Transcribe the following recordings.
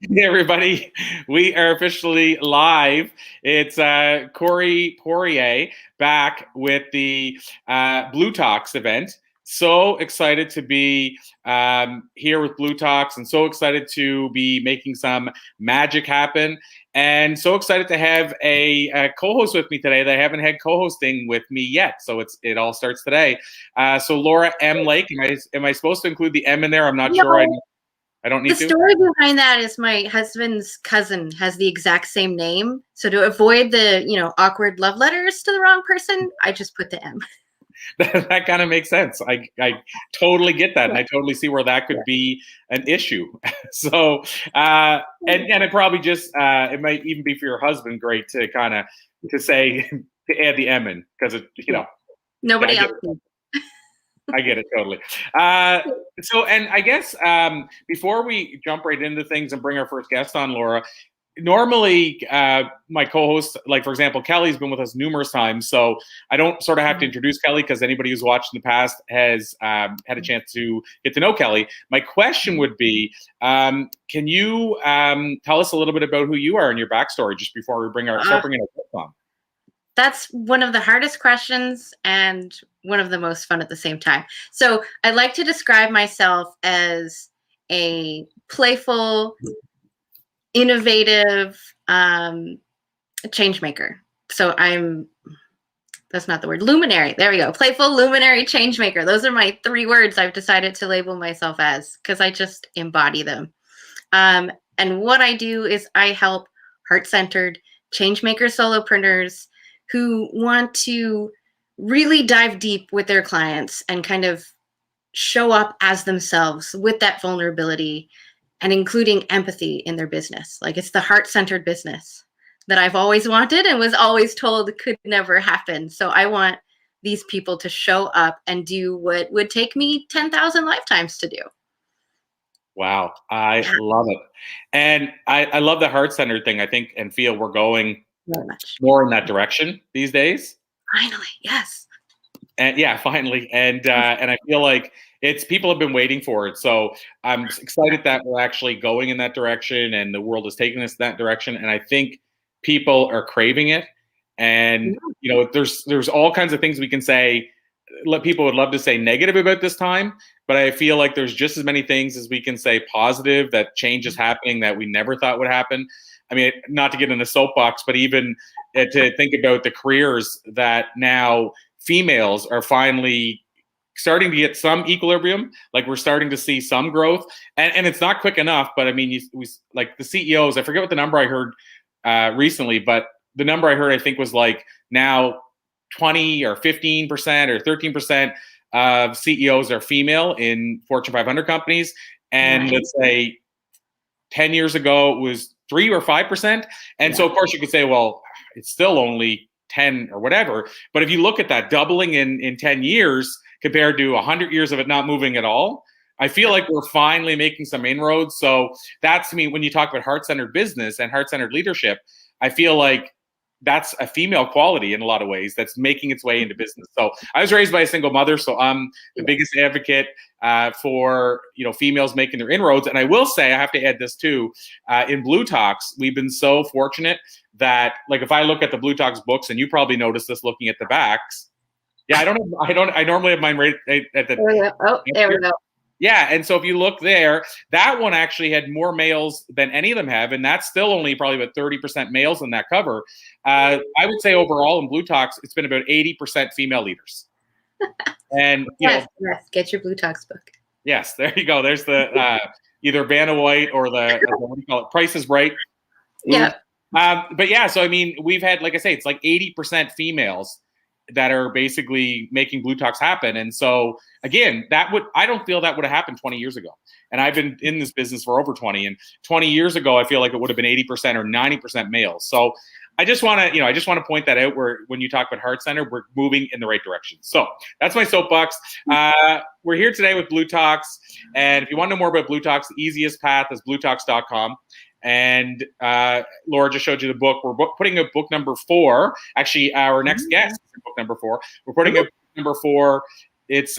Hey everybody, we are officially live. It's Corey Poirier back with the Blue Talks event. So excited to be here with Blue Talks and so excited to be making some magic happen. And so excited to have a co-host with me today that I haven't had co-hosting with me yet. So it all starts today. So Laura M. Lake, am I supposed to include the M in there? I'm not sure. I don't need The to. story behind that is my husband's cousin has the exact same name. So to avoid the, awkward love letters to the wrong person, I just put the M. That kind of makes sense. I totally get that, and I totally see where that could be an issue. So, and it probably just it might even be for your husband great to kind of to say to add the M in because Nobody else. I get it totally. So, and I guess before we jump right into things and bring our first guest on, Laura, normally my co-host, like for example, Kelly's been with us numerous times, so I don't sort of have to introduce Kelly because anybody who's watched in the past has had a chance to get to know Kelly. My question would be, can you tell us a little bit about who you are and your backstory just before we start bringing our guest on? That's one of the hardest questions and one of the most fun at the same time. So I like to describe myself as a playful, innovative change maker. So that's not the word, luminary. There we go. Playful, luminary, change maker. Those are my 3 words I've decided to label myself as because I just embody them. And what I do is I help heart-centered change maker solopreneurs who want to really dive deep with their clients and kind of show up as themselves with that vulnerability and including empathy in their business. Like it's the heart-centered business that I've always wanted and was always told could never happen. So I want these people to show up and do what would take me 10,000 lifetimes to do. Wow, I love it. And I love the heart-centered thing, I think, and feel we're going very much more in that direction these days. Finally, yes. And yeah, finally. And I feel like people have been waiting for it. So I'm excited that we're actually going in that direction and the world is taking us in that direction. And I think people are craving it. And there's all kinds of things we can say. People would love to say negative about this time, but I feel like there's just as many things as we can say positive that change is happening that we never thought would happen. I mean, not to get in a soapbox, but even to think about the careers that now females are finally starting to get some equilibrium. Like we're starting to see some growth, and it's not quick enough. But I mean, like the CEOs. I forget what the number I heard recently, but the number I heard I think was like now 20 or 15% or 13% of CEOs are female in Fortune 500 companies, and let's say 10 years ago it was 3 or 5%. And so of course you could say, well, it's still only 10 or whatever. But if you look at that doubling in 10 years compared to 100 years of it not moving at all, I feel like we're finally making some inroads. So that's, to me, when you talk about heart-centered business and heart-centered leadership, I feel like that's a female quality in a lot of ways that's making its way into business. So I was raised by a single mother, so I'm the biggest advocate for females making their inroads. And I will say, I have to add this too, in Blue Talks, we've been so fortunate that, like, if I look at the Blue Talks books, and you probably noticed this looking at the backs. Yeah, I normally have mine right at the. There we go. Yeah, and so if you look there, that one actually had more males than any of them have, and that's still only probably about 30% males in that cover. I would say overall in Blue Talks, it's been about 80% female leaders. And yes, get your Blue Talks book. Yes, there you go. There's the either Vanna White or the what do you call it? Price is Right. Yeah. But yeah, so I mean, we've had, like I say, it's like 80% females that are basically making Blue Talks happen. And so again, I don't feel that would have happened 20 years ago. And I've been in this business for over 20, and 20 years ago, I feel like it would have been 80% or 90% males. So I just want to point that out, where when you talk about heart center, we're moving in the right direction. So that's my soapbox. We're here today with Blue Talks. And if you want to know more about Blue Talks, the easiest path is bluetalks.com. And Laura just showed you the book. We're putting up book number 4. Actually, our next guest is book number 4. We're putting up number 4. It's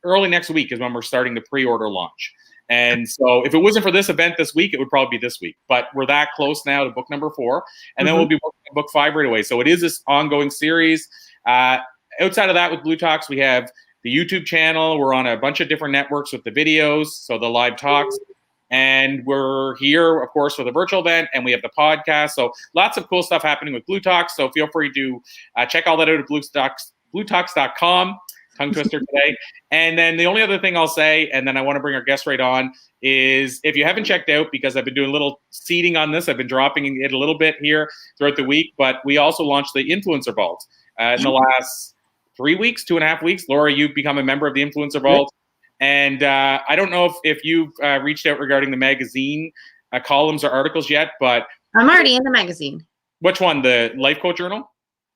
early next week is when we're starting the pre-order launch. And so if it wasn't for this event this week, it would probably be this week. But we're that close now to book number 4. And then we'll be working on book 5 right away. So it is this ongoing series. Outside of that, with Blue Talks, we have the YouTube channel. We're on a bunch of different networks with the videos, so the live talks. And we're here, of course, for the virtual event, and we have the podcast. So lots of cool stuff happening with Blue Talks. So feel free to check all that out at bluetalks.com. Tongue twister today. And then the only other thing I'll say, and then I want to bring our guest right on, is if you haven't checked out, because I've been doing a little seeding on this, I've been dropping it a little bit here throughout the week, but we also launched the Influencer Vault in the last 3 weeks, 2.5 weeks. Laura, you've become a member of the Influencer Vault. And I don't know if you've reached out regarding the magazine columns or articles yet, but I'm already in the magazine. Which one? The Life Coach Journal?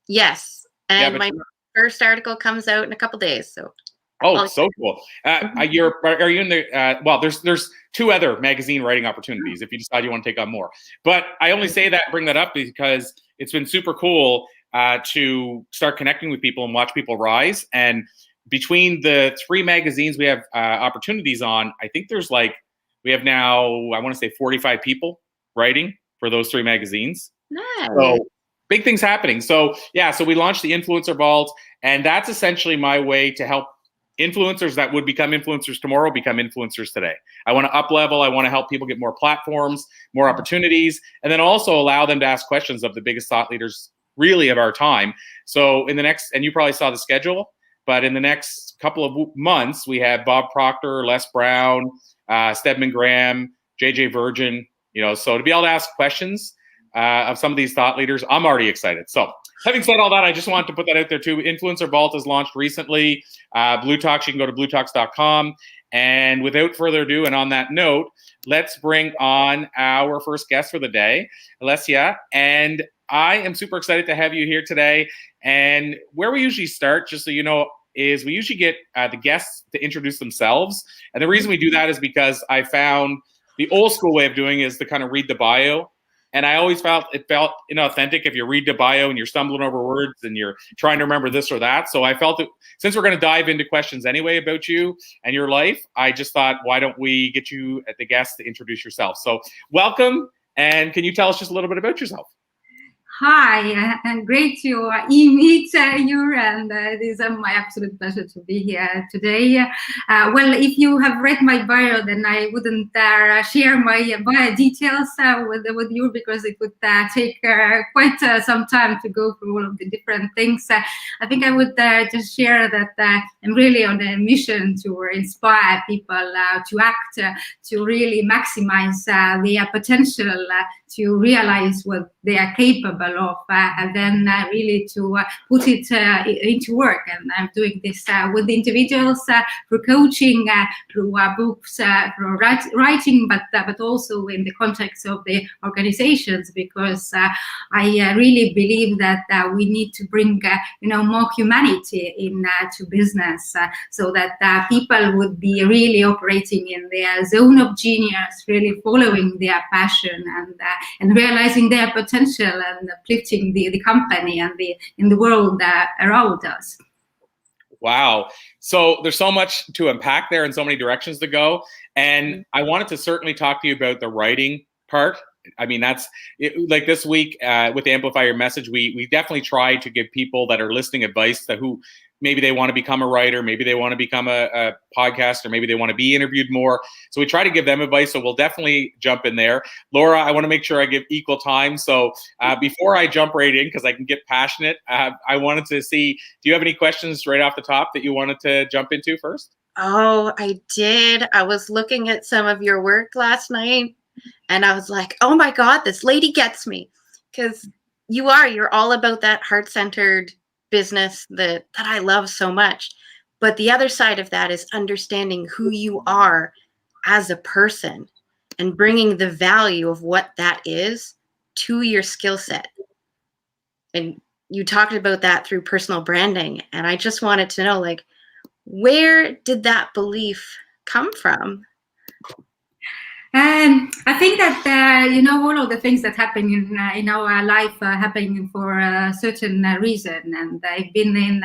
Yes. And my first article comes out in a couple days. So. Oh, so cool. Are you in the, well, there's 2 other magazine writing opportunities if you decide you want to take on more. But I only say that, bring that up because it's been super cool to start connecting with people and watch people rise. And between the 3 magazines we have opportunities on, I think we have now, I want to say 45 people writing for those 3 magazines. Nice. So big things happening. So yeah, so we launched the Influencer Vault, and that's essentially my way to help influencers that would become influencers tomorrow become influencers today. I want to up level. I want to help people get more platforms, more opportunities, and then also allow them to ask questions of the biggest thought leaders really of our time. So in the next, and you probably saw the schedule, but in the next couple of months, we have Bob Proctor, Les Brown, Stedman Graham, JJ Virgin, so to be able to ask questions of some of these thought leaders, I'm already excited. So having said all that, I just wanted to put that out there too. Influencer Vault has launched recently. Blue Talks, you can go to bluetalks.com. And without further ado, and on that note, let's bring on our first guest for the day, Olesija. And I am super excited to have you here today. And where we usually start, just so you know, is we usually get the guests to introduce themselves. And the reason we do that is because I found the old school way of doing is to kind of read the bio. And I always felt inauthentic if you read the bio and you're stumbling over words and you're trying to remember this or that. So I felt that since we're going to dive into questions anyway about you and your life, I just thought, why don't we get you at the guest to introduce yourself? So welcome. And can you tell us just a little bit about yourself? Hi, and great to meet you, and it is my absolute pleasure to be here today. Well, if you have read my bio, then I wouldn't share my bio details with you, because it would take quite some time to go through all of the different things. I think I would just share that I'm really on a mission to inspire people to act, to really maximize their potential, to realize what they are capable of, and then really to put it into work. And I'm doing this with individuals through coaching, through books, through writing, but also in the context of the organizations, because I really believe that we need to bring more humanity to business, so that people would be really operating in their zone of genius, really following their passion and realizing their potential and uplifting the company and in the world around us. Wow. So there's so much to unpack there and so many directions to go. And I wanted to certainly talk to you about the writing part. I mean, that's like this week with Amplify Your Message, we definitely try to give people that are listening advice to who maybe they want to become a writer, maybe they want to become a podcaster, maybe they want to be interviewed more. So we try to give them advice. So we'll definitely jump in there. Laura, I want to make sure I give equal time. So before I jump right in, because I can get passionate, I wanted to see, do you have any questions right off the top that you wanted to jump into first? Oh, I did. I was looking at some of your work last night, and I was like, oh my God, this lady gets me. Because you're all about that heart-centered business that I love so much. But the other side of that is understanding who you are as a person and bringing the value of what that is to your skill set. And you talked about that through personal branding. And I just wanted to know, like, where did that belief come from? I think that all of the things that happen in our life happening for a certain reason. And I've been in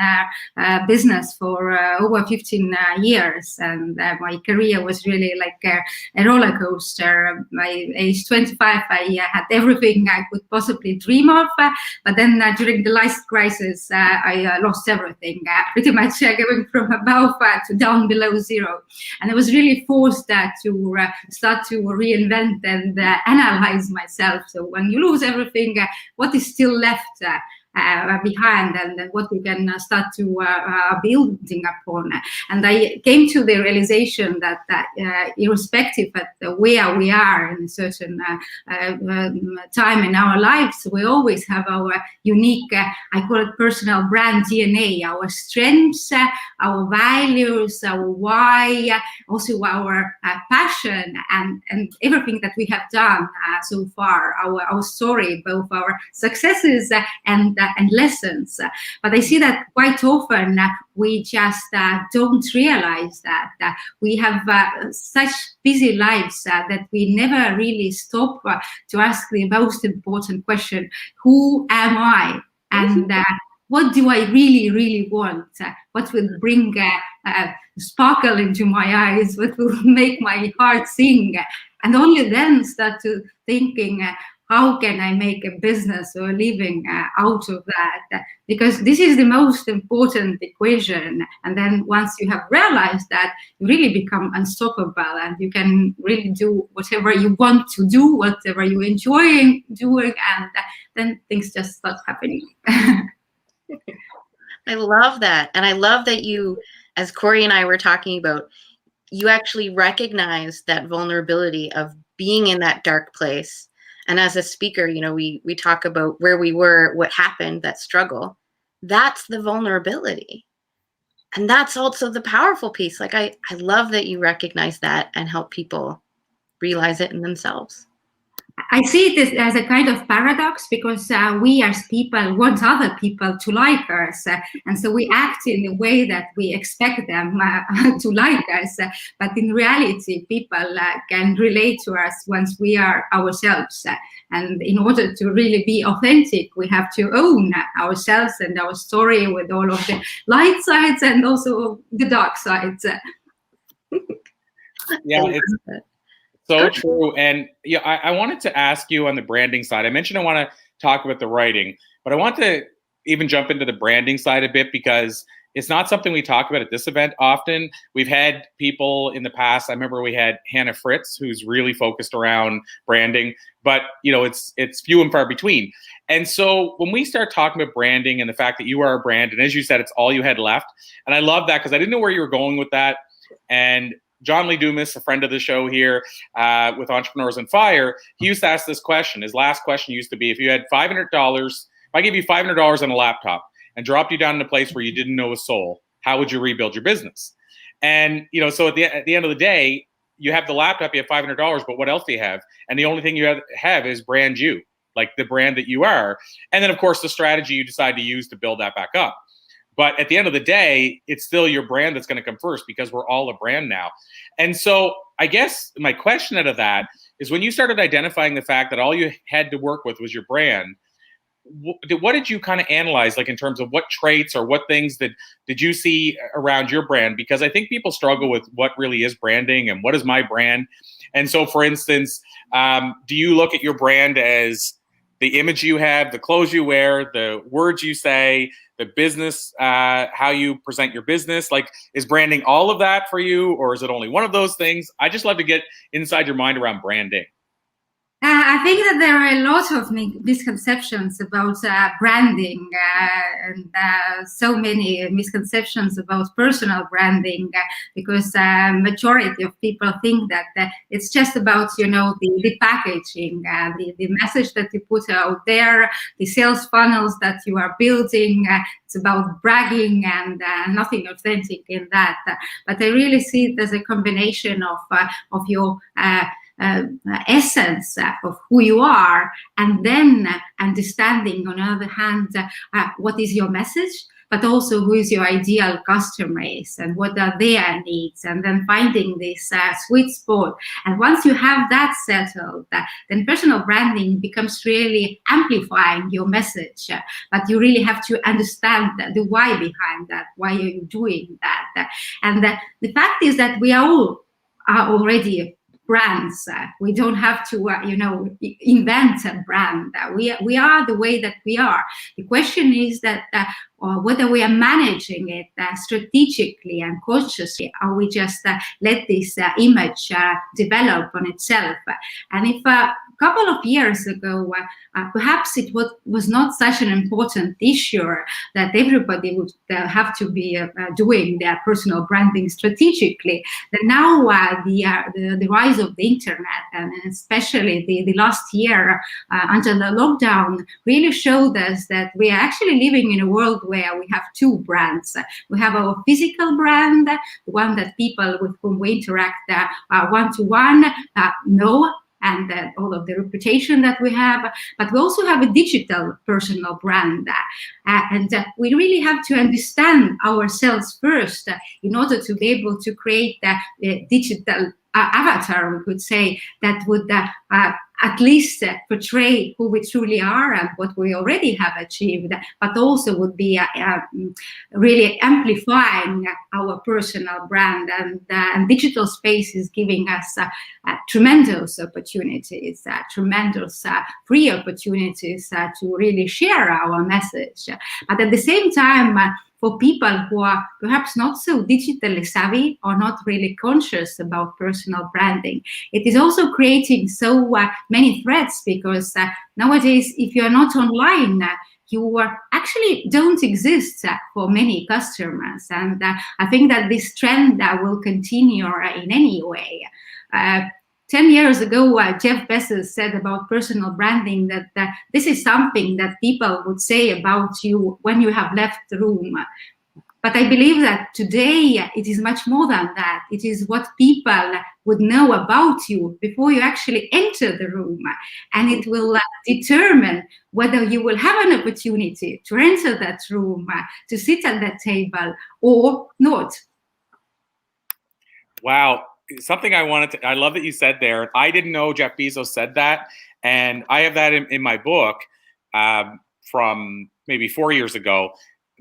business for over 15 years, and my career was really like a roller coaster. By age 25, I had everything I could possibly dream of, but then during the life crisis, I lost everything, pretty much going from above to down below zero. And I was really forced to start to reinvent and analyze myself. So when you lose everything, what is still left behind, and what we can start to building upon. And I came to the realization that irrespective of where we are in a certain time in our lives, we always have our unique, I call it personal brand DNA, our strengths, our values, our why, also our passion, and everything that we have done so far, our story, both our successes and lessons. But I see that quite often we just don't realize that we have such busy lives that we never really stop to ask the most important question: who am I? And what do I really, really want? What will bring sparkle into my eyes? What will make my heart sing? And only then start to thinking, how can I make a business or a living out of that? Because this is the most important equation. And then once you have realized that, you really become unstoppable, and you can really do whatever you want to do, whatever you enjoy doing, and then things just start happening. I love that. And I love that you, as Corey and I were talking about, you actually recognize that vulnerability of being in that dark place. And as a speaker, we talk about where we were, what happened, that struggle. That's the vulnerability. And that's also the powerful piece. Like, I love that you recognize that and help people realize it in themselves. I see it as a kind of paradox, because we as people want other people to like us. And so we act in a way that we expect them to like us. But in reality, people can relate to us once we are ourselves. And in order to really be authentic, we have to own ourselves and our story with all of the light sides and also the dark sides. Yeah, it's so true. And yeah, I wanted to ask you on the branding side. I mentioned I want to talk about the writing, but I want to even jump into the branding side a bit, because it's not something we talk about at this event often. We've had people in the past. I remember we had Hannah Fritz, who's really focused around branding, but it's few and far between. And so when we start talking about branding and the fact that you are a brand, and as you said, it's all you had left. And I love that, because I didn't know where you were going with that. And John Lee Dumas, a friend of the show here with Entrepreneurs on Fire, he used to ask this question. His last question used to be, if you had $500, if I gave you $500 on a laptop and dropped you down in a place where you didn't know a soul, how would you rebuild your business? And, so at the end of the day, you have the laptop, you have $500, but what else do you have? And the only thing you have is brand you, like the brand that you are. And then, of course, the strategy you decide to use to build that back up. But at the end of the day, it's still your brand that's going to come first, because we're all a brand now. And so I guess my question out of that is, when you started identifying the fact that all you had to work with was your brand, what did you kind of analyze, like in terms of what traits or what things did you see around your brand? Because I think people struggle with what really is branding and what is my brand. And so, for instance, do you look at your brand as the image you have, the clothes you wear, the words you say, the business, how you present your business? Like, is branding all of that for you, or is it only one of those things? I just love to get inside your mind around branding. I think that there are a lot of misconceptions about branding, and so many misconceptions about personal branding, because majority of people think that it's just about, the packaging, the message that you put out there, the sales funnels that you are building. It's about bragging and nothing authentic in that. But I really see it as a combination of your essence of who you are, and then understanding, on the other hand, what is your message, but also who is your ideal customer is and what are their needs, and then finding this sweet spot. And once you have that settled, then personal branding becomes really amplifying your message. But you really have to understand the why behind that. Why are you doing that? And the fact is that we are already brands. We don't have to, invent a brand. We are the way that we are. The question is that whether we are managing it strategically and consciously, or we just let this image develop on itself. And if a couple of years ago, perhaps it was not such an important issue that everybody would have to be doing their personal branding strategically. Then now the rise of the internet, and especially the last year until the lockdown, really showed us that we are actually living in a world where we have two brands. We have our physical brand, the one that people with whom we interact one-to-one know, and all of the reputation that we have, but we also have a digital personal brand. And we really have to understand ourselves first in order to be able to create a digital avatar, we could say, that would at least portray who we truly are and what we already have achieved, but also would be really amplifying our personal brand. And digital space is giving us tremendous opportunities, tremendous free opportunities to really share our message. But at the same time, for people who are perhaps not so digitally savvy or not really conscious about personal branding, it is also creating so many threats, because nowadays, if you are not online, you actually don't exist for many customers. And I think that this trend will continue in any way. 10 years ago, Jeff Bezos said about personal branding that this is something that people would say about you when you have left the room. But I believe that today it is much more than that. It is what people would know about you before you actually enter the room. And it will determine whether you will have an opportunity to enter that room, to sit at that table or not. Wow. Something I love that you said there. I didn't know Jeff Bezos said that. And I have that in my book from maybe 4 years ago.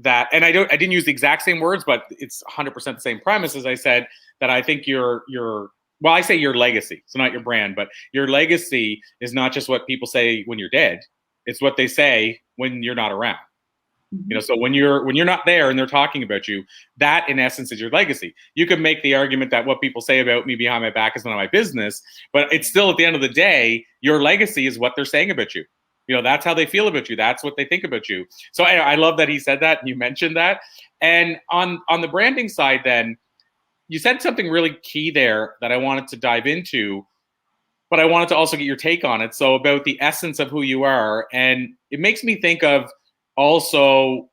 And I didn't use the exact same words, but it's 100% the same premise. As I said, that I think I say your legacy. So not your brand, but your legacy is not just what people say when you're dead. It's what they say when you're not around. So when you're not there and they're talking about you, that in essence is your legacy. You could make the argument that what people say about me behind my back is none of my business, but it's still, at the end of the day, your legacy is what they're saying about you. That's how they feel about you. That's what they think about you. So I love that he said that and you mentioned that. And on the branding side, then you said something really key there that I wanted to dive into, but I wanted to also get your take on it. So about the essence of who you are, and it makes me think of also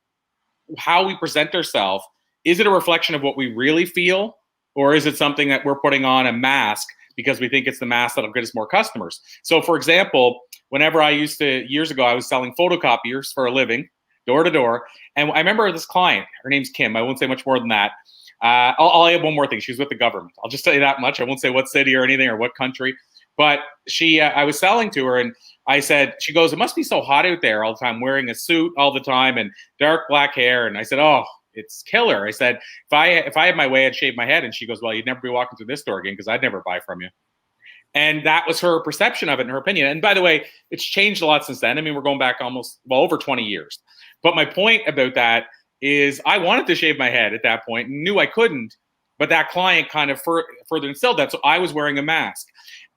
how we present ourselves. Is it a reflection of what we really feel, or is it something that we're putting on a mask because we think it's the mask that'll get us more customers? So for example, whenever years ago, I was selling photocopiers for a living, door to door. And I remember this client, her name's Kim. I won't say much more than that. I'll add one more thing. She's with the government. I'll just tell you that much. I won't say what city or anything or what country. But I was selling to her, and I said, she goes, "It must be so hot out there all the time, wearing a suit all the time and dark black hair." And I said, "Oh, it's killer." I said, if I had my way, I'd shave my head." And she goes, "Well, you'd never be walking through this store again because I'd never buy from you." And that was her perception of it and her opinion. And by the way, it's changed a lot since then. I mean, we're going back over 20 years. But my point about that is I wanted to shave my head at that point and knew I couldn't. But that client kind of further instilled that. So I was wearing a mask.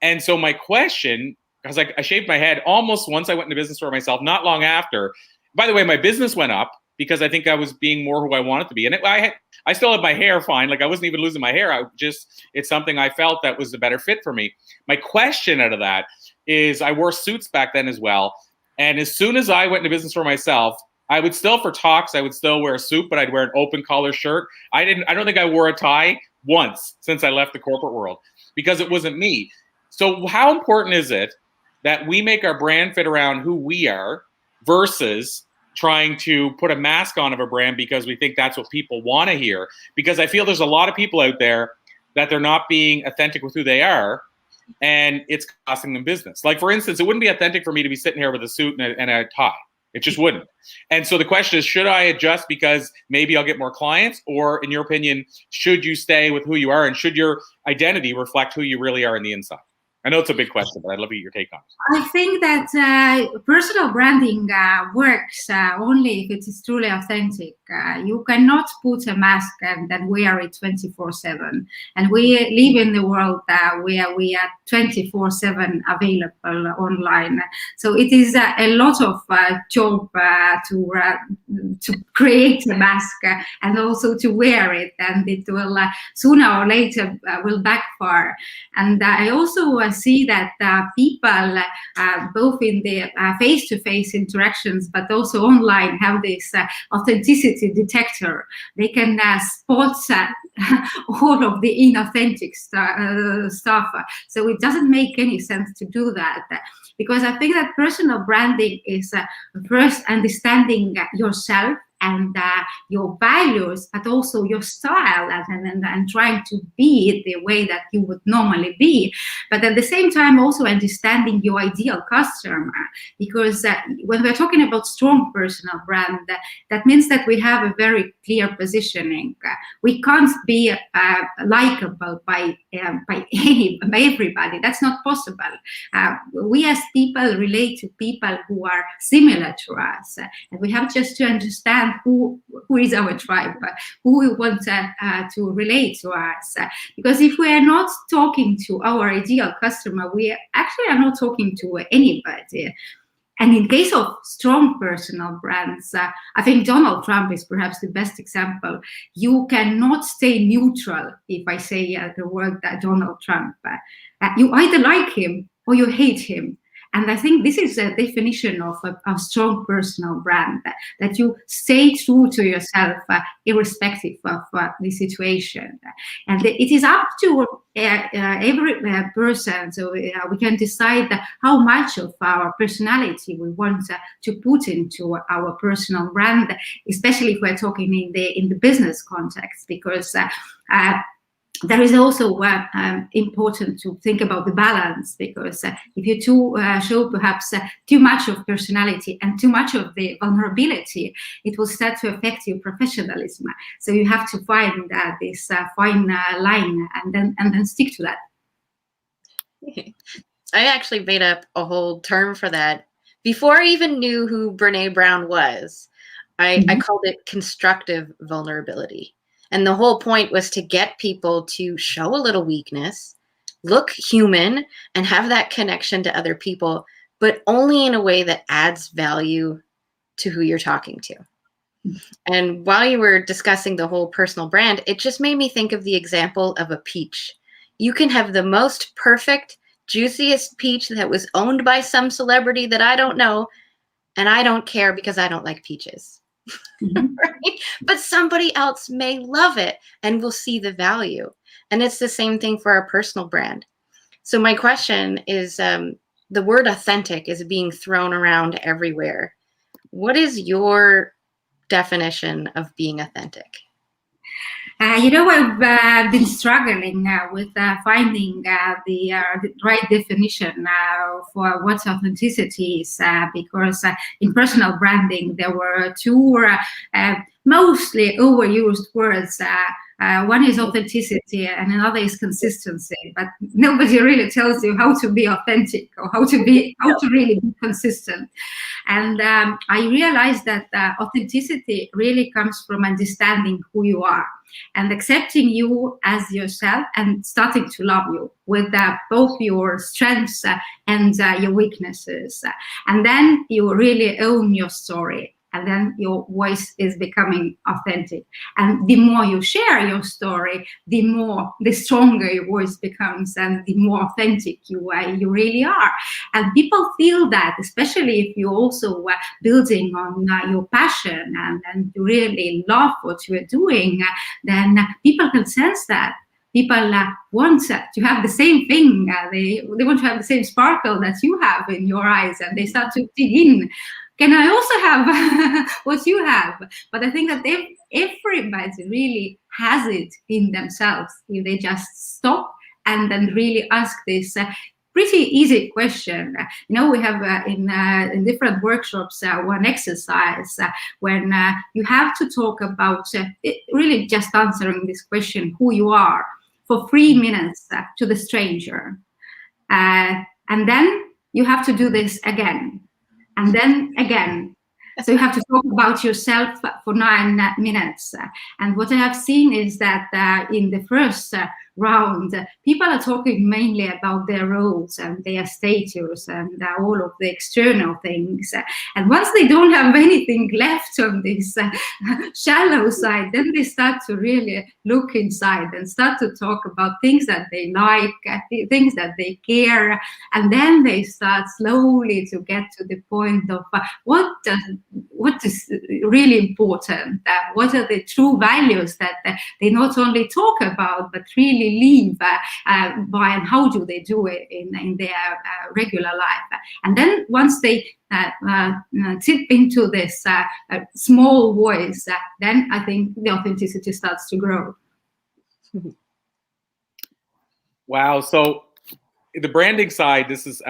And so my question, because I shaved my head almost once I went into business for myself, not long after. By the way, my business went up because I think I was being more who I wanted to be. And I still had my hair fine. Like I wasn't even losing my hair. It's something I felt that was a better fit for me. My question out of that is I wore suits back then as well. And as soon as I went into business for myself, I would still, for talks, I would still wear a suit, but I'd wear an open collar shirt. I don't think I wore a tie once since I left the corporate world because it wasn't me. So how important is it that we make our brand fit around who we are versus trying to put a mask on of a brand because we think that's what people want to hear. Because I feel there's a lot of people out there that they're not being authentic with who they are, and it's costing them business. Like, for instance, it wouldn't be authentic for me to be sitting here with a suit and a tie. It just wouldn't. And so the question is, should I adjust because maybe I'll get more clients? Or in your opinion, should you stay with who you are, and should your identity reflect who you really are in the inside? I know it's a big question, but I'd love to get your take on it. I think that personal branding works only if it is truly authentic. You cannot put a mask and then wear it 24/7. And we live in the world where we are 24/7 available online. So it is a lot of job to create a mask and also to wear it, and it will sooner or later will backfire. And I also see that people, both in the face-to-face interactions, but also online, have this authenticity detector. They can spot all of the inauthentic stuff. So it doesn't make any sense to do that, because I think that personal branding is first understanding yourself and your values, but also your style, and trying to be the way that you would normally be. But at the same time, also understanding your ideal customer, because when we're talking about strong personal brand, that means that we have a very clear positioning. We can't be likable by everybody. That's not possible. We as people relate to people who are similar to us, and we have just to understand who is our tribe, who we want to relate to us. Because if we are not talking to our ideal customer, we actually are not talking to anybody. And in case of strong personal brands, I think Donald Trump is perhaps the best example. You cannot stay neutral if I say the word Donald Trump. You either like him or you hate him. And I think this is a definition of a strong personal brand, that you stay true to yourself, irrespective of the situation. And it is up to every person, so we can decide how much of our personality we want to put into our personal brand, especially if we're talking in the business context, because there is also important to think about the balance, because if you show perhaps too much of personality and too much of the vulnerability, it will start to affect your professionalism. So you have to find this fine line and then stick to that. I actually made up a whole term for that before I even knew who Brene Brown was. I called it constructive vulnerability. And the whole point was to get people to show a little weakness, look human, and have that connection to other people, but only in a way that adds value to who you're talking to. And while you were discussing the whole personal brand, it just made me think of the example of a peach. You can have the most perfect, juiciest peach that was owned by some celebrity that I don't know, and I don't care because I don't like peaches. Right? But somebody else may love it and will see the value. And it's the same thing for our personal brand. So my question is, the word authentic is being thrown around everywhere. What is your definition of being authentic? I've been struggling with finding the right definition for what authenticity is, because in personal branding, there were two mostly overused words. One is authenticity and another is consistency, but nobody really tells you how to be authentic or how to really be consistent. And I realized that authenticity really comes from understanding who you are and accepting you as yourself and starting to love you with both your strengths and your weaknesses. And then you really own your story. And then your voice is becoming authentic. And the more you share your story, the stronger your voice becomes, and the more authentic you really are. And people feel that, especially if you're also building on your passion and you really love what you are doing, then people can sense that. People want to have the same thing. They want to have the same sparkle that you have in your eyes, and they start to dig in. can I also have what you have? But I think that everybody really has it in themselves if they just stop and then really ask this pretty easy question. We have in different workshops one exercise when you have to talk about really just answering this question, who you are, for 3 minutes to the stranger. And then you have to do this again, and then again. So you have to talk about yourself for 9 minutes. And what I have seen is that in the first round, people are talking mainly about their roles and their status and all of the external things. And once they don't have anything left on this shallow side, then they start to really look inside and start to talk about things that they like, things that they care. And then they start slowly to get to the point of what is really important, what are the true values that they not only talk about, but really live by, and how do they do it in their regular life. And then once they tip into this small voice, then I think the authenticity starts to grow. Wow. So the branding side, this is,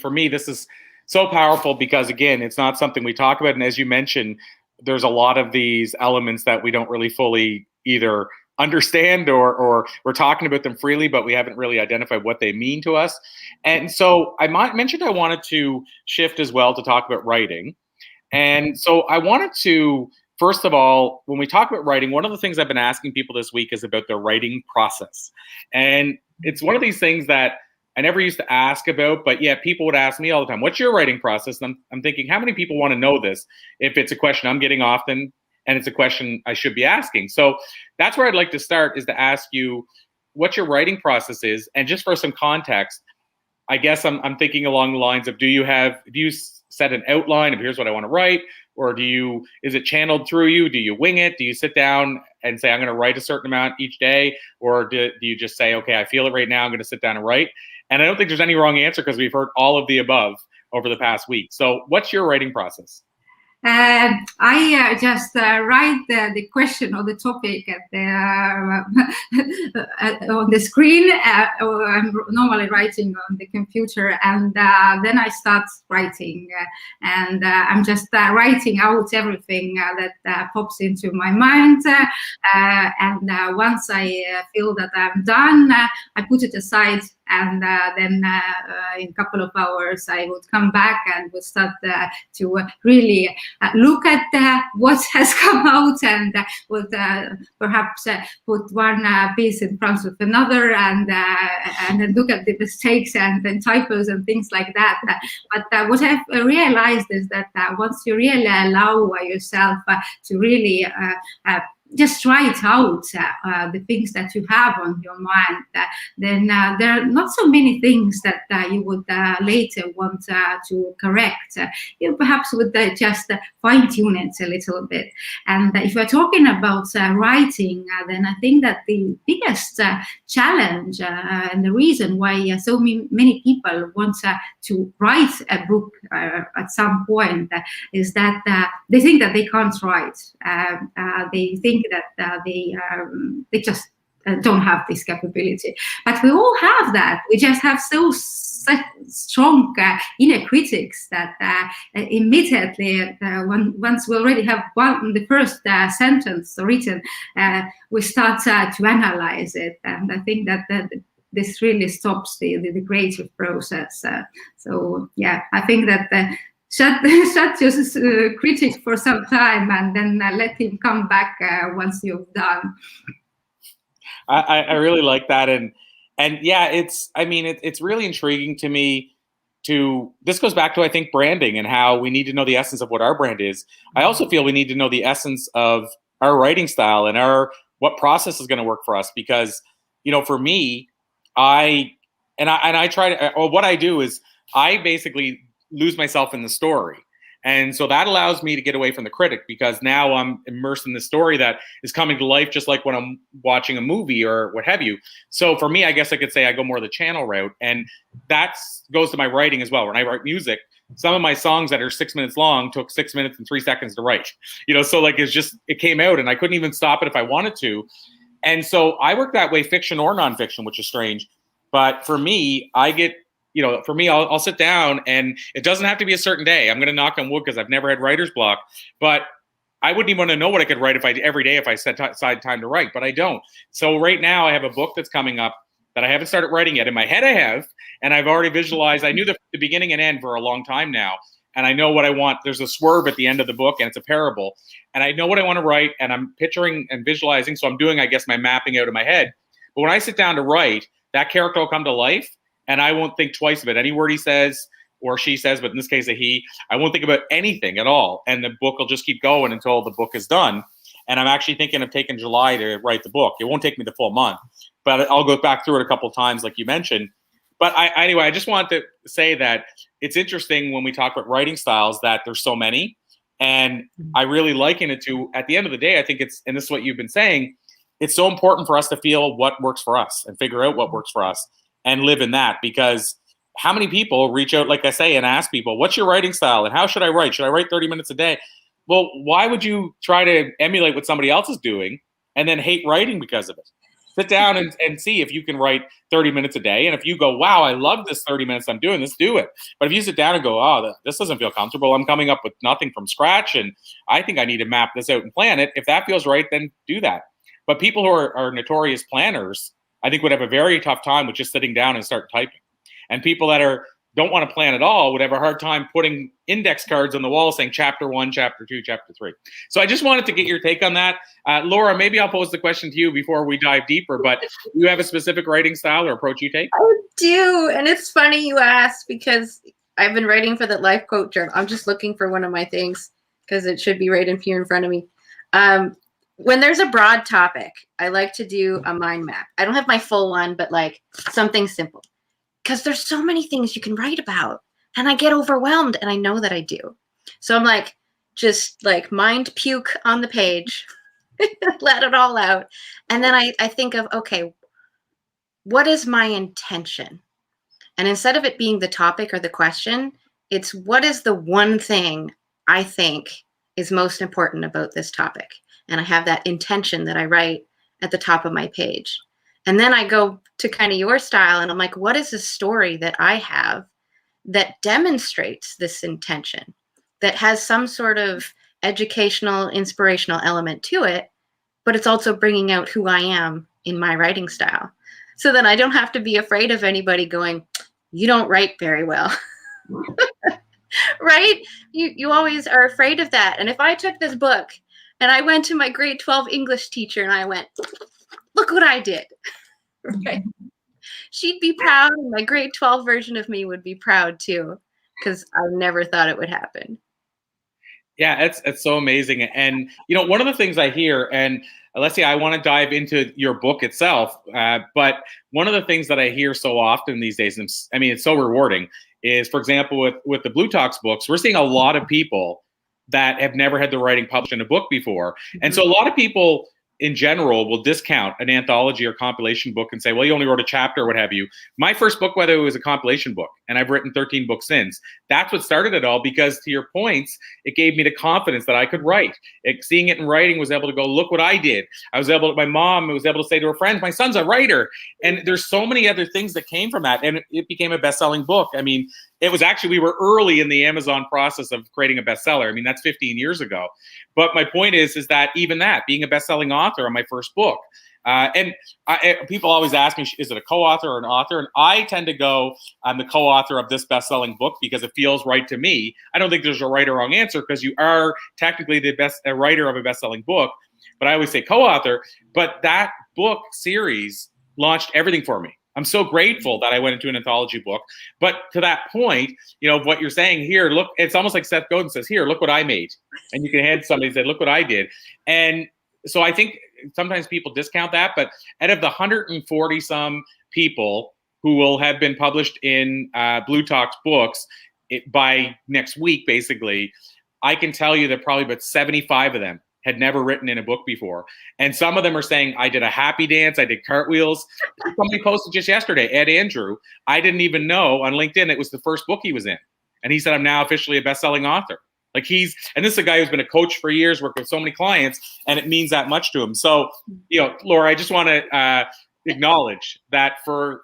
for me, this is so powerful because, again, it's not something we talk about. And as you mentioned, there's a lot of these elements that we don't really fully either understand or we're talking about them freely, but we haven't really identified what they mean to us. And so I mentioned I wanted to shift as well to talk about writing. And so I wanted to, first of all, when we talk about writing, one of the things I've been asking people this week is about their writing process. And it's one of these things that I never used to ask about, but yeah, people would ask me all the time, what's your writing process? And I'm thinking, how many people want to know this if it's a question I'm getting often and it's a question I should be asking? So that's where I'd like to start, is to ask you what your writing process is. And just for some context, I guess I'm thinking along the lines of, do you set an outline of here's what I want to write? Or is it channeled through you? Do you wing it? Do you sit down and say, I'm going to write a certain amount each day? Or do you just say, okay, I feel it right now, I'm going to sit down and write? And I don't think there's any wrong answer because we've heard all of the above over the past week. So what's your writing process? I just write the question or the topic on the screen, or I'm normally writing on the computer, and then I start writing, and I'm just writing out everything that pops into my mind, and once I feel that I'm done, I put it aside. And then in a couple of hours, I would come back and would start to really look at what has come out, and would perhaps put one piece in front of another, and then look at the mistakes and then typos and things like that. But what I've realized is that once you really allow yourself to really just write out the things that you have on your mind, then there are not so many things that you would later want to correct. You perhaps would just fine-tune it a little bit. And if we're talking about writing, then I think that the biggest challenge and the reason why so many people want to write a book at some point is that they think that they can't write. They think that they just don't have this capability. But we all have that. We just have such strong inner critics that immediately, once we already have the first sentence written, we start to analyze it. And I think that this really stops the creative process. So yeah, I think that shut your critic for some time, and then let him come back once you've done. I really like that, and yeah, it's really intriguing to me. This goes back to, I think, branding and how we need to know the essence of what our brand is. I also feel we need to know the essence of our writing style and what process is going to work for us. Because, for me, I try to, or what I do is I basically lose myself in the story. And so that allows me to get away from the critic, because now I'm immersed in the story that is coming to life, just like when I'm watching a movie or what have you. So for me, I guess I could say I go more the channel route, and that goes to my writing as well. When I write music, some of my songs that are 6 minutes long took 6 minutes and 3 seconds to write, so like it came out and I couldn't even stop it if I wanted to. And so I work that way, fiction or nonfiction, which is strange. But for me, I'll sit down, and it doesn't have to be a certain day. I'm going to knock on wood because I've never had writer's block, but I wouldn't even want to know what I could write every day if I set aside time to write, but I don't. So right now I have a book that's coming up that I haven't started writing yet. In my head I have, and I've already visualized. I knew the beginning and end for a long time now, and I know what I want. There's a swerve at the end of the book, and it's a parable, and I know what I want to write, and I'm picturing and visualizing. So I'm doing, I guess, my mapping out in my head. But when I sit down to write, that character will come to life, and I won't think twice of it. Any word he says or she says, but in this case a he, I won't think about anything at all. And the book will just keep going until the book is done. And I'm actually thinking of taking July to write the book. It won't take me the full month, but I'll go back through it a couple of times like you mentioned. But anyway, I just wanted to say that it's interesting when we talk about writing styles that there's so many. And I really liken it to, at the end of the day, I think and this is what you've been saying, it's so important for us to feel what works for us and figure out what works for us and live in that. Because how many people reach out, like I say, and ask people, what's your writing style and how should I write? Should I write 30 minutes a day? Well, why would you try to emulate what somebody else is doing and then hate writing because of it? Sit down and see if you can write 30 minutes a day. And if you go, wow, I love this 30 minutes I'm doing this, do it. But if you sit down and go, oh, this doesn't feel comfortable, I'm coming up with nothing from scratch, and I think I need to map this out and plan it. If that feels right, then do that. But people who are notorious planners, I think would have a very tough time with just sitting down and start typing. And people that don't want to plan at all would have a hard time putting index cards on the wall saying chapter 1, chapter 2, chapter 3. So I just wanted to get your take on that. Laura, maybe I'll pose the question to you before we dive deeper, but do you have a specific writing style or approach you take? I do. And it's funny you asked, because I've been writing for the Life Quote Journal. I'm just looking for one of my things because it should be right here in front of me. When there's a broad topic, I like to do a mind map. I don't have my full one, but like something simple. Because there's so many things you can write about, and I get overwhelmed, and I know that I do. So I'm like, just like mind puke on the page, let it all out. And then I think of, okay, what is my intention? And instead of it being the topic or the question, it's what is the one thing I think is most important about this topic? And I have that intention that I write at the top of my page. And then I go to kind of your style, and I'm like, what is the story that I have that demonstrates this intention, that has some sort of educational, inspirational element to it, but it's also bringing out who I am in my writing style. So then I don't have to be afraid of anybody going, you don't write very well. Right? You always are afraid of that. And if I took this book and I went to my grade 12 English teacher and I went, look what I did. Right? She'd be proud, and my grade 12 version of me would be proud too, because I never thought it would happen. Yeah, it's so amazing. And one of the things I hear, and Olesija, I want to dive into your book itself, but one of the things that I hear so often these days, and I mean, it's so rewarding, is, for example, with the Blue Talks books, we're seeing a lot of people that have never had their writing published in a book before. And so a lot of people in general will discount an anthology or compilation book and say, well, you only wrote a chapter or what have you. My first book, whether it was a compilation book, and I've written 13 books since, that's what started it all, because to your points, it gave me the confidence that I could write. Seeing it in writing was able to go, look what I did. My mom was able to say to her friends, my son's a writer. And there's so many other things that came from that. And it became a best-selling book. I mean, it was actually, we were early in the Amazon process of creating a bestseller. I mean, that's 15 years ago. But my point is that even that, being a best-selling author on my first book, people always ask me, is it a co-author or an author? And I tend to go, I'm the co-author of this best-selling book because it feels right to me. I don't think there's a right or wrong answer, because you are technically a writer of a best-selling book. But I always say co-author. But that book series launched everything for me. I'm so grateful that I went into an anthology book. But to that point, what you're saying here, look, it's almost like Seth Godin says, here, look what I made. And you can hand somebody and say, look what I did. And so I think sometimes people discount that, but out of the 140 some people who will have been published in Blue Talks books, by next week, basically, I can tell you that probably about 75 of them had never written in a book before. And some of them are saying, I did a happy dance, I did cartwheels. Somebody posted just yesterday, Ed Andrew, I didn't even know on LinkedIn it was the first book he was in. And he said, I'm now officially a best-selling author. Like and this is a guy who's been a coach for years, worked with so many clients, and it means that much to him. So, Laura, I just want to acknowledge that for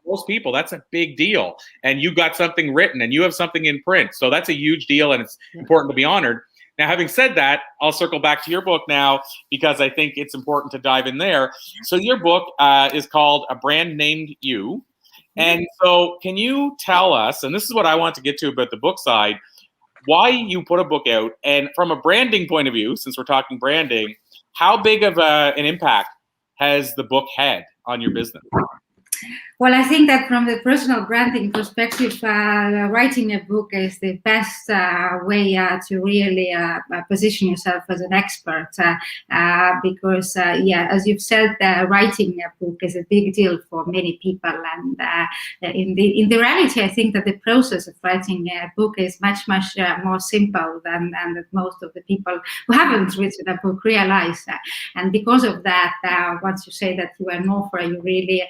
most people, that's a big deal. And you got something written and you have something in print. So that's a huge deal, and it's important to be honored. Now, having said that, I'll circle back to your book now because I think it's important to dive in there. So your book is called A Brand Named You. And so can you tell us, and this is what I want to get to about the book side, why you put a book out, and from a branding point of view, since we're talking branding, how big of an impact has the book had on your business? Well, I think that from the personal branding perspective, writing a book is the best way to really position yourself as an expert because, as you've said, writing a book is a big deal for many people. And in the reality, I think that the process of writing a book is much more simple than that most of the people who haven't written a book realize. And because of that, once you say that you are an author, you really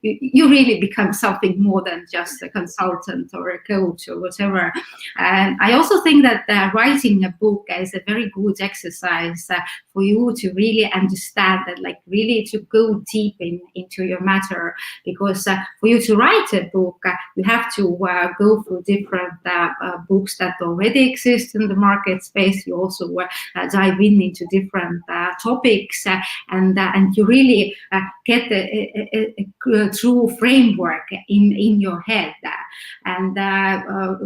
you really become something more than just a consultant or a coach or whatever. And I also think that writing a book is a very good exercise for you to really understand that, like really to go deep into your matter. Because for you to write a book, you have to go through different books that already exist in the market space. You also dive into different topics, and you really get a true framework in your head. And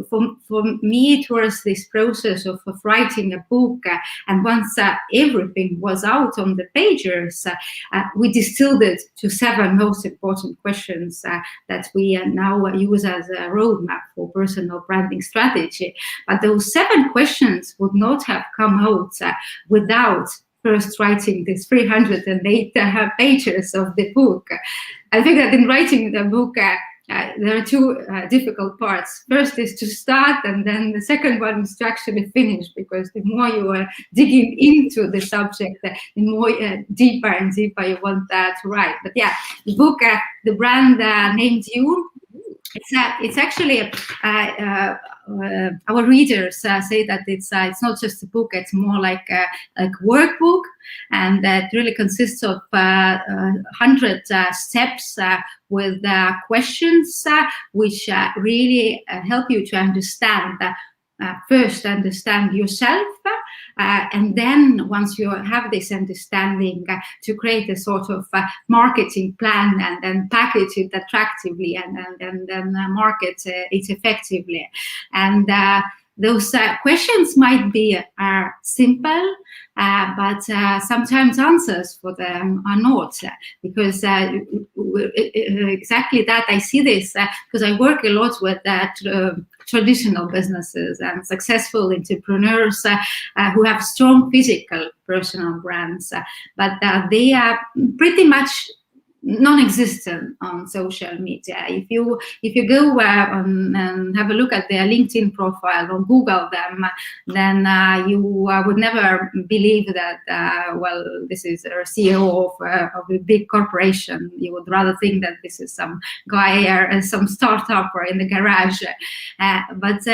for me, it was this process of writing a book. And once everything was out on the pages, we distilled it to 7 most important questions that we now use as a roadmap for personal branding strategy. But those 7 questions would not have come out without first writing these 308 pages of the book. I think that in writing the book, there are 2 difficult parts. First is to start, and then the second one is to actually finish, because the more you are digging into the subject, the more deeper and deeper you want to write. But yeah, the book, The Brand Named You, it's actually our readers say that it's not just a book; it's more like a workbook, and that really consists of 100 steps with questions which really help you to understand. First, understand yourself, and then once you have this understanding, to create a sort of marketing plan and then package it attractively and then market it effectively. And those questions might be simple, but sometimes answers for them are not, because exactly that I see this because I work a lot with traditional businesses and successful entrepreneurs who have strong physical personal brands, but they are pretty much non-existent on social media. If you go and have a look at their LinkedIn profile or Google them, then you would never believe that this is a CEO of a big corporation. You would rather think that this is some guy or some startup or in the garage. But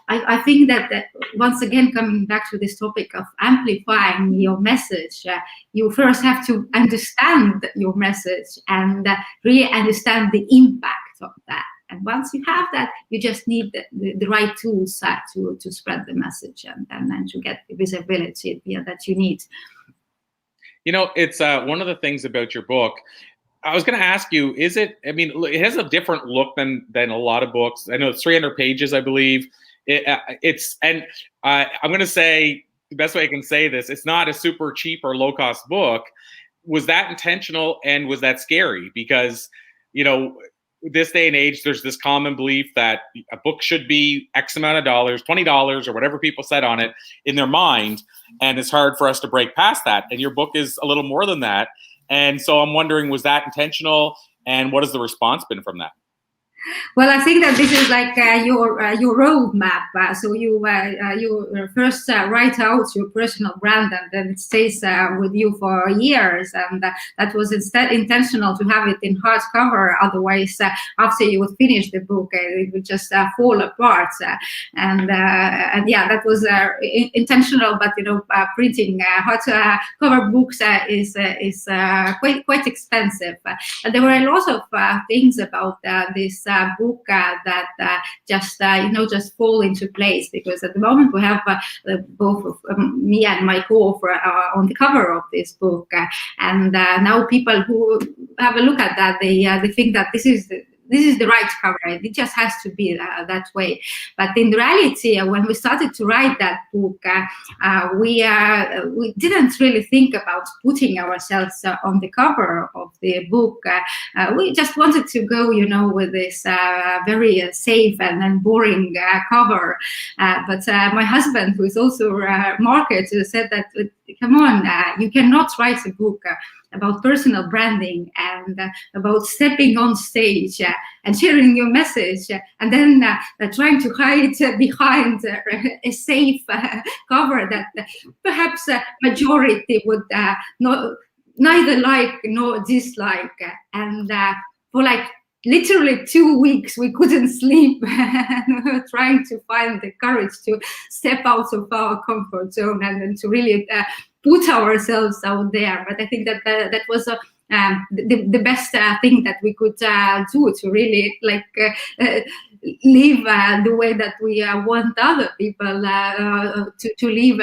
I think that once again, coming back to this topic of amplifying your message, you first have to understand your message and really understand the impact of that. And once you have that, you just need the right tools to spread the message and to get the visibility that you need. You know, it's one of the things about your book. I was going to ask you, it has a different look than a lot of books. I know it's 300 pages, I believe. I'm going to say, the best way I can say this, it's not a super cheap or low cost book. Was that intentional, and was that scary? Because, this day and age, there's this common belief that a book should be X amount of dollars, $20 or whatever people said on it in their mind. And it's hard for us to break past that. And your book is a little more than that. And so I'm wondering, was that intentional, and what has the response been from that? Well, I think that this is like your roadmap. So you first write out your personal brand, and then it stays with you for years. And that was instead intentional to have it in hardcover. Otherwise, after you would finish the book, it would just fall apart. And yeah, that was intentional. But printing hardcover books is quite expensive. And there were a lot of things about this book that just fall into place, because at the moment we have both of me and my co-author on the cover of this book, and now people who have a look at that, they think that this is the right cover. It just has to be that way. But in reality, when we started to write that book, we didn't really think about putting ourselves on the cover of the book. We just wanted to go, with this very safe and boring cover. But my husband, who is also a marketer, said that, come on, you cannot write a book about personal branding and about stepping on stage and sharing your message, and then trying to hide behind a safe cover that perhaps majority would neither like nor dislike. And for like literally 2 weeks, we couldn't sleep and we were trying to find the courage to step out of our comfort zone and to really put ourselves out there. But I think that that was the best thing that we could do to really live the way that we want other people to live,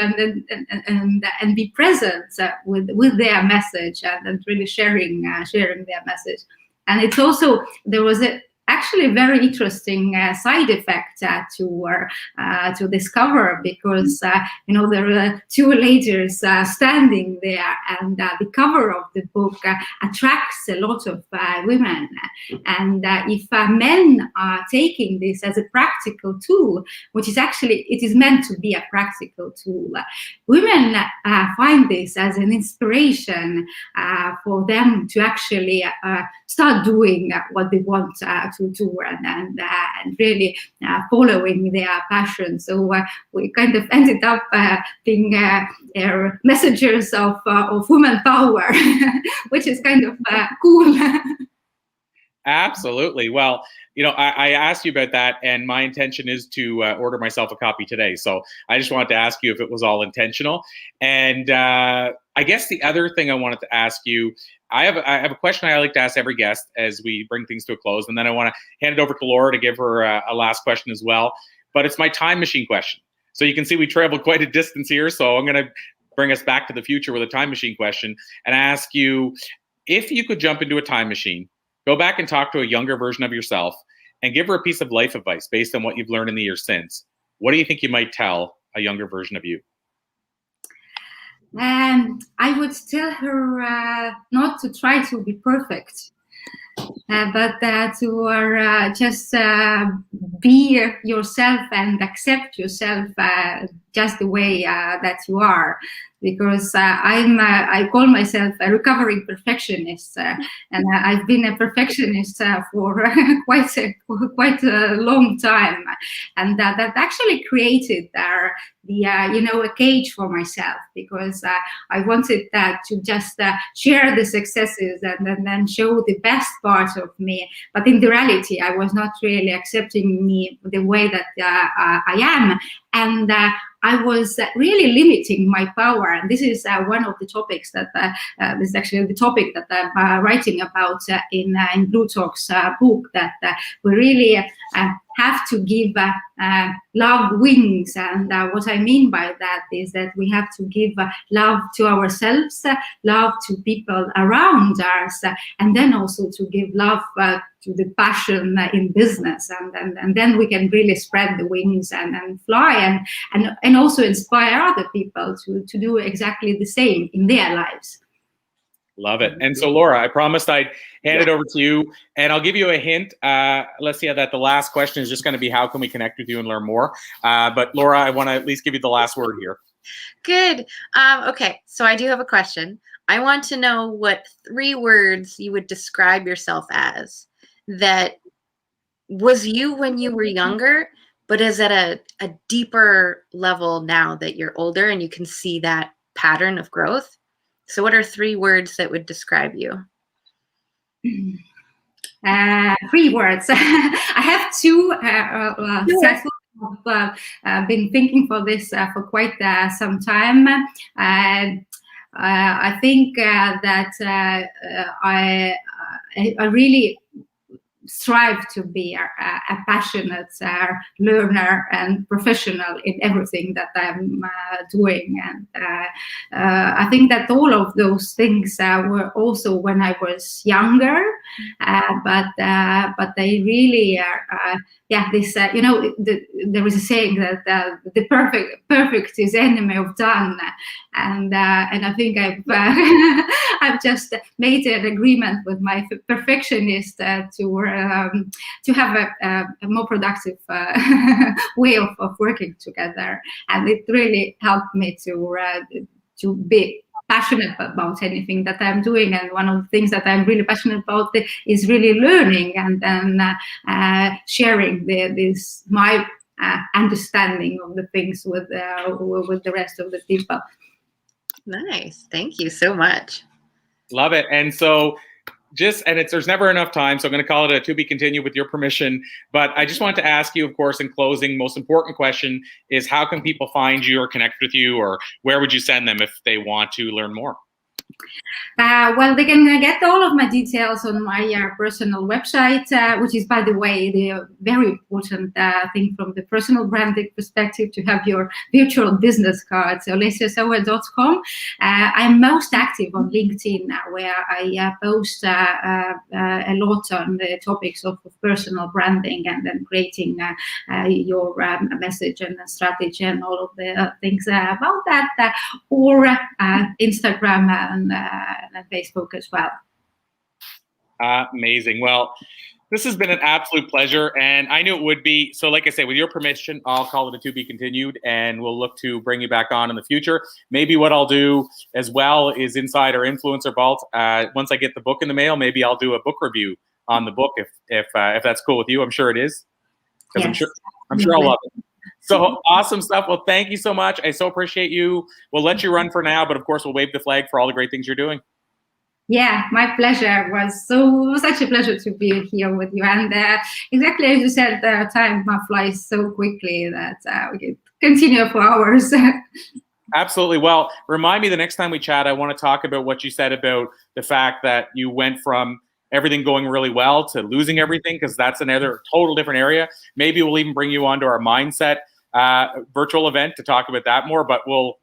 and be present with their message, and really sharing their message. And it's also, there was actually a very interesting side effect to this cover, because there are two ladies standing there, and the cover of the book attracts a lot of women. And if men are taking this as a practical tool, which is actually, it is meant to be a practical tool, women find this as an inspiration for them to actually start doing what they want to do, and really following their passion. So we kind of ended up being messengers of woman power, which is kind of cool. Absolutely. Well, I asked you about that, and my intention is to order myself a copy today. So I just wanted to ask you if it was all intentional. And I guess the other thing I wanted to ask you, I have a question I like to ask every guest as we bring things to a close, and then I want to hand it over to Laura to give her a last question as well. But it's my time machine question. So you can see we traveled quite a distance here. So I'm going to bring us back to the future with a time machine question and ask you, if you could jump into a time machine, go back and talk to a younger version of yourself and give her a piece of life advice based on what you've learned in the years since, what do you think you might tell a younger version of you? I would tell her not to try to be perfect, but to just be yourself and accept yourself just the way that you are. Because I call myself a recovering perfectionist, and I've been a perfectionist for quite a long time, and that actually created a cage for myself, because I wanted to just share the successes and then show the best part of me. But in the reality, I was not really accepting me the way that I am, and I was really limiting my power. And this is one of the topics that this is actually the topic that I'm writing about in Blue Talk's book, that we really have to give love wings. And what I mean by that is that we have to give love to ourselves, love to people around us, and then also to give love to the passion in business. And then we can really spread the wings and fly, and also inspire other people to do exactly the same in their lives. Love it. And so, Laura, I promised I'd hand it over to you, and I'll give you a hint. Let's see, that the last question is just going to be, how can we connect with you and learn more? But Laura, I want to at least give you the last word here. Good. Okay, so I do have a question. I want to know what 3 words you would describe yourself as that was you when you were younger, but is at a deeper level now that you're older and you can see that pattern of growth. So what are 3 words that would describe you? 3 words. I have 2 sets. I've been thinking for this for quite some time. I think that I really strive to be a passionate learner and professional in everything that I'm doing. And I think that all of those things were also when I was younger, but they really are, this, there is a saying that the perfect is enemy of done. And I think I've I've just made an agreement with my perfectionist to have a more productive way of working together, and it really helped me to be passionate about anything that I'm doing. And one of the things that I'm really passionate about is really learning and then sharing my understanding of the things with the rest of the people. Nice. Thank you so much. Love it. And so there's never enough time, so I'm going to call it a to be continued with your permission. But I just want to ask you, of course, in closing, most important question is, how can people find you or connect with you, or where would you send them if they want to learn more? Well, they can get all of my details on my personal website, which is, by the way, the very important thing from the personal branding perspective, to have your virtual business cards, olesijasaue.com. I'm most active on LinkedIn, where I post a lot on the topics of personal branding and then creating your message and strategy and all of the things about that, or Instagram and Facebook as well. Amazing. Well, this has been an absolute pleasure, and I knew it would be. So like I say, with your permission, I'll call it a to be continued, and we'll look to bring you back on in the future. Maybe what I'll do as well is inside our Influencer Vault. Once I get the book in the mail, maybe I'll do a book review on the book if that's cool with you. I'm sure it is, because Yes. I'm sure I'll love it. So awesome stuff. Well, thank you so much. I so appreciate you. We'll let you run for now, but of course we'll wave the flag for all the great things you're doing. Yeah, my pleasure. It was such a pleasure to be here with you. And exactly as you said, time flies so quickly that we can continue for hours. Absolutely. Well, remind me the next time we chat, I want to talk about what you said about the fact that you went from everything going really well to losing everything, because that's another total different area. Maybe we'll even bring you onto our mindset virtual event to talk about that more, but we'll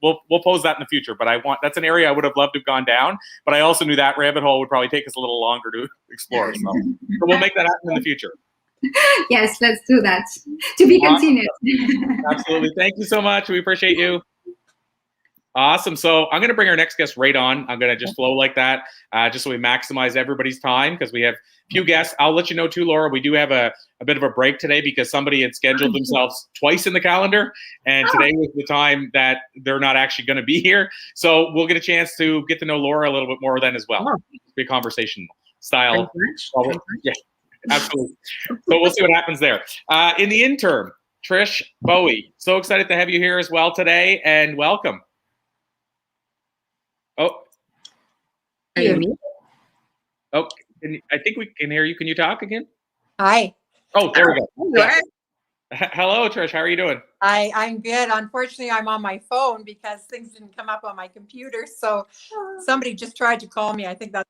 pose that in the future. But that's an area I would have loved to have gone down, but I also knew that rabbit hole would probably take us a little longer to explore. So we'll make that happen in the future. Yes, let's do that. To be continued. Absolutely. Thank you so much. We appreciate you. Awesome. So I'm going to bring our next guest right on. I'm going to just flow like that, just so we maximize everybody's time, because we have a few guests. I'll let you know too, Laura, we do have a bit of a break today because somebody had scheduled themselves twice in the calendar, and today was the time that they're not actually going to be here. So we'll get a chance to get to know Laura a little bit more then as well. Be conversation style. Yeah, absolutely. So we'll see what happens there. In the interim, Trish Bowie, so excited to have you here as well today, and welcome. Oh, Are you me? Oh, I think we can hear you. Can you talk again? Hi. Oh, there we go. Yeah. Hello, Trish. How are you doing? I'm good. Unfortunately, I'm on my phone because things didn't come up on my computer. So somebody just tried to call me. I think that's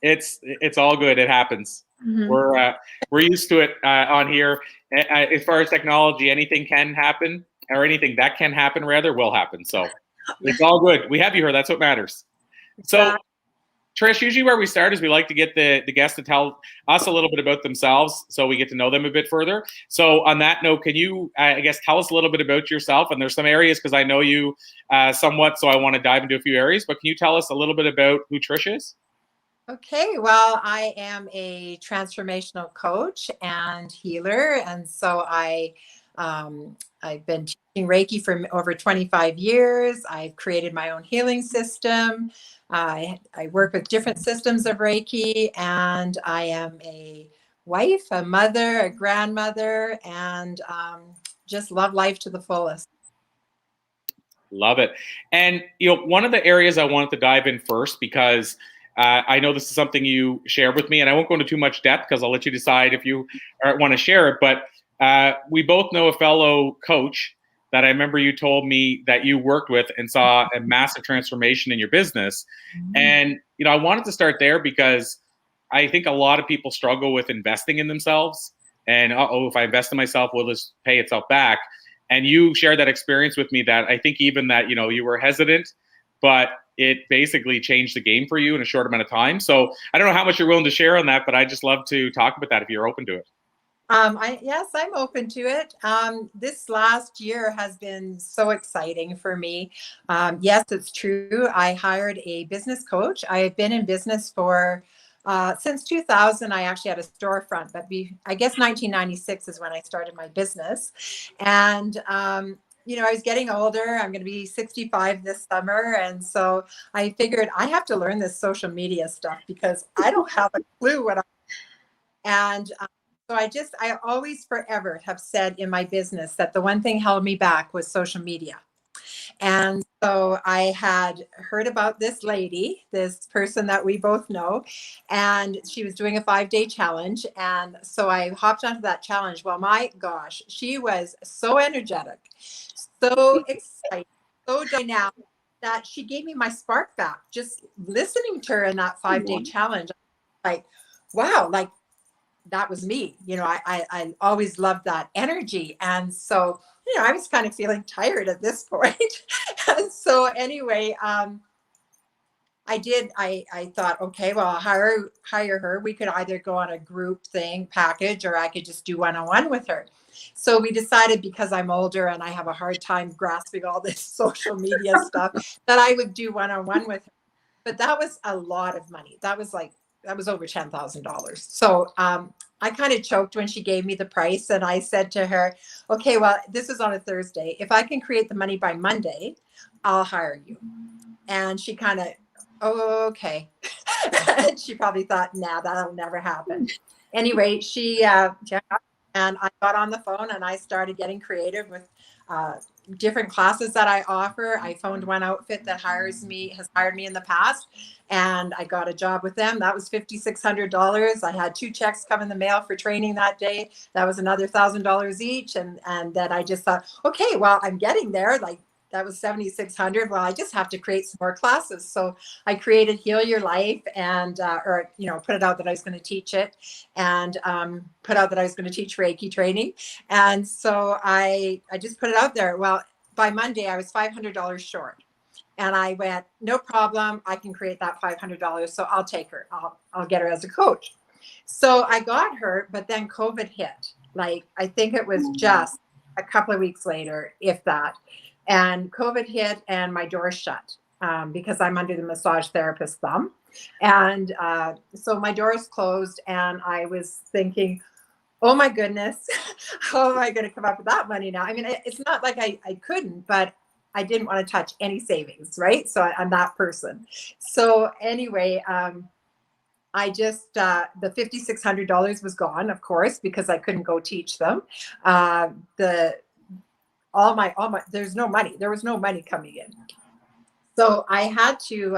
It's all good. It happens. Mm-hmm. We're used to it on here. As far as technology, anything can happen, or anything that can happen rather will happen. So it's all good. We have you here. That's what matters. So, Trish, usually where we start is we like to get the guests to tell us a little bit about themselves so we get to know them a bit further. So on that note, can you, I guess, tell us a little bit about yourself? And there's some areas, because I know you somewhat, so I want to dive into a few areas. But can you tell us a little bit about who Trish is? Okay. Well, I am a transformational coach and healer. And so I've been teaching Reiki for over 25 years. I've created my own healing system. I work with different systems of Reiki, and I am a wife, a mother, a grandmother, and just love life to the fullest. Love it. And, one of the areas I wanted to dive in first, because I know this is something you shared with me, and I won't go into too much depth because I'll let you decide if you want to share it. But we both know a fellow coach that I remember you told me that you worked with and saw a massive transformation in your business. And, I wanted to start there because I think a lot of people struggle with investing in themselves. And, if I invest in myself, will this pay itself back? And you shared that experience with me that I think even that, you were hesitant, but it basically changed the game for you in a short amount of time. So I don't know how much you're willing to share on that, but I just love to talk about that if you're open to it. Yes, I'm open to it. This last year has been so exciting for me. Yes, it's true. I hired a business coach. I've been in business for since 2000. I actually had a storefront, but I guess 1996 is when I started my business. And I was getting older. I'm going to be 65 this summer. And so I figured I have to learn this social media stuff because I don't have a clue what and so I always forever have said in my business that the one thing held me back was social media. And so I had heard about this lady, this person that we both know, and she was doing a 5-day challenge. And so I hopped onto that challenge. Well, my gosh, she was so energetic, so excited, so dynamic that she gave me my spark back. Just listening to her in that 5-day challenge, like, wow, like that was me. I always loved that energy. And so, I was kind of feeling tired at this point. And so anyway, I thought, okay, well, I'll hire her. We could either go on a group thing package, or I could just do one-on-one with her. So we decided, because I'm older and I have a hard time grasping all this social media stuff, that I would do one-on-one with her. But that was a lot of money. That was over $10,000. So I kind of choked when she gave me the price, and I said to her, okay, well, this is on a Thursday. If I can create the money by Monday, I'll hire you. And she kind of, oh, okay. She probably thought, nah, that'll never happen. Anyway, she and I got on the phone and I started getting creative with different classes that I offer. I phoned one outfit that has hired me in the past, and I got a job with them. That was $5,600. I had 2 checks come in the mail for training that day. That was another $1,000 each. And then I just thought, okay, well, I'm getting there. Like, that was $7,600. Well, I just have to create some more classes. So I created Heal Your Life, and put it out that I was going to teach it, and put out that I was going to teach Reiki training. And so I just put it out there. Well, by Monday, I was $500 short. And I went, no problem. I can create that $500. So I'll take her. I'll get her as a coach. So I got her, but then COVID hit. Like, I think it was just a couple of weeks later, if that. And COVID hit and my door shut because I'm under the massage therapist thumb. And so my doors closed, and I was thinking, oh my goodness, how am I going to come up with that money now? I mean, it's not like I couldn't, but I didn't want to touch any savings, right? So I'm that person. So anyway, I just, the $5,600 was gone, of course, because I couldn't go teach them. There's no money. There was no money coming in. So I had to,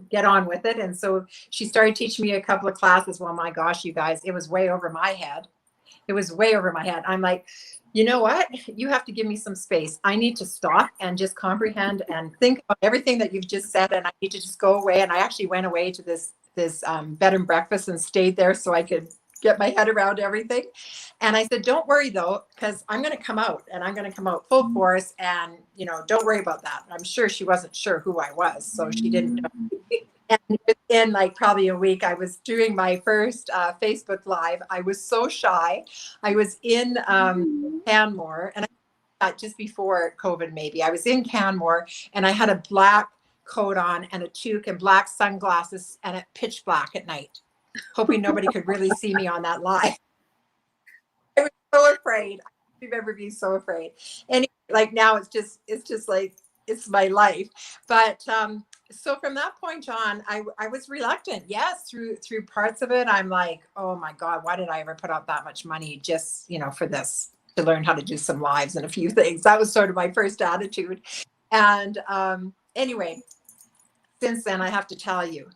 get on with it. And so she started teaching me a couple of classes. Well, my gosh, you guys, it was way over my head. It was way over my head. I'm like, you know what? You have to give me some space. I need to stop and just comprehend and think about everything that you've just said. And I need to just go away. And I actually went away to this bed and breakfast and stayed there so I could get my head around everything. And I said, don't worry though, because I'm going to come out, and I'm going to come out full force, and, don't worry about that. I'm sure she wasn't sure who I was, so she didn't know. And within like probably a week, I was doing my first Facebook Live. I was so shy. I was in Canmore, and just before COVID, maybe I was in Canmore, and I had a black coat on and a toque and black sunglasses, and it pitch black at night, hoping nobody could really see me on that live. I was so afraid. I remember being so afraid. And like now it's just like, it's my life. But so from that point on, I was reluctant. Yes, through parts of it, I'm like, oh my God, why did I ever put out that much money just, for this, to learn how to do some lives and a few things. That was sort of my first attitude. And anyway, since then, I have to tell you,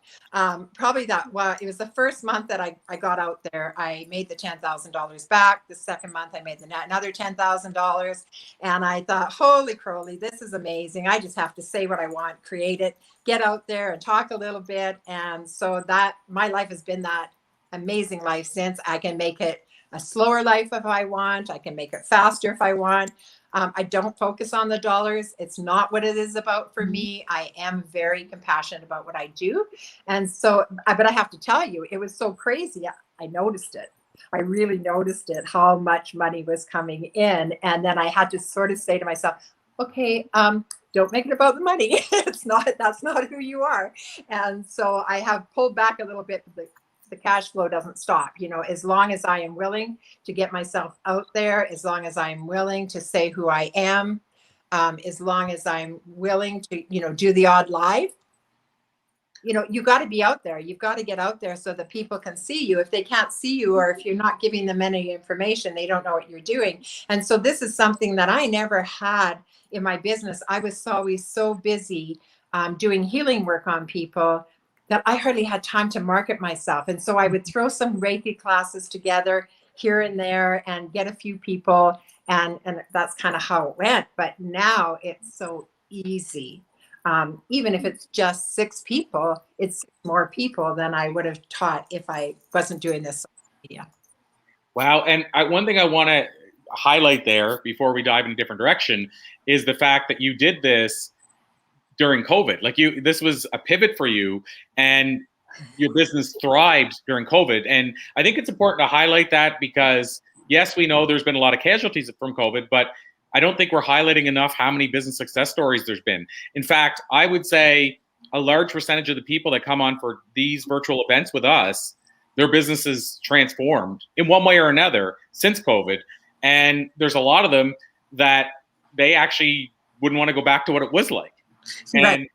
probably it was the first month that I got out there, I made the $10,000 back. The second month, I made another $10,000. And I thought, holy crowley, this is amazing. I just have to say what I want, create it, get out there and talk a little bit. And so that my life has been that amazing life since. I can make it a slower life if I want. I can make it faster if I want. I don't focus on the dollars. It's not what it is about for me. I am very compassionate about what I do. And so, but I have to tell you, it was so crazy. I noticed it. I really noticed it, how much money was coming in. And then I had to sort of say to myself, okay, don't make it about the money. That's not who you are. And so I have pulled back a little bit. The cash flow doesn't stop, as long as I am willing to get myself out there, as long as I'm willing to say who I am, as long as I'm willing to, do the odd live, you got to be out there. You've got to get out there so that people can see you. If they can't see you, or if you're not giving them any information, they don't know what you're doing. And so this is something that I never had in my business. I was always so busy doing healing work on people that I hardly had time to market myself. And so I would throw some Reiki classes together here and there and get a few people. And that's kind of how it went. But now it's so easy. Even if it's just 6 people, it's more people than I would have taught if I wasn't doing this social media. Wow. And one thing I want to highlight there before we dive in a different direction is the fact that you did this during COVID. Like this was a pivot for you, and your business thrived during COVID. And I think it's important to highlight that because yes, we know there's been a lot of casualties from COVID, but I don't think we're highlighting enough how many business success stories there's been. In fact, I would say a large percentage of the people that come on for these virtual events with us, their businesses transformed in one way or another since COVID. And there's a lot of them that they actually wouldn't want to go back to what it was like. And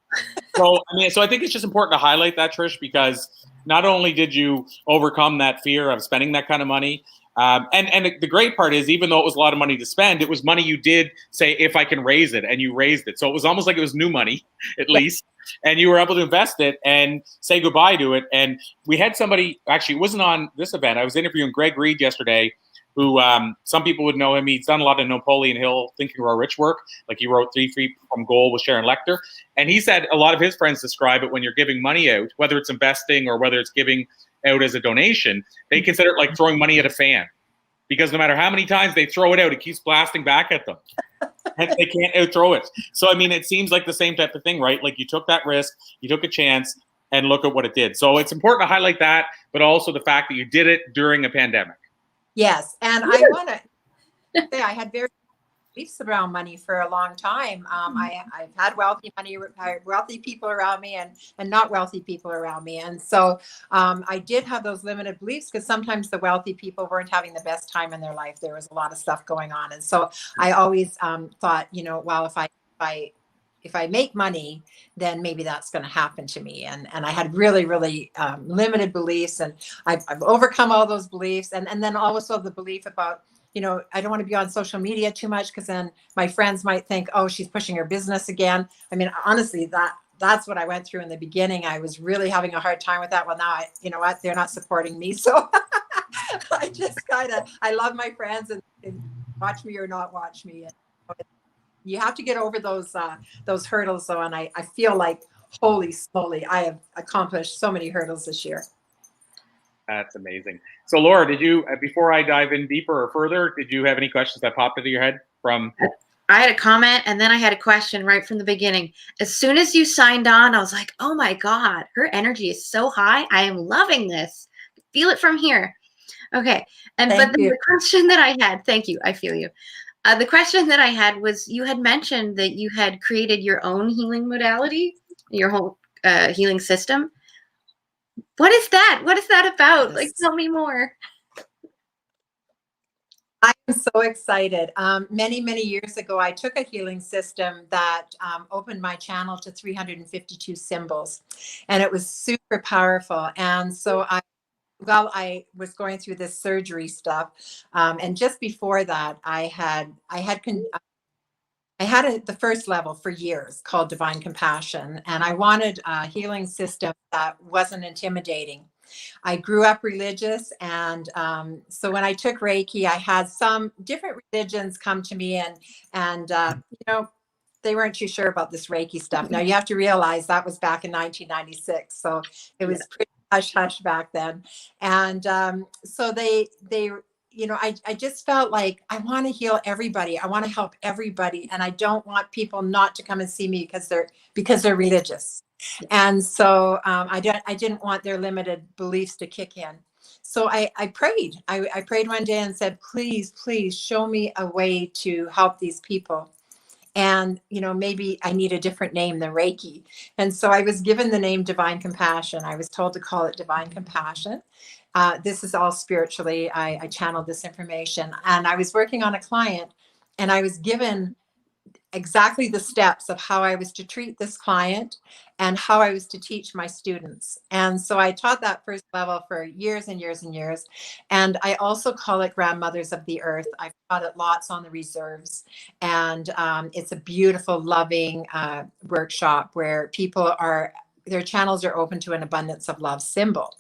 right. So I think it's just important to highlight that, Trish, because not only did you overcome that fear of spending that kind of money, and the great part is, even though it was a lot of money to spend, it was money you did say, if I can raise it, and you raised it. So it was almost like it was new money, at least, and you were able to invest it and say goodbye to it. And we had somebody, actually, it wasn't on this event. I was interviewing Greg Reed yesterday, who some people would know him. He's done a lot of Napoleon Hill Think and Grow Rich work. Like he wrote 3 from Goal with Sharon Lechter. And he said a lot of his friends describe it when you're giving money out, whether it's investing or whether it's giving out as a donation, they consider it like throwing money at a fan. Because no matter how many times they throw it out, it keeps blasting back at them. And they can't outthrow it. So, I mean, it seems like the same type of thing, right? Like you took that risk, you took a chance, and look at what it did. So it's important to highlight that, but also the fact that you did it during a pandemic. Yes, and I want to say I had very beliefs around money for a long time. I've had wealthy people around me and not wealthy people around me. And so I did have those limited beliefs because sometimes the wealthy people weren't having the best time in their life. There was a lot of stuff going on. And so I always thought, well, if I make money, then maybe that's going to happen to me. And I had really, really limited beliefs, and I've overcome all those beliefs. And then also the belief about, I don't want to be on social media too much because then my friends might think, oh, she's pushing her business again. I mean, honestly, that's what I went through in the beginning. I was really having a hard time with that. Well, now you know what? They're not supporting me. So I just I love my friends and watch me or not watch me. And you have to get over those hurdles though. And I feel like, holy smoly, I have accomplished so many hurdles this year. That's amazing. So Laura, did you, before I dive in deeper or further, did you have any questions that popped into your head from? I had a comment and then I had a question right from the beginning. As soon as you signed on, I was like, oh my God, her energy is so high. I am loving this. Feel it from here. Okay. The question that I had, thank you. I feel you. The question that I had was, you had mentioned that you had created your own healing modality, your whole healing system. What is that? What is that about? Yes. Like, tell me more. I am so excited. Many years ago, I took a healing system that opened my channel to 352 symbols, and it was super powerful. And so while I was going through this surgery stuff, and just before that, I had the first level for years called Divine Compassion, and I wanted a healing system that wasn't intimidating. I grew up religious, and so when I took Reiki, I had some different religions come to me, and they weren't too sure about this Reiki stuff. Now you have to realize that was back in 1996, so it was pretty hush hush back then, and so they I just felt like I want to heal everybody. I want to help everybody, and I don't want people not to come and see me because they're religious. And so I didn't want their limited beliefs to kick in. So I prayed. I prayed one day and said, please show me a way to help these people. And, maybe I need a different name than Reiki. And so I was given the name Divine Compassion. I was told to call it Divine Compassion. This is all spiritually. I channeled this information, and I was working on a client, and I was given exactly the steps of how I was to treat this client and how I was to teach my students. And so I taught that first level for years and years and years. And I also call it Grandmothers of the Earth. I've taught it lots on the reserves. And it's a beautiful, loving workshop where their channels are open to an abundance of love symbol.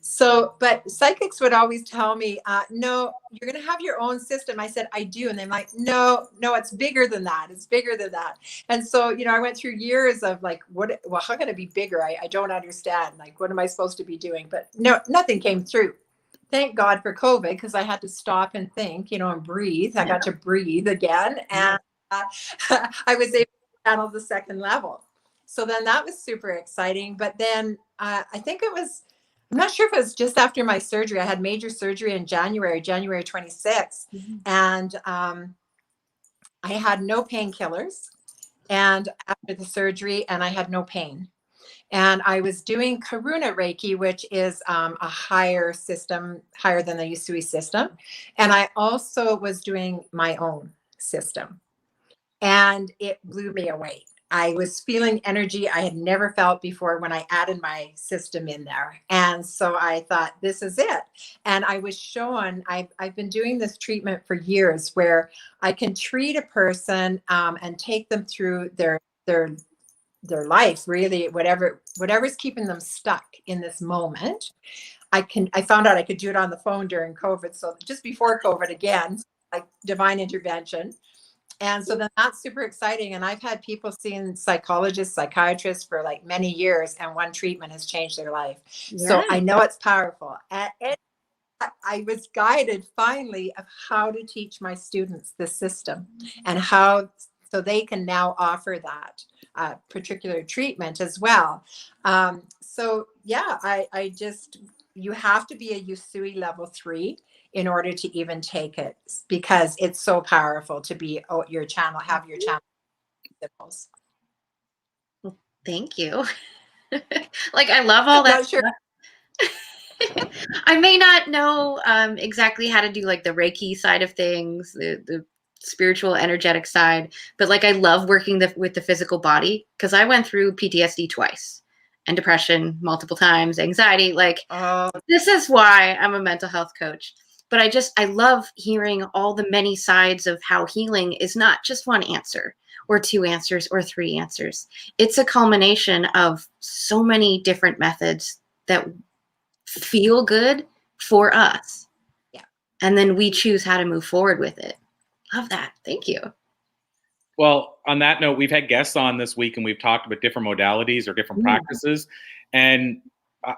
So, but psychics would always tell me, no, you're going to have your own system. I said, I do. And they're like, no, it's bigger than that. It's bigger than that. And so, I went through years of like, how can it be bigger? I don't understand. Like, what am I supposed to be doing? But no, nothing came through. Thank God for COVID, because I had to stop and think, and breathe. I got to breathe again. And I was able to channel the second level. So then that was super exciting. But then I think I'm not sure if it was just after my surgery. I had major surgery in January 26th. Mm-hmm. And I had no painkillers and after the surgery, and I had no pain. And I was doing Karuna Reiki, which is a higher system, higher than the Usui system. And I also was doing my own system. And it blew me away. I was feeling energy I had never felt before when I added my system in there. And so I thought, this is it. And I was shown, I've been doing this treatment for years where I can treat a person and take them through their life, really, whatever's keeping them stuck in this moment. I found out I could do it on the phone during COVID. So just before COVID again, like divine intervention. And so then that's super exciting. And I've had people seeing psychologists, psychiatrists for like many years, and one treatment has changed their life. Yeah. So I know it's powerful. And I was guided finally of how to teach my students this system and so they can now offer that particular treatment as well. So yeah, you have to be a Usui level 3 in order to even take it, because it's so powerful to be have your channel symbols. Well, thank you. Like, I love all that stuff. I may not know exactly how to do like the Reiki side of things, the spiritual, energetic side, but like I love working with the physical body, because I went through PTSD twice and depression multiple times, anxiety. Like, this is why I'm a mental health coach. But I love hearing all the many sides of how healing is not just one answer or 2 answers or 3 answers. It's a culmination of so many different methods that feel good for us. Yeah. And then we choose how to move forward with it. Love that. Thank you. Well, on that note, we've had guests on this week, and we've talked about different modalities or different practices. And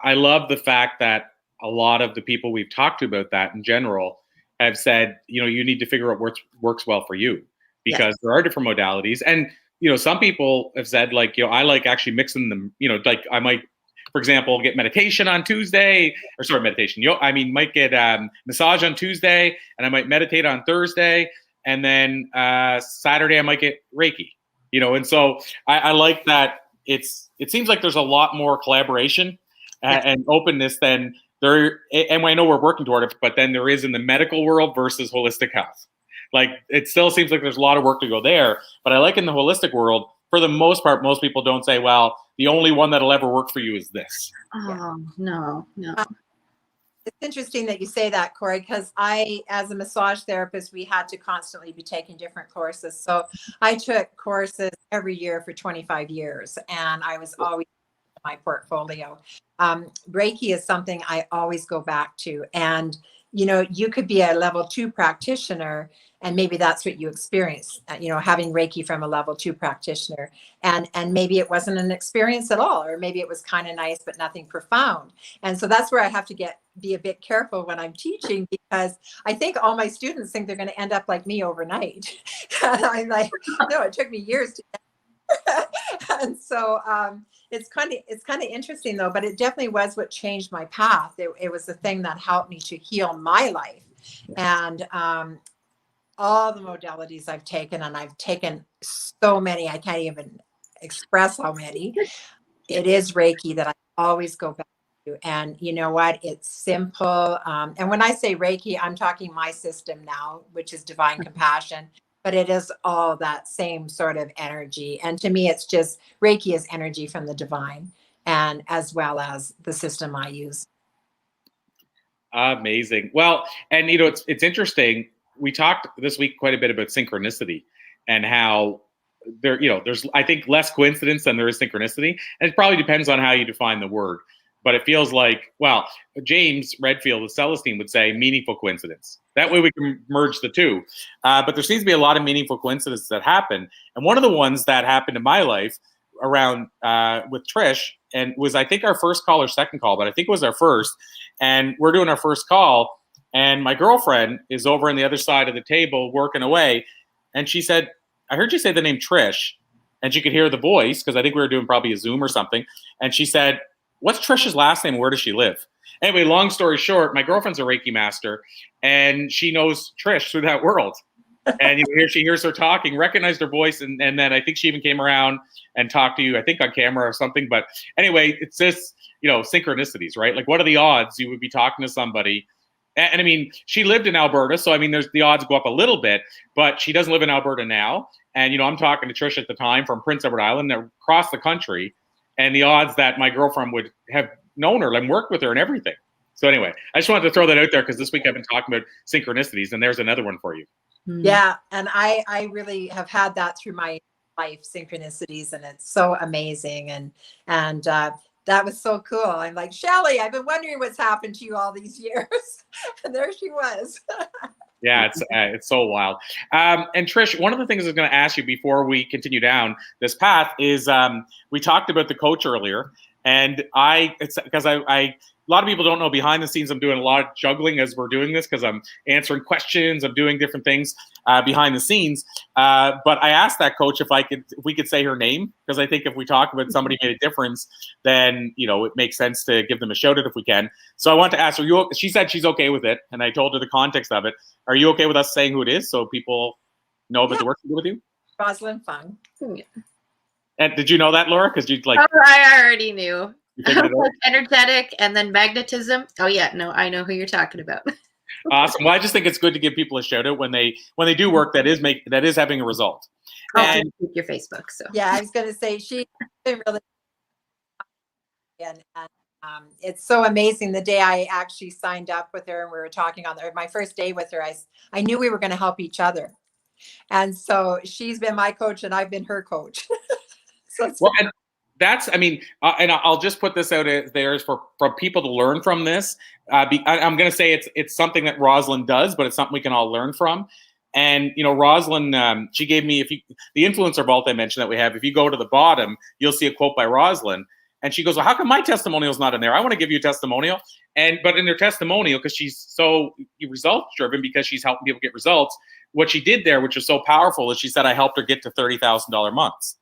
I love the fact that a lot of the people we've talked to about that in general have said, you need to figure out what works well for you, because there are different modalities. And, some people have said, like, I like actually mixing them, like I might, for example, get meditation on Tuesday, might get massage on Tuesday, and I might meditate on Thursday. And then Saturday I might get Reiki, and so I like that it seems like there's a lot more collaboration and openness than and I know we're working toward it, but then there is in the medical world versus holistic health. Like, it still seems like there's a lot of work to go there, but I like in the holistic world, for the most part, most people don't say, well, the only one that'll ever work for you is this. Oh, no. It's interesting that you say that, Corey, because as a massage therapist, we had to constantly be taking different courses. So I took courses every year for 25 years, and I was always in my portfolio. Reiki is something I always go back to. And, you could be a level 2 practitioner, and maybe that's what you experience, having Reiki from a level 2 practitioner. And maybe it wasn't an experience at all, or maybe it was kind of nice, but nothing profound. And so that's where I have to be a bit careful when I'm teaching, because I think all my students think they're going to end up like me overnight. And I'm like, no, it took me years to and so it's kind of interesting though, but it definitely was what changed my path. It was the thing that helped me to heal my life. And all the modalities I've taken, and I've taken so many, I can't even express how many. It is Reiki that I always go back to. And you know what? It's simple. And when I say Reiki, I'm talking my system now, which is Divine Compassion. But it is all that same sort of energy. And to me, it's just Reiki is energy from the divine, and as well as the system I use. Amazing. Well, and it's interesting. We talked this week quite a bit about synchronicity and how there's, I think, less coincidence than there is synchronicity. And it probably depends on how you define the word. But it feels like, well, James Redfield of Celestine would say meaningful coincidence. That way we can merge the two. But there seems to be a lot of meaningful coincidences that happen. And one of the ones that happened in my life around with Trish, and was, I think, our first call or second call, but I think it was our first. And we're doing our first call. And my girlfriend is over on the other side of the table working away. And she said, I heard you say the name Trish. And she could hear the voice, because I think we were doing probably a Zoom or something. And she said, what's Trish's last name? Where does she live? Anyway, long story short, my girlfriend's a Reiki master, and she knows Trish through that world. And she hears her talking, recognized her voice, and then I think she even came around and talked to you, I think on camera or something. But anyway, it's this, synchronicities, right? Like, what are the odds you would be talking to somebody? And I mean, she lived in Alberta, so I mean, there's the odds go up a little bit, but she doesn't live in Alberta now. And, I'm talking to Trish at the time from Prince Edward Island, across the country. And the odds that my girlfriend would have known her and worked with her and everything. So anyway, I just wanted to throw that out there, because this week I've been talking about synchronicities, and there's another one for you. Yeah, and I really have had that through my life, synchronicities, and it's so amazing. And that was so cool. I'm like, Shelly, I've been wondering what's happened to you all these years. And there she was. Yeah, it's so wild. And Trish, one of the things I was going to ask you before we continue down this path is, we talked about the coach earlier, and it's because a lot of people don't know, behind the scenes I'm doing a lot of juggling as we're doing this, because I'm answering questions, I'm doing different things behind the scenes. But I asked that coach if we could say her name, because I think if we talk about somebody made a difference, then it makes sense to give them a shout out if we can. So I want to ask her. She said she's okay with it, and I told her the context of it. Are you okay with us saying who it is, so people know about the work to do with you? Rosalind Fung. And did you know that, Laura? Because you like. Oh, I already knew. Energetic and then magnetism. Oh yeah, no, I know who you're talking about. Awesome. Well, I just think it's good to give people a shout out when they do work that is having a result. And your Facebook. So yeah, I was going to say she's been really, and it's so amazing. The day I actually signed up with her and we were talking on my first day with her, I knew we were going to help each other, and so she's been my coach and I've been her coach. And I'll just put this out there for people to learn from this. I'm going to say it's something that Rosalind does, but it's something we can all learn from. And, Rosalind, she gave me, the influencer vault I mentioned that we have, if you go to the bottom, you'll see a quote by Rosalind. And she goes, well, how come my testimonial's not in there? I want to give you a testimonial. But in her testimonial, because she's so results driven, because she's helping people get results, what she did there, which is so powerful, is she said, I helped her get to $30,000 months.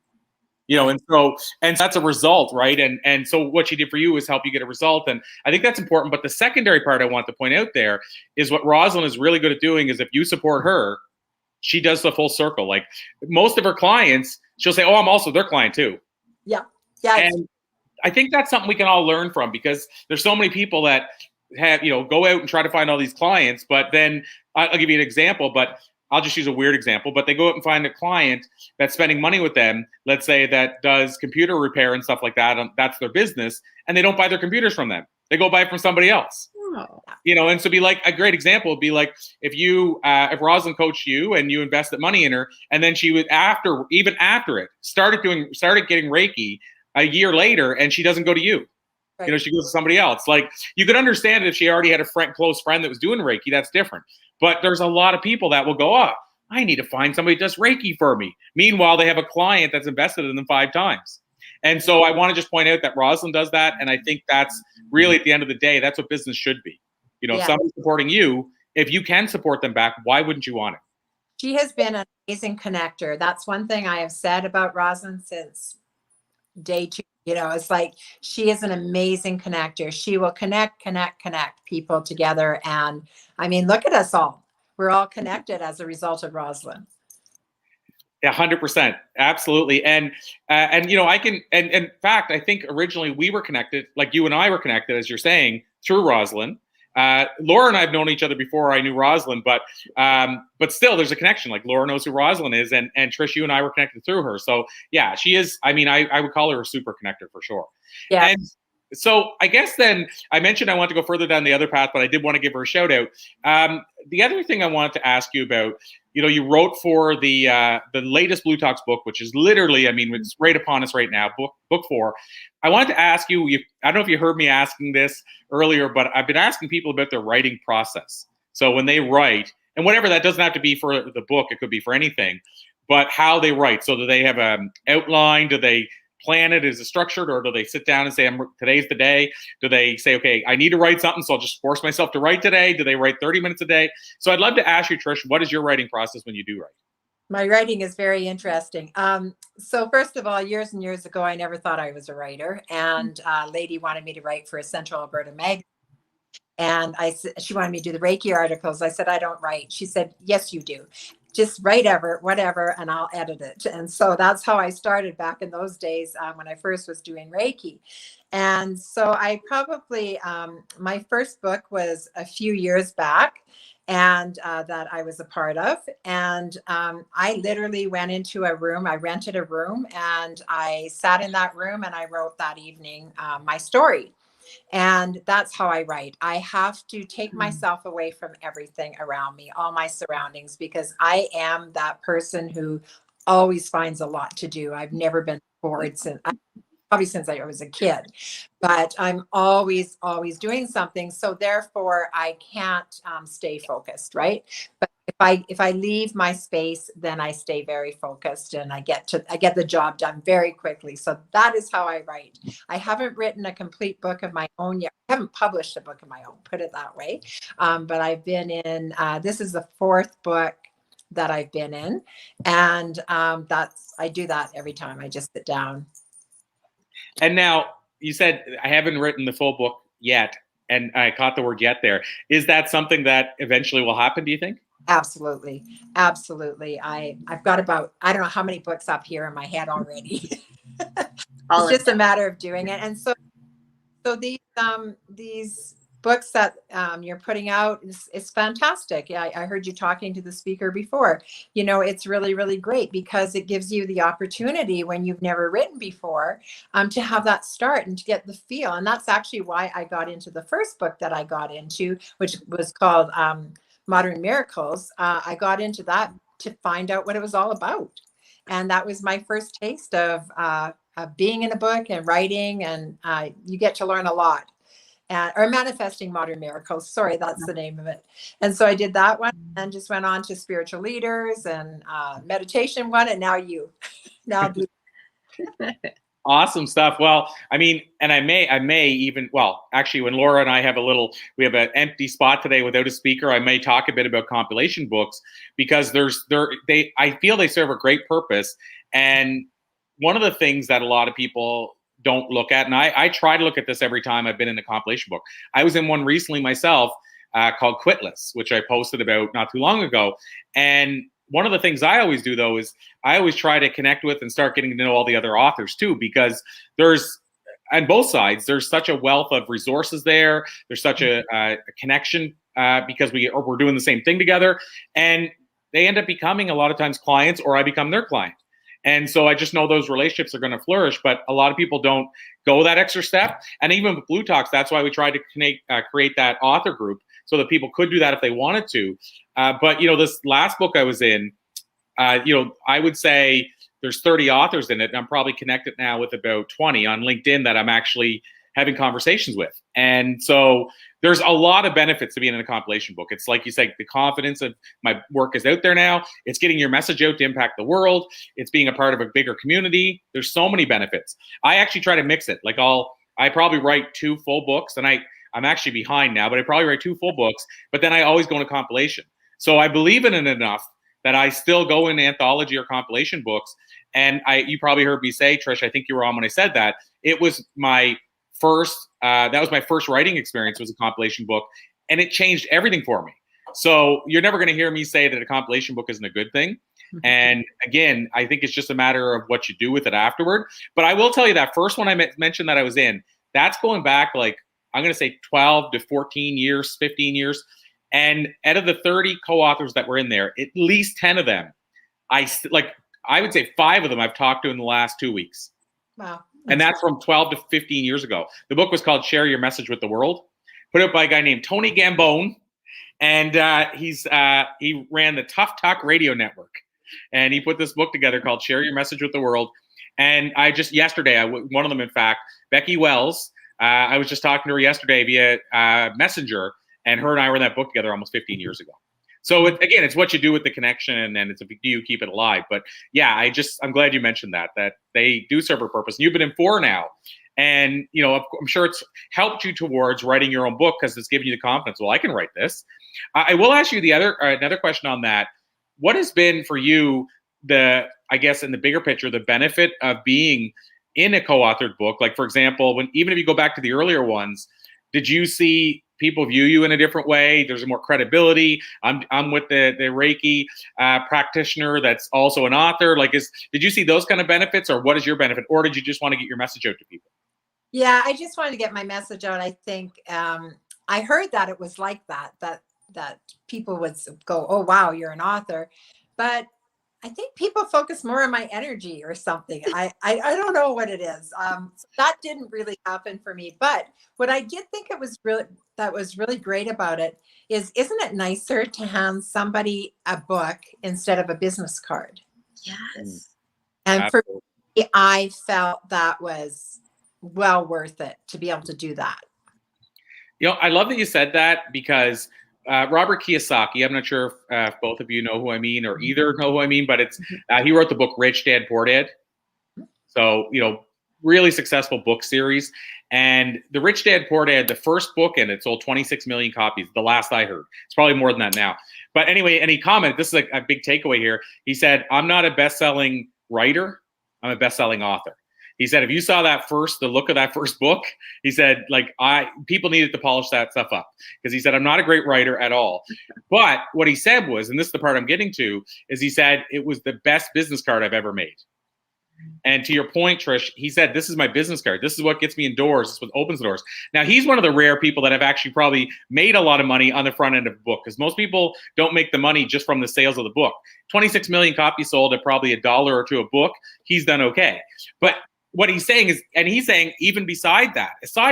And that's a result, right? And so what she did for you is help you get a result. And I think that's important. But the secondary part I want to point out there is what Rosalind is really good at doing is if you support her, she does the full circle. Like most of her clients, she'll say, oh, I'm also their client too. Yeah. Yeah. And I think that's something we can all learn from, because there's so many people that go out and try to find all these clients, but then I'll give you an example, but I'll just use a weird example, but they go out and find a client that's spending money with them, let's say that does computer repair and stuff like that, and that's their business, and they don't buy their computers from them. They go buy it from somebody else. Oh. And so be like, a great example would be like if Rosalind coached you and you invested money in her, and then she would even after it started getting Reiki a year later, and she doesn't go to you. Right. She goes to somebody else. Like, you could understand if she already had a close friend that was doing Reiki, that's different. But there's a lot of people that will go, I need to find somebody that does Reiki for me. Meanwhile, they have a client that's invested in them 5 times. And so I want to just point out that Rosalind does that. And I think that's really, at the end of the day, that's what business should be. If somebody's supporting you, if you can support them back, why wouldn't you want it? She has been an amazing connector. That's one thing I have said about Rosalind since day 2. It's like, she is an amazing connector. She will connect people together. And I mean, look at us all. We're all connected as a result of Rosalind. Yeah, 100%. Absolutely. And I can, and in fact, I think originally we were connected, like you and I were connected, as you're saying, through Rosalind. Laura and I have known each other before I knew Rosalind, but still there's a connection. Like, Laura knows who Rosalind is, and Trish, you and I were connected through her. So yeah, she is, I would call her a super connector for sure. Yeah. And so I guess then I mentioned I want to go further down the other path, but I did want to give her a shout out. The other thing I wanted to ask you about, you wrote for the latest Blue Talks book, which is literally, it's right upon us right now, book 4. I wanted to ask you, I don't know if you heard me asking this earlier, but I've been asking people about their writing process. So when they write, and whatever, that doesn't have to be for the book, it could be for anything, but how they write. So do they have an outline? Do they plan it? Is it structured, or do they sit down and say, today's the day? Do they say, okay, I need to write something, so I'll just force myself to write today? Do they write 30 minutes a day? So I'd love to ask you, Trish, what is your writing process when you do write? My writing is very interesting. So first of all, years and years ago, I never thought I was a writer. And a lady wanted me to write for a Central Alberta magazine. And she wanted me to do the Reiki articles. I said, I don't write. She said, yes, you do. Just write whatever, and I'll edit it. And so that's how I started back in those days when I first was doing Reiki. And so I probably, my first book was a few years back, and that I was a part of. And I literally went into a room, I rented a room, and I sat in that room and I wrote that evening my story. And that's how I write. I have to take myself away from everything around me, all my surroundings, because I am that person who always finds a lot to do. I've never been bored since I was a kid, but I'm always doing something. So therefore I can't stay focused, right? But if I leave my space, then I stay very focused, and I get the job done very quickly. So that is how I write. I haven't written a complete book of my own yet. I haven't published a book of my own, put it that way. But I've been in, this is the 4th book that I've been in. And I do that every time I just sit down. And now you said, I haven't written the full book yet. And I caught the word yet there. Is that something that eventually will happen, do you think? Absolutely. I've got about, I don't know how many books up here in my head already. It's just a matter of doing it. And so these books that you're putting out is fantastic. Yeah, I heard you talking to the speaker before. It's really, really great, because it gives you the opportunity, when you've never written before, to have that start and to get the feel. And that's actually why I got into the first book that I got into, which was called Modern Miracles. I got into that to find out what it was all about. And that was my first taste of being in a book and writing, and you get to learn a lot. Or Manifesting Modern Miracles. Sorry, that's the name of it. And so I did that one, and just went on to Spiritual Leaders and meditation one, and now you. Now Awesome stuff. Well, I may even, actually, when Laura and I we have an empty spot today without a speaker, I may talk a bit about compilation books, because I feel they serve a great purpose. And one of the things that a lot of people don't look at, and I try to look at this every time I've been in a compilation book. I was in one recently myself called Quitless, which I posted about not too long ago. And one of the things I always do, though, is I always try to connect with and start getting to know all the other authors too, because on both sides, there's such a wealth of resources there. There's such a connection because we're doing the same thing together, and they end up becoming a lot of times clients, or I become their client. And so I just know those relationships are going to flourish, but a lot of people don't go that extra step. And even with Blue Talks, that's why we tried to create that author group so that people could do that if they wanted to. But this last book I was in, I would say there's 30 authors in it, and I'm probably connected now with about 20 on LinkedIn that I'm actually having conversations with. And so there's a lot of benefits to being in a compilation book. It's like you said, the confidence of my work is out there now. It's getting your message out to impact the world. It's being a part of a bigger community. There's so many benefits. I actually try to mix it. Like I probably write 2 full books, and I'm actually behind now, but I probably write 2 full books, but then I always go into compilation. So I believe in it enough that I still go into anthology or compilation books. And you probably heard me say, Trish, I think you were on when I said that. It was my first, that was my first writing experience, was a compilation book, and it changed everything for me. So you're never going to hear me say that a compilation book isn't a good thing. And again, I think it's just a matter of what you do with it afterward. But I will tell you that first one I mentioned that I was in, that's going back like, I'm going to say 12 to 14 years, 15 years. And out of the 30 co-authors that were in there, at least 10 of them, I would say 5 of them I've talked to in the last 2 weeks. Wow. And that's from 12 to 15 years ago. The book was called Share Your Message with the World, put out by a guy named Tony Gambone. And he ran the Tough Talk Radio Network. And he put this book together called Share Your Message with the World. And I just yesterday, one of them, in fact, Becky Wells, I was just talking to her yesterday via Messenger, and her and I were in that book together almost 15 years ago. So again, it's what you do with the connection, and it's do you keep it alive. But yeah, I'm glad you mentioned that they do serve a purpose. And you've been in 4 now, and I'm sure it's helped you towards writing your own book because it's given you the confidence. Well, I can write this. I will ask you another question on that. What has been for you I guess in the bigger picture, the benefit of being in a co-authored book? Like, for example, even if you go back to the earlier ones, did you see people view you in a different way? There's more credibility. I'm with the Reiki practitioner that's also an author. Like, did you see those kind of benefits, or what is your benefit? Or did you just want to get your message out to people? Yeah, I just wanted to get my message out. I think I heard that it was like that people would go, oh, wow, you're an author. But I think people focus more on my energy or something. I don't know what it is. So that didn't really happen for me. But what I did think that was really great about it is, isn't it nicer to hand somebody a book instead of a business card? Yes. And Absolutely. for me, I felt that was well worth it to be able to do that. I love that you said that, because Robert Kiyosaki, I'm not sure if both of you know who I mean, or either know who I mean, but it's he wrote the book Rich Dad Poor Dad. So, really successful book series. And the Rich Dad Poor Dad, the first book in it sold 26 million copies, the last I heard. It's probably more than that now. But anyway, and he commented, this is a big takeaway here. He said, I'm not a best-selling writer, I'm a best-selling author. He said, if you saw the look of that first book, he said, people needed to polish that stuff up. Because he said, I'm not a great writer at all. But what he said was, and this is the part I'm getting to, is he said, it was the best business card I've ever made. And to your point, Trish, he said, this is my business card. This is what gets me indoors. This is what opens the doors. Now, he's one of the rare people that have actually probably made a lot of money on the front end of a book, because most people don't make the money just from the sales of the book. 26 million copies sold at probably $1 or $2 a book. He's done okay. But what he's saying is, and he's saying even aside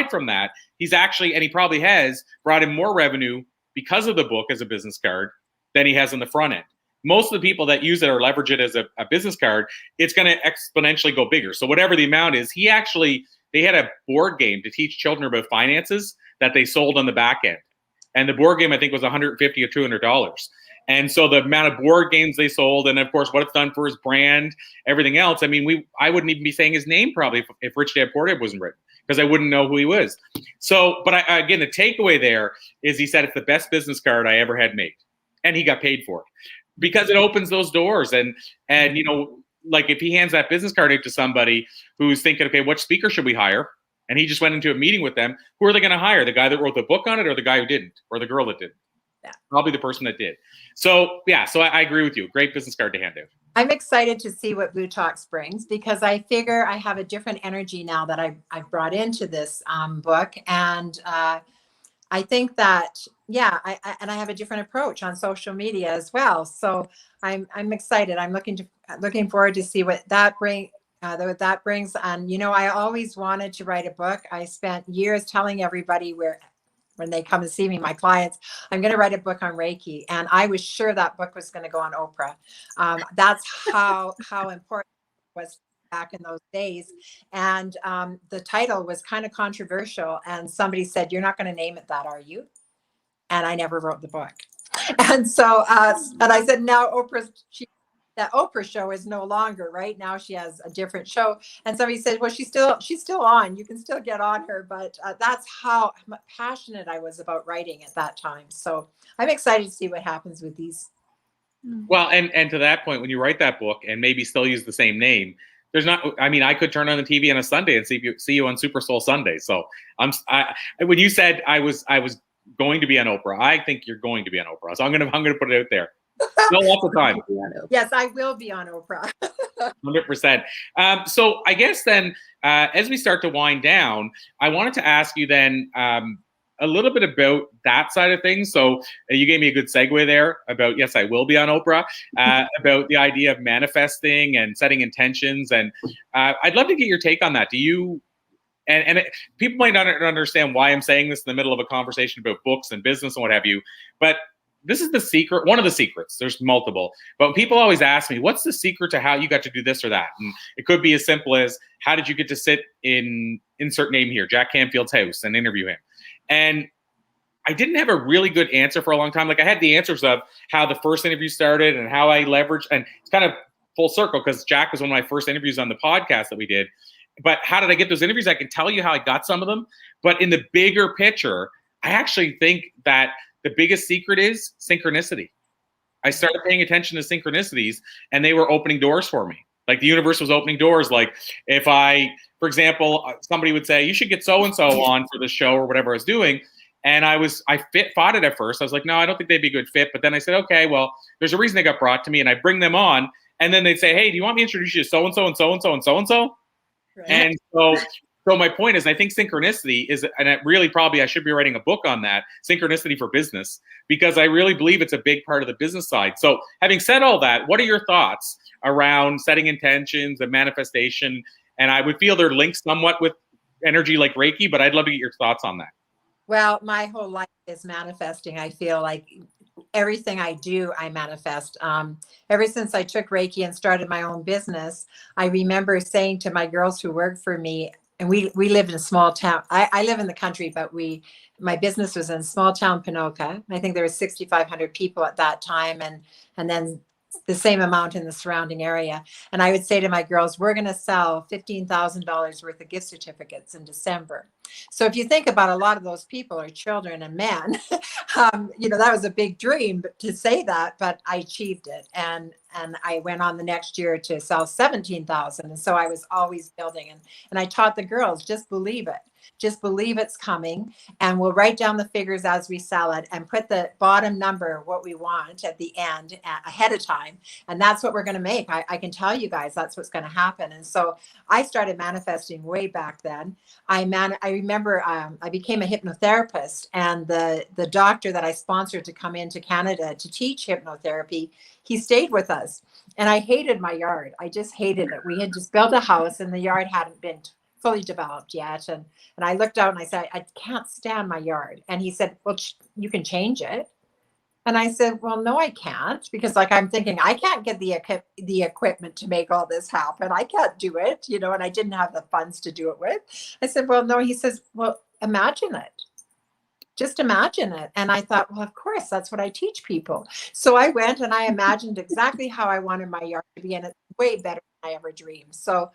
from that, he's actually, and he probably has brought in more revenue because of the book as a business card than he has on the front end. Most of the people that use it or leverage it as a business card, it's going to exponentially go bigger. So whatever the amount is, they had a board game to teach children about finances that they sold on the back end. And the board game, I think, was $150 or $200. And so the amount of board games they sold, and of course what it's done for his brand, everything else. I mean, I wouldn't even be saying his name probably if Rich Dad Poor Dad wasn't written, because I wouldn't know who he was. So, but again, the takeaway there is, he said it's the best business card I ever had made, and he got paid for it because it opens those doors. And like if he hands that business card out to somebody who's thinking, okay, what speaker should we hire? And he just went into a meeting with them. Who are they going to hire? The guy that wrote the book on it, or the guy who didn't, or the girl that didn't? Probably the person that did. So yeah, so I agree with you. Great business card to hand out. I'm excited to see what Blue Talks brings, because I figure I have a different energy now that I've brought into this book. And I think that, yeah, I have a different approach on social media as well. So I'm excited. I'm looking forward to see what that brings. And, you know, I always wanted to write a book. I spent years telling everybody when they come and see me, my clients, I'm going to write a book on Reiki. And I was sure that book was going to go on Oprah. That's how important it was back in those days. And the title was kind of controversial. And somebody said, "You're not going to name it that, are you?" And I never wrote the book. And so, and I said, now that Oprah show is no longer, right? Now she has a different show. And somebody said, well, she's still on. You can still get on her. But that's how passionate I was about writing at that time. So I'm excited to see what happens with these. Well, and to that point, when you write that book and maybe still use the same name, there's not, I mean, I could turn on the TV on a Sunday and see you on Super Soul Sunday. So when you said I was going to be on Oprah, I think you're going to be on Oprah. So I'm gonna put it out there. No, lots of time. Yes, I will be on Oprah. 100%. So I guess then, as we start to wind down, I wanted to ask you then a little bit about that side of things. So you gave me a good segue there about, yes, I will be on Oprah, about the idea of manifesting and setting intentions. And I'd love to get your take on that. Do you, and people might not understand why I'm saying this in the middle of a conversation about books and business and what have you, but this is the secret, one of the secrets. There's multiple, but people always ask me, what's the secret to how you got to do this or that? And it could be as simple as, how did you get to sit in, insert name here, Jack Canfield's house and interview him? And I didn't have a really good answer for a long time. Like, I had the answers of how the first interview started and how I leveraged, and it's kind of full circle because Jack was one of my first interviews on the podcast that we did. But how did I get those interviews? I can tell you how I got some of them. But in the bigger picture, I actually think that the biggest secret is synchronicity. I started paying attention to synchronicities, and they were opening doors for me. Like, the universe was opening doors. Like, if for example, somebody would say, you should get so-and-so on for the show or whatever I was doing. And I fought it at first. I was like, no, I don't think they'd be a good fit. But then I said, okay, well, there's a reason they got brought to me, and I bring them on. And then they'd say, hey, do you want me to introduce you to so-and-so and so-and-so and so-and-so? Right. And so my point is, I think synchronicity is, and I should be writing a book on that, synchronicity for business, because I really believe it's a big part of the business side. So having said all that, what are your thoughts around setting intentions and manifestation? And I would feel they're linked somewhat with energy like Reiki, but I'd love to get your thoughts on that. Well, my whole life is manifesting. I feel like everything I do, I manifest. Ever since I took Reiki and started my own business, I remember saying to my girls who work for me, and we lived in a small town. I live in the country, but my business was in small town Ponoka. I think there were 6,500 people at that time, and then the same amount in the surrounding area. And I would say to my girls, we're going to sell $15,000 worth of gift certificates in December. So if you think about, a lot of those people are children and men. That was a big dream to say that, but I achieved it. And I went on the next year to sell 17,000. And so I was always building. And I taught the girls, just believe it. Just believe it's coming, and we'll write down the figures as we sell it and put the bottom number, what we want at the end, ahead of time. And that's what we're going to make. I can tell you guys that's what's going to happen. And so I started manifesting way back then. I remember I became a hypnotherapist, and the doctor that I sponsored to come into Canada to teach hypnotherapy, he stayed with us. And I hated my yard. I just hated it. We had just built a house, and the yard hadn't been fully developed yet. And I looked out and I said, I can't stand my yard. And he said, well, you can change it. And I said, well, no, I can't, because I'm thinking, I can't get the equipment to make all this happen. I can't do it, and I didn't have the funds to do it with. I said, well, no. He says, well, imagine it. Just imagine it. And I thought, well, of course, that's what I teach people. So I went and I imagined exactly how I wanted my yard to be, and it's way better than I ever dreamed. So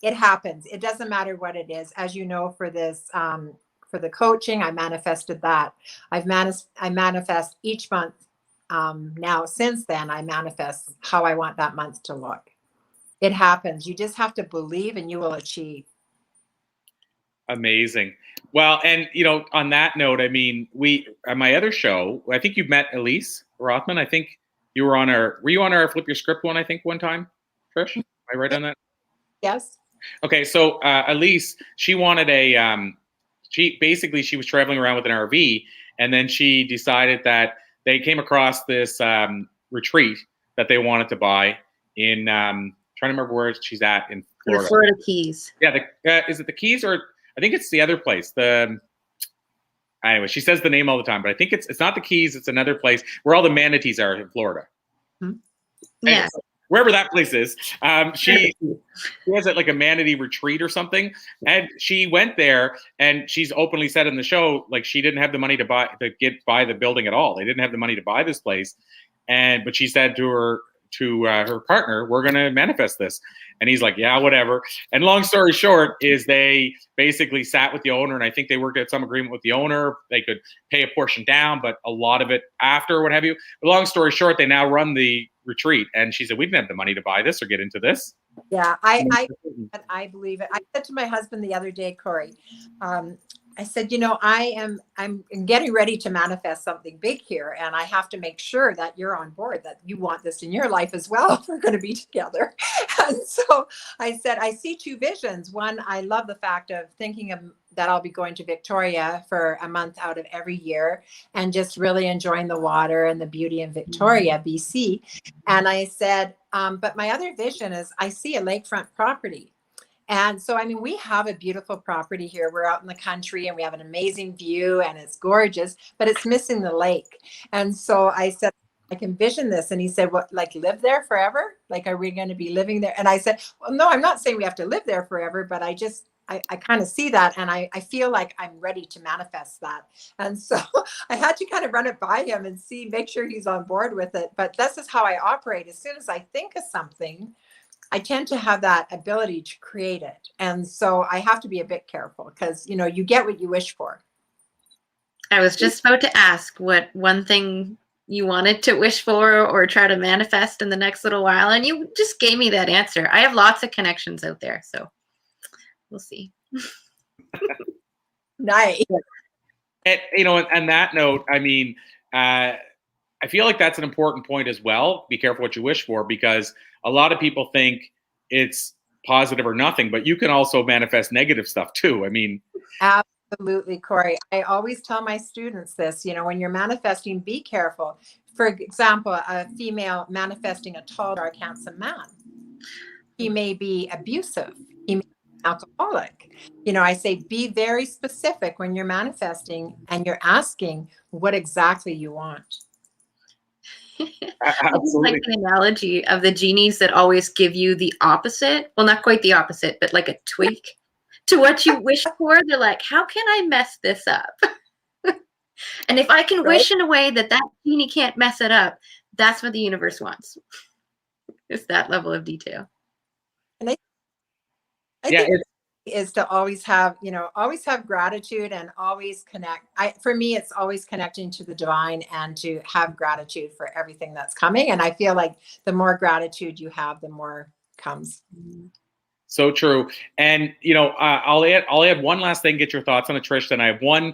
it happens. It doesn't matter what it is. As you know, for this, for the coaching, I manifested that. I manifest each month. Now, since then, I manifest how I want that month to look. It happens. You just have to believe, and you will achieve. Amazing. Well, and on that note, I mean, we on my other show, I think you've met Elise Rothman. I think you were were you on our Flip Your Script one? I think one time, Trish. Am I right on that? Yes. Okay, so Elise, she wanted she was traveling around with an RV, and then she decided that they came across this retreat that they wanted to buy in trying to remember where she's at in Florida. The Florida Keys. Yeah, is it the Keys, or I think it's the other place. Anyway, she says the name all the time, but I think it's not the Keys. It's another place where all the manatees are in Florida. Yeah. Anyway, wherever that place is, she has like a manatee retreat or something, and she went there, and she's openly said in the show, like, she didn't have the money to buy the building at all. They didn't have the money to buy this place, but she said to her partner, "We're going to manifest this." And he's like, "Yeah, whatever." And long story short is they basically sat with the owner, and I think they worked out some agreement with the owner. They could pay a portion down, but a lot of it after, what have you. But long story short, they now run the retreat. And she said, "We didn't have the money to buy this or get into this." Yeah, I believe it. I said to my husband the other day, Corey, I said, I'm getting ready to manifest something big here, and I have to make sure that you're on board, that you want this in your life as well if we're going to be together. And so I said, I see two visions. One, I love the fact of thinking that I'll be going to Victoria for a month out of every year and just really enjoying the water and the beauty in Victoria, BC. And I said, but my other vision is I see a lakefront property. And so, I mean, we have a beautiful property here. We're out in the country and we have an amazing view and it's gorgeous, but it's missing the lake. And so I said, I can envision this. And he said, what, like live there forever? Like, are we going to be living there? And I said, well, no, I'm not saying we have to live there forever, but I kind of see that. And I feel like I'm ready to manifest that. And so I had to kind of run it by him and make sure he's on board with it. But this is how I operate. As soon as I think of something, I tend to have that ability to create it. And so I have to be a bit careful because, you get what you wish for. I was just about to ask what one thing you wanted to wish for or try to manifest in the next little while. And you just gave me that answer. I have lots of connections out there. So we'll see. Nice. And, on that note, I mean, I feel like that's an important point as well. Be careful what you wish for, because a lot of people think it's positive or nothing, but you can also manifest negative stuff too. I mean, absolutely, Corey. I always tell my students this, when you're manifesting, be careful. For example, a female manifesting a tall, dark, handsome man. He may be abusive. He may be alcoholic. I say, be very specific when you're manifesting and you're asking what exactly you want. Like the analogy of the genies that always give you the opposite. Well, not quite the opposite, but like a tweak to what you wish for. They're like, how can I mess this up? And if I can wish in a way that genie can't mess it up, that's what the universe wants. It's that level of detail. And I think is to always have gratitude and always connect. For me, it's always connecting to the divine and to have gratitude for everything that's coming. And I feel like the more gratitude you have, the more comes. So true. And, I'll add one last thing, get your thoughts on it, Trish. Then I have one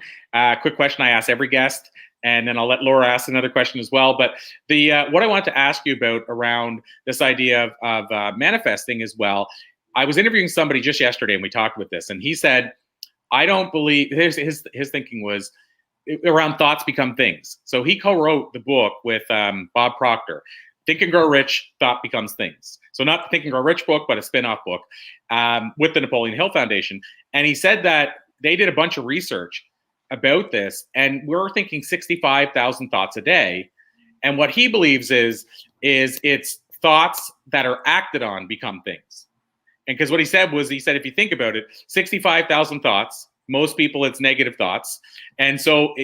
quick question I ask every guest, and then I'll let Laura ask another question as well. But what I want to ask you about around this idea of manifesting as well, I was interviewing somebody just yesterday and we talked with this, and he said, I don't believe his thinking was around thoughts become things. So he co-wrote the book with Bob Proctor, Think and Grow Rich, Thought Becomes Things. So not the Think and Grow Rich book, but a spin-off book with the Napoleon Hill Foundation. And he said that they did a bunch of research about this, and we're thinking 65,000 thoughts a day. And what he believes is it's thoughts that are acted on become things. And because what he said, if you think about it, 65,000 thoughts, most people it's negative thoughts. And so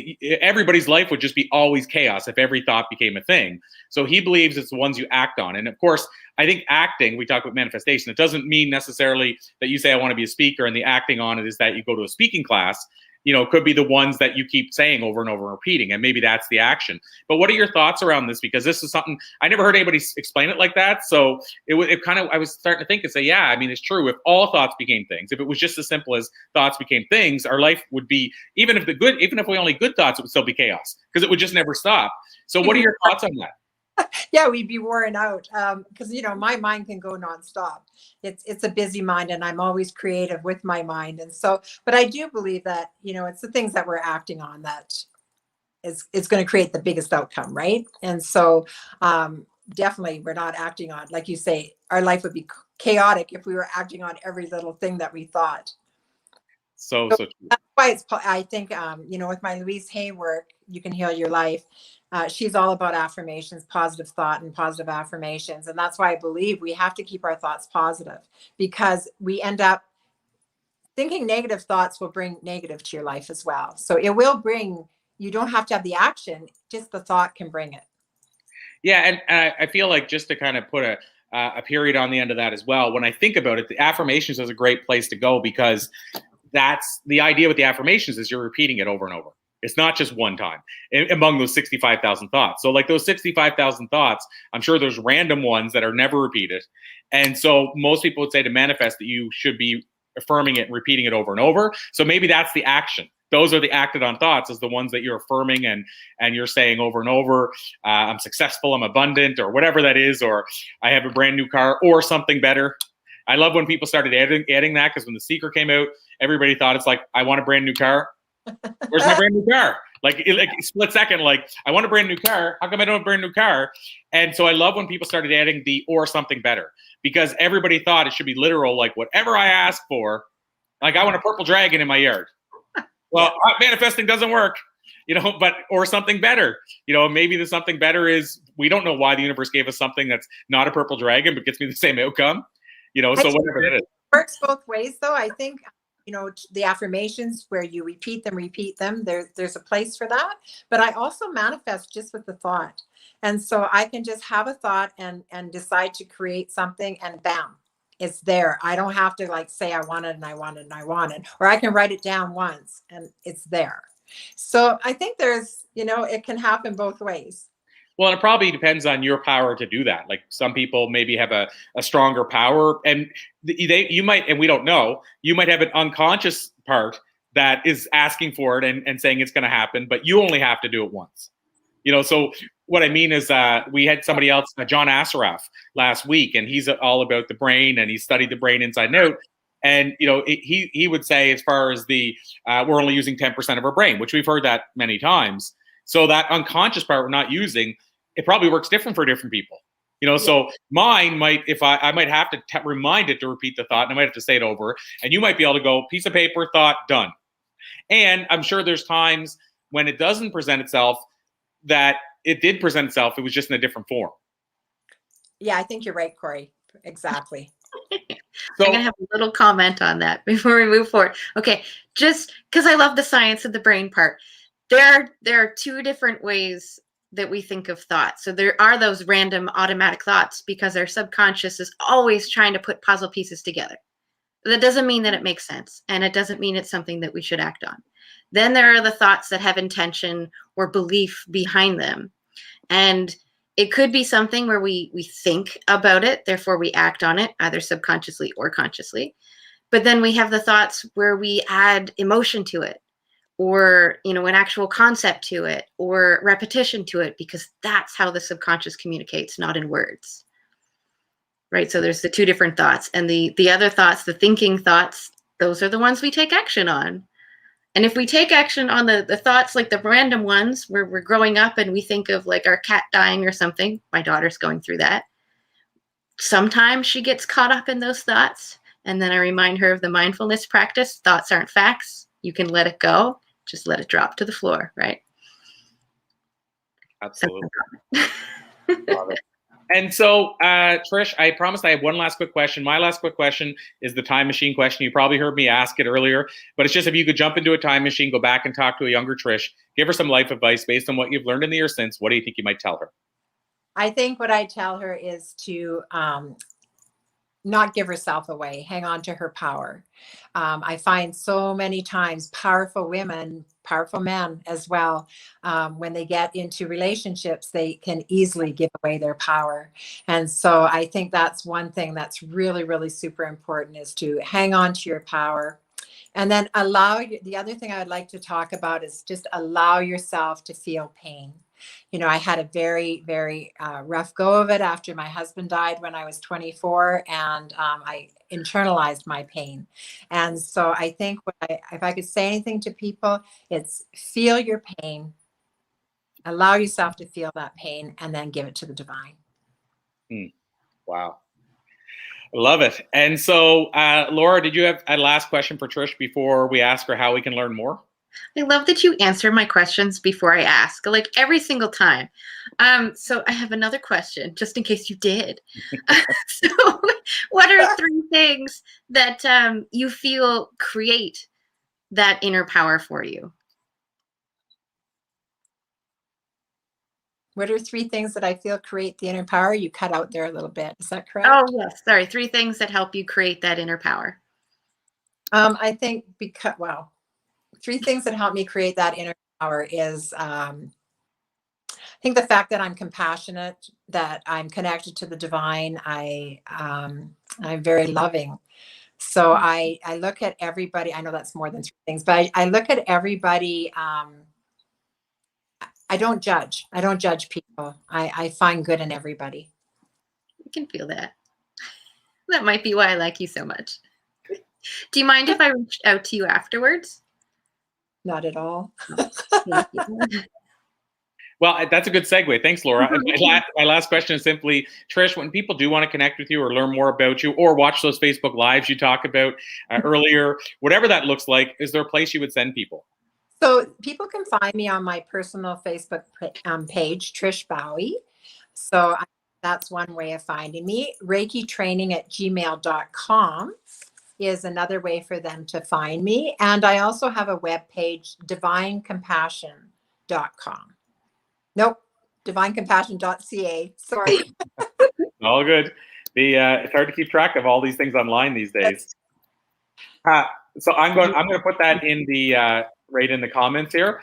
everybody's life would just be always chaos if every thought became a thing. So he believes it's the ones you act on. And of course, I think acting, we talk about manifestation, it doesn't mean necessarily that you say, I want to be a speaker, and the acting on it is that you go to a speaking class it could be the ones that you keep saying over and over and repeating, and maybe that's the action. But what are your thoughts around this? Because this is something I never heard anybody explain it like that. So it kind of, I was starting to think and say, yeah, I mean, it's true. If all thoughts became things, if it was just as simple as thoughts became things, our life would be, even if we only good thoughts, it would still be chaos because it would just never stop. So what are your thoughts on that? Yeah, we'd be worn out because my mind can go nonstop. It's a busy mind, and I'm always creative with my mind. And so, but I do believe that it's the things that we're acting on that is going to create the biggest outcome, right? And so, definitely, we're not acting on, like you say, our life would be chaotic if we were acting on every little thing that we thought. So that's why I think with my Louise Hay work, You Can Heal Your Life. She's all about affirmations, positive thought and positive affirmations. And that's why I believe we have to keep our thoughts positive, because we end up thinking negative thoughts will bring negative to your life as well. So it will bring, you don't have to have the action, just the thought can bring it. Yeah. And I feel like, just to kind of put a period on the end of that as well, when I think about it, the affirmations is a great place to go, because that's the idea with the affirmations is you're repeating it over and over. It's not just one time among those 65,000 thoughts. So like those 65,000 thoughts, I'm sure there's random ones that are never repeated. And so most people would say to manifest that you should be affirming it and repeating it over and over. So maybe that's the action. Those are the acted on thoughts, is the ones that you're affirming and you're saying over and over, I'm successful, I'm abundant, or whatever that is, or I have a brand new car, or something better. I love when people started adding that, because when The Secret came out, everybody thought it's like, I want a brand new car. Where's my brand new car? Like split second, like, I want a brand new car. How come I don't have a brand new car? And so I love when people started adding the or something better, because everybody thought it should be literal, like whatever I ask for, like I want a purple dragon in my yard. Well, manifesting doesn't work, but or something better. Maybe the something better is, we don't know why the universe gave us something that's not a purple dragon, but gets me the same outcome. So whatever it is. It works both ways, though. I think the affirmations where you repeat them, there's a place for that. But I also manifest just with the thought. And so I can just have a thought and decide to create something, and bam, it's there. I don't have to like say I want it and I want it and I want it, or I can write it down once and it's there. So I think there's, it can happen both ways. Well, it probably depends on your power to do that. Like some people maybe have a stronger power, and you might, and we don't know, you might have an unconscious part that is asking for it and saying it's going to happen, but you only have to do it once. So what I mean is we had somebody else, John Assaraf, last week, and he's all about the brain, and he studied the brain inside and out. And, he would say, as far as we're only using 10% of our brain, which we've heard that many times. So that unconscious part we're not using, it probably works different for different people. So mine might, if I might have to remind it to repeat the thought, and I might have to say it over, and you might be able to go, piece of paper, thought, done. And I'm sure there's times when it doesn't present itself, that it did present itself, it was just in a different form. Yeah, I think you're right, Corey. Exactly. So, I'm going to have a little comment on that before we move forward. Okay, just because I love the science of the brain part. There are two different ways that we think of thoughts. So there are those random automatic thoughts, because our subconscious is always trying to put puzzle pieces together. That doesn't mean that it makes sense, and it doesn't mean it's something that we should act on. Then there are the thoughts that have intention or belief behind them. And it could be something where we think about it, therefore we act on it, either subconsciously or consciously. But then we have the thoughts where we add emotion to it, or an actual concept to it, or repetition to it, because that's how the subconscious communicates, not in words. Right? So there's the two different thoughts. And the other thoughts, the thinking thoughts, those are the ones we take action on. And if we take action on the thoughts, like the random ones where we're growing up and we think of like our cat dying or something, my daughter's going through that. Sometimes she gets caught up in those thoughts. And then I remind her of the mindfulness practice. Thoughts aren't facts. You can let it go. Just let it drop to the floor, right? Absolutely. Love it. And so, Trish, I promised I have one last quick question. My last quick question is the time machine question. You probably heard me ask it earlier, but it's just, if you could jump into a time machine, go back and talk to a younger Trish, give her some life advice based on what you've learned in the year since, what do you think you might tell her? I think what I tell her is to not give herself away, hang on to her power. I find so many times powerful women, powerful men as well, when they get into relationships, they can easily give away their power. And so I think that's one thing that's really, really super important, is to hang on to your power. And then the other thing I would like to talk about is just allow yourself to feel pain. You know, I had a very, very rough go of it after my husband died when I was 24, and I internalized my pain. And so I think if I could say anything to people, it's feel your pain, allow yourself to feel that pain, and then give it to the divine. Wow. I love it. And so, Laura, did you have a last question for Trish before we ask her how we can learn more? I love that you answer my questions before I ask, like every single time. So I have another question, just in case you did. So what are 3 things that you feel create that inner power for you? What are 3 things that I feel create the inner power? You cut out there a little bit. Is that correct? Oh, yes. Sorry. 3 things that help you create that inner power. I think 3 things that help me create that inner power is, I think the fact that I'm compassionate, that I'm connected to the divine. I'm very loving. So I look at everybody. I know that's more than 3 things, but I look at everybody. I don't judge. I don't judge people. I find good in everybody. I can feel that. That might be why I like you so much. Do you mind if I reached out to you afterwards? Not at all. Thank you. Well, that's a good segue. Thanks, Laura. My last question is simply, Trish, when people do want to connect with you or learn more about you or watch those Facebook Lives you talked about earlier, whatever that looks like, is there a place you would send people? So people can find me on my personal Facebook page, Trish Bowie. So that's one way of finding me. ReikiTraining@gmail.com is another way for them to find me. And I also have a web page, divinecompassion.com. Nope, divinecompassion.ca. Sorry. All good. It's hard to keep track of all these things online these days. So I'm going to put that in the right in the comments here.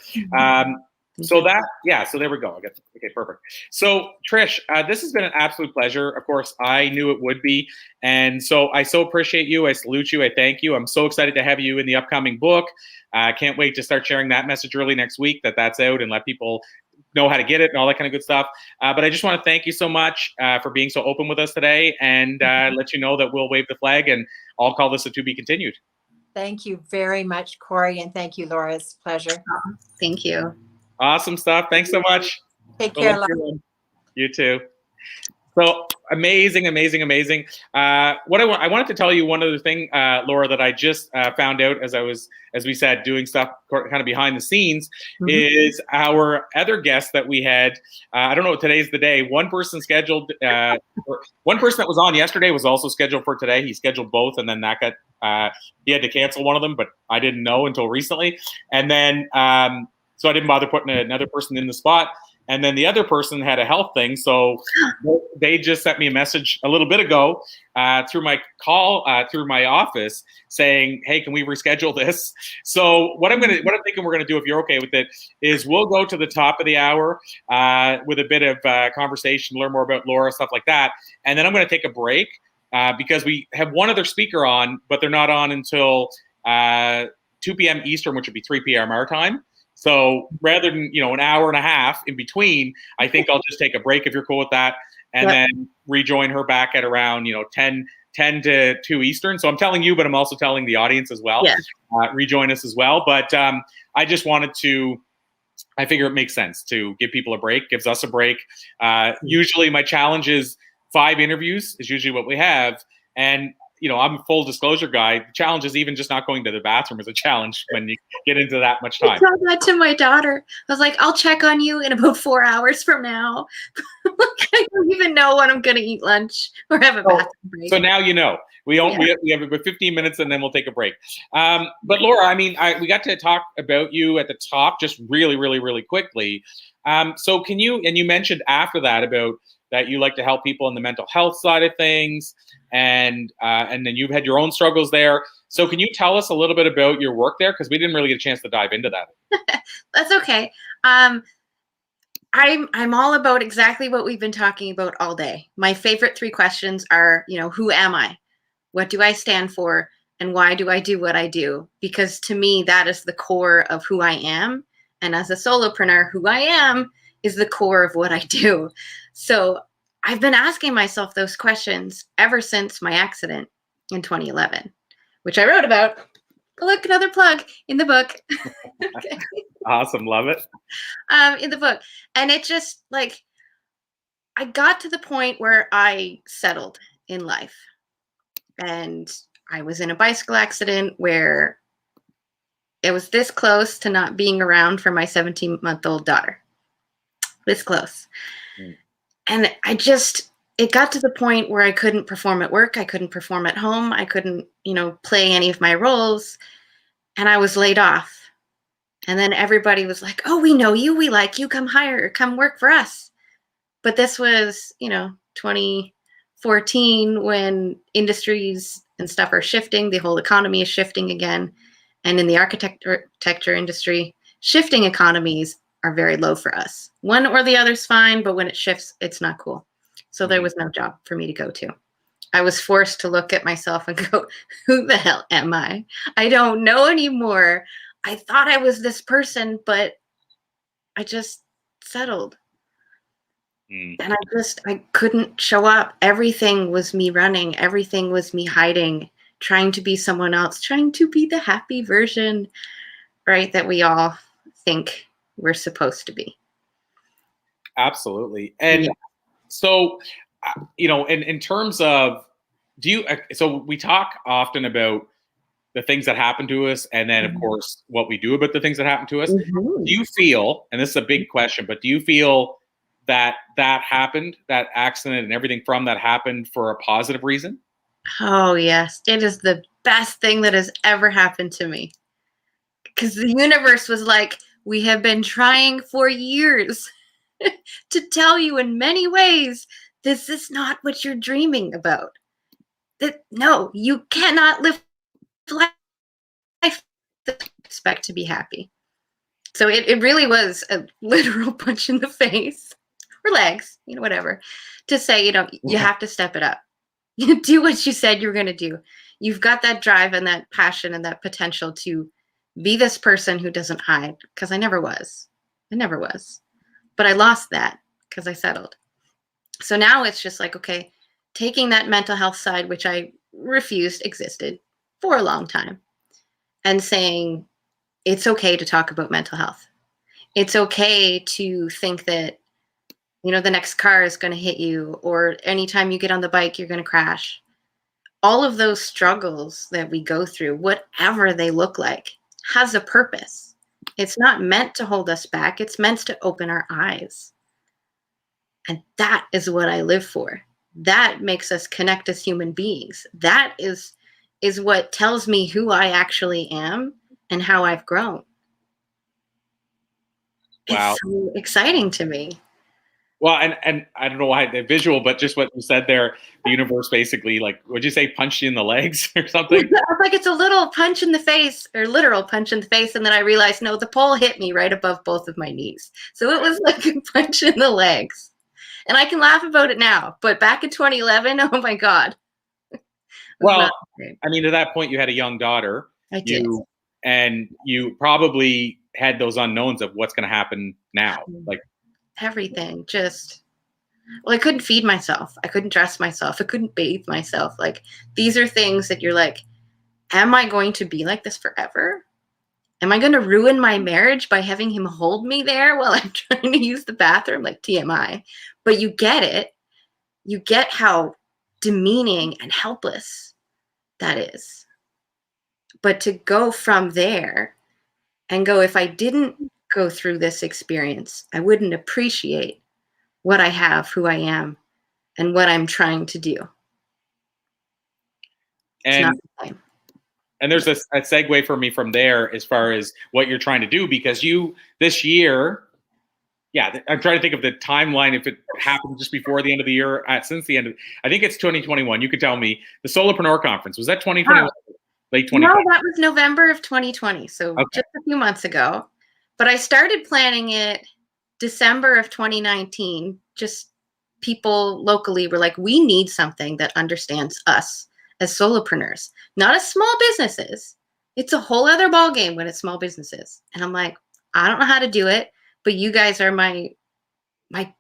So there we go. Okay, perfect. So Trish, this has been an absolute pleasure. Of course, I knew it would be. And so I so appreciate you. I salute you. I thank you. I'm so excited to have you in the upcoming book. I can't wait to start sharing that message early next week, that's out, and let people know how to get it and all that kind of good stuff. But I just want to thank you so much for being so open with us today, and let you know that we'll wave the flag, and I'll call this a to be continued. Thank you very much, Corey, and thank you, Laura. It's a pleasure. Thank you. Awesome stuff. Thanks so much. Take care. You too. So amazing. I wanted to tell you one other thing, Laura, that I just found out as we said, doing stuff kind of behind the scenes, is our other guest that we had. I don't know, today's the day. One person that was on yesterday was also scheduled for today. He scheduled both, and then that got he had to cancel one of them, but I didn't know until recently. And then so I didn't bother putting another person in the spot. And then the other person had a health thing, so they just sent me a message a little bit ago through my office saying, "Hey, can we reschedule this?" So what I'm thinking we're gonna do, if you're okay with it, is we'll go to the top of the hour with a bit of conversation, learn more about Laura, stuff like that, and then I'm gonna take a break because we have one other speaker on, but they're not on until 2 p.m. Eastern, which would be 3 p.m. our time. So rather than, an hour and a half in between, I think I'll just take a break if you're cool with that, and then rejoin her back at around, 10 to 2 Eastern. So I'm telling you, but I'm also telling the audience as well. Yeah. Rejoin us as well. But I just wanted I figure it makes sense to give people a break, gives us a break. Usually my challenge is 5 interviews is usually what we have. And I'm a full disclosure guy. The challenge is even just not going to the bathroom is a challenge when you get into that much time. I told that to my daughter. I was like, I'll check on you in about 4 hours from now. I don't even know when I'm going to eat lunch or have a bathroom break. So now you know. We have about 15 minutes and then we'll take a break. But Laura, we got to talk about you at the top just really, really, really quickly. So can you, and you mentioned after that about that you like to help people in the mental health side of things, and then you've had your own struggles there. So can you tell us a little bit about your work there? Because we didn't really get a chance to dive into that. That's okay. I'm all about exactly what we've been talking about all day. My favorite 3 questions are, who am I? What do I stand for? And why do I do what I do? Because to me, that is the core of who I am. And as a solopreneur, who I am is the core of what I do. So I've been asking myself those questions ever since my accident in 2011, which I wrote about. Look, another plug in the book. Okay. Awesome. Love it. In the book. And it just I got to the point where I settled in life. And I was in a bicycle accident where it was this close to not being around for my 17-month-old daughter. This close. And it got to the point where I couldn't perform at work. I couldn't perform at home. I couldn't, play any of my roles. And I was laid off. And then everybody was like, oh, we know you. We like you. Come work for us. But this was, 2014 when industries and stuff are shifting. The whole economy is shifting again. And in the architecture industry, shifting economies are very low for us. One or the other's fine, but when it shifts, it's not cool. So there was no job for me to go to. I was forced to look at myself and go, who the hell am I? I don't know anymore. I thought I was this person, but I just settled. And I couldn't show up. Everything was me running. Everything was me hiding, trying to be someone else, trying to be the happy version, right, that we all think we're supposed to be. Absolutely. And so, in terms of, so we talk often about the things that happen to us, and then of course what we do about the things that happen to us. Do you feel, and this is a big question, but do you feel that happened, that accident and everything from that happened for a positive reason? Oh yes, it is the best thing that has ever happened to me. Because the universe was like, we have been trying for years to tell you in many ways, this is not what you're dreaming about. That no, you cannot live life that you expect to be happy. So it really was a literal punch in the face, or legs, whatever, to say, you have to step it up. You do what you said you were going to do. You've got that drive and that passion and that potential to be this person who doesn't hide, because I never was. But I lost that because I settled. So now it's just like, okay, taking that mental health side, which I refused existed for a long time, and saying it's okay to talk about mental health. It's okay to think that, the next car is going to hit you, or anytime you get on the bike, you're going to crash. All of those struggles that we go through, whatever they look like, has a purpose. It's not meant to hold us back. It's meant to open our eyes. And that is what I live for. That makes us connect as human beings. That is what tells me who I actually am and how I've grown. Wow. It's so exciting to me. Well, and I don't know why the visual, but just what you said there, the universe basically, would you say punched you in the legs or something? Like it's a little punch in the face, or literal punch in the face. And then I realized, no, the pole hit me right above both of my knees. So it was like a punch in the legs. And I can laugh about it now, but back in 2011, oh my God. Well, I mean, at that point you had a young daughter. I did. And you probably had those unknowns of what's going to happen now. Everything I couldn't feed myself. I couldn't dress myself. I couldn't bathe myself. These are things that you're like, am I going to be like this forever? Am I going to ruin my marriage by having him hold me there while I'm trying to use the bathroom? TMI. But you get it. You get how demeaning and helpless that is. But to go from there and go, if I didn't go through this experience, I wouldn't appreciate what I have, who I am, and what I'm trying to do. And there's a segue for me from there as far as what you're trying to do, because this year yeah, I'm trying to think of the timeline. If it happened just before the end of the year, since the end of, I think it's 2021. You could tell me. The Solopreneur Conference, was that 2021? Late 2020? No, that was November of 2020. So just a few months ago. But I started planning it December of 2019. Just people locally were like, we need something that understands us as solopreneurs, not as small businesses. It's a whole other ballgame when it's small businesses. And I'm like, I don't know how to do it, but you guys are my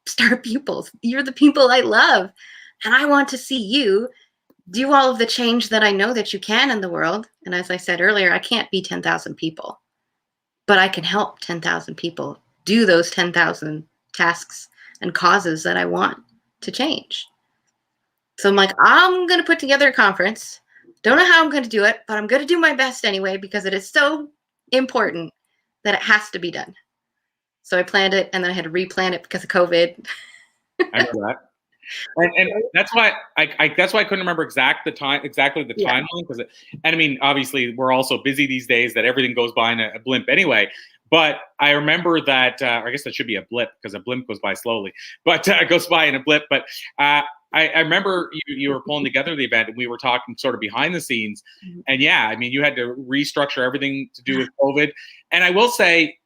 star pupils. You're the people I love. And I want to see you do all of the change that I know that you can in the world. And as I said earlier, I can't be 10,000 people, but I can help 10,000 people do those 10,000 tasks and causes that I want to change. So I'm like, I'm going to put together a conference. Don't know how I'm going to do it, but I'm going to do my best anyway, because it is so important that it has to be done. So I planned it, and then I had to replan it because of COVID. I know that. And that's why I couldn't remember exactly the timeline, because and I mean, obviously we're all so busy these days that everything goes by in a blimp anyway. But I remember that I guess that should be a blip, because a blimp goes by slowly, but it goes by in a blip. But I remember you were pulling together the event, and we were talking sort of behind the scenes. And yeah, I mean, you had to restructure everything to do with COVID. And I will say,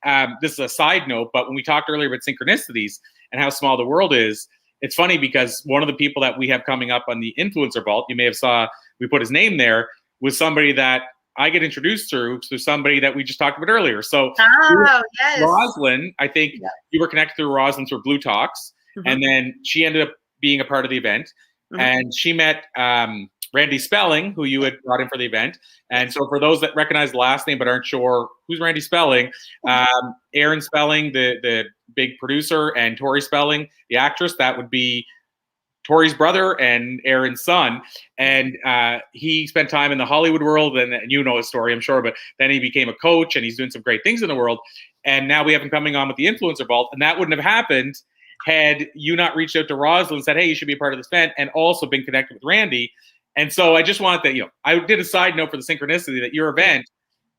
this is a side note, but when we talked earlier about Synchronicities and how small the world is, it's funny because one of the people that we have coming up on the Influencer Vault, you may have saw, we put his name there, was somebody that I get introduced to somebody that we just talked about earlier. So yes. Rosalind, I think you were connected through Rosalind through Blue Talks, and then she ended up being a part of the event, and she met Randy Spelling, who you had brought in for the event. And so for those that recognize the last name but aren't sure who's Randy Spelling, Aaron Spelling, the big producer, and Tori Spelling, the actress, that would be Tori's brother and Aaron's son. And he spent time in the Hollywood world, and you know his story, I'm sure, but then he became a coach, and he's doing some great things in the world. And now we have him coming on with the Influencer Vault, and that wouldn't have happened had you not reached out to Rosalind and said, hey, you should be a part of this event, and also been connected with Randy. And so I just wanted that, I did a side note for the synchronicity that your event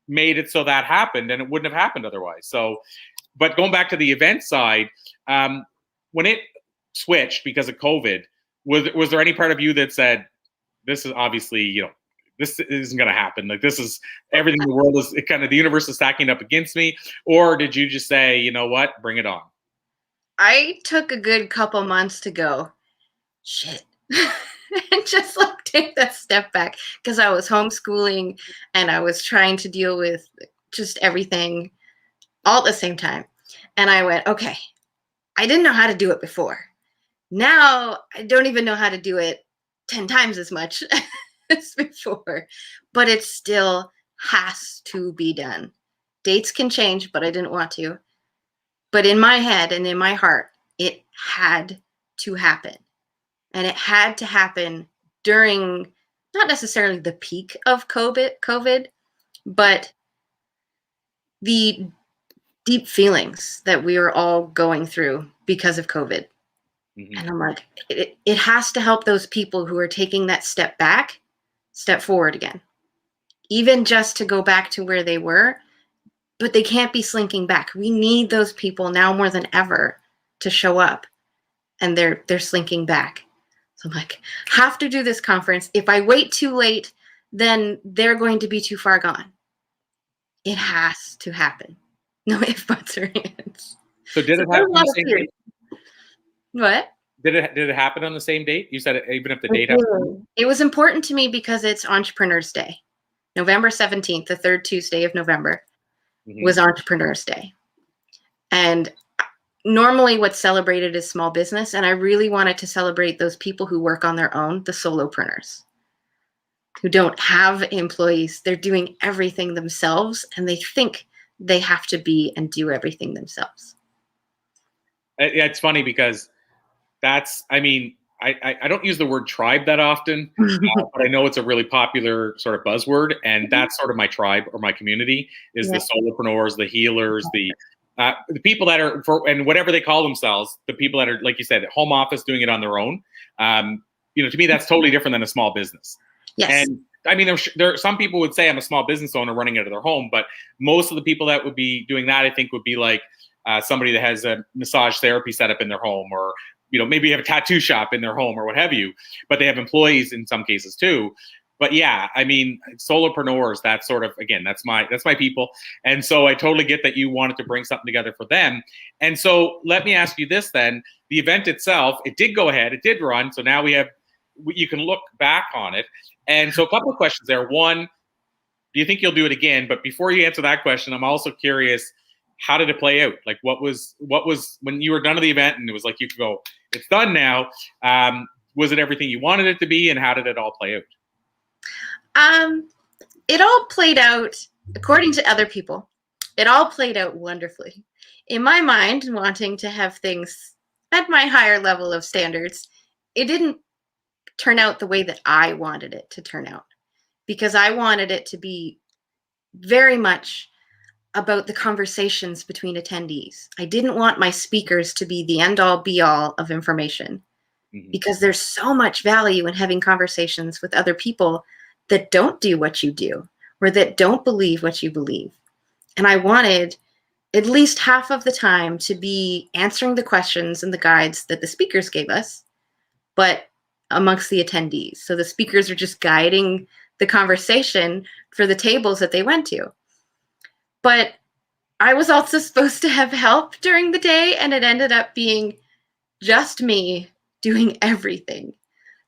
made it so that happened, and it wouldn't have happened otherwise. So, but going back to the event side, when it switched because of COVID, was there any part of you that said, this is obviously, this isn't going to happen. Like, this is everything in the world is kind of, the universe is stacking up against me. Or did you just say, you know what, bring it on? I took a good couple months to go, shit, and just like take that step back, because I was homeschooling and I was trying to deal with just everything all at the same time. And I went, okay, I didn't know how to do it before. Now I don't even know how to do it 10 times as much as before, but it still has to be done. Dates can change, but I didn't want to. But in my head and in my heart, it had to happen. And it had to happen during, not necessarily the peak of COVID, but the deep feelings that we were all going through because of COVID. And I'm like, it has to help those people who are taking that step back, step forward again. Even just to go back to where they were, but they can't be slinking back. We need those people now more than ever to show up, and they're slinking back. So I'm like, have to do this conference. If I wait too late, then they're going to be too far gone. It has to happen. No ifs, buts, or ands. So did it happen on the same date? What? Did it happen on the same date? You said it, even if the date happened. It was important to me because it's Entrepreneurs Day. November 17th, the third Tuesday of November, was Entrepreneurs Day. And normally what's celebrated is small business. And I really wanted to celebrate those people who work on their own, the solopreneurs, who don't have employees. They're doing everything themselves, and they think they have to be and do everything themselves. Yeah, it's funny because that's, I mean, I don't use the word tribe that often, but I know it's a really popular sort of buzzword, and that's sort of my tribe or my community is the solopreneurs, the healers, the people that are, and whatever they call themselves, the people that are, like you said, at home office doing it on their own. To me, that's totally different than a small business. Yes. And I mean, there some people would say I'm a small business owner running out of their home, but most of the people that would be doing that, I think, would be like somebody that has a massage therapy setup in their home, or maybe you have a tattoo shop in their home or what have you, but they have employees in some cases too. But yeah, I mean, solopreneurs, that's sort of, again, that's my people. And so I totally get that you wanted to bring something together for them. And so let me ask you this then. The event itself, it did go ahead, it did run. So now you can look back on it. And so a couple of questions there. One, do you think you'll do it again? But before you answer that question, I'm also curious, how did it play out? Like what was when you were done with the event and it was like, you could go, it's done now. Was it everything you wanted it to be? And how did it all play out? It all played out, according to other people, it all played out wonderfully. In my mind, wanting to have things at my higher level of standards, it didn't turn out the way that I wanted it to turn out, because I wanted it to be very much about the conversations between attendees. I didn't want my speakers to be the end-all be-all of information, because there's so much value in having conversations with other people that don't do what you do, or that don't believe what you believe. And I wanted at least half of the time to be answering the questions and the guides that the speakers gave us, but amongst the attendees. So the speakers are just guiding the conversation for the tables that they went to. But I was also supposed to have help during the day, and it ended up being just me doing everything.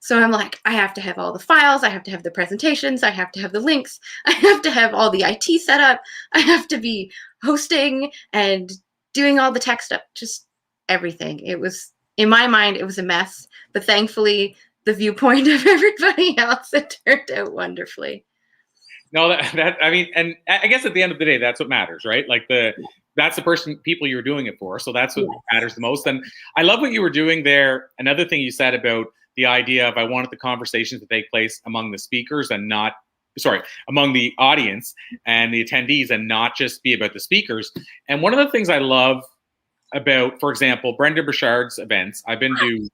So I'm like, I have to have all the files, I have to have the presentations, I have to have the links, I have to have all the IT set up, I have to be hosting and doing all the tech stuff, just everything. It was, in my mind, it was a mess, but thankfully, the viewpoint of everybody else, it turned out wonderfully. No, that I mean, and I guess at the end of the day, that's what matters, right? Like that's the people you're doing it for. So that's what matters the most. And I love what you were doing there. Another thing you said about the idea of I wanted the conversations to take place among the speakers and among the audience and the attendees, and not just be about the speakers. And one of the things I love about, for example, Brendan Burchard's events, I've been to,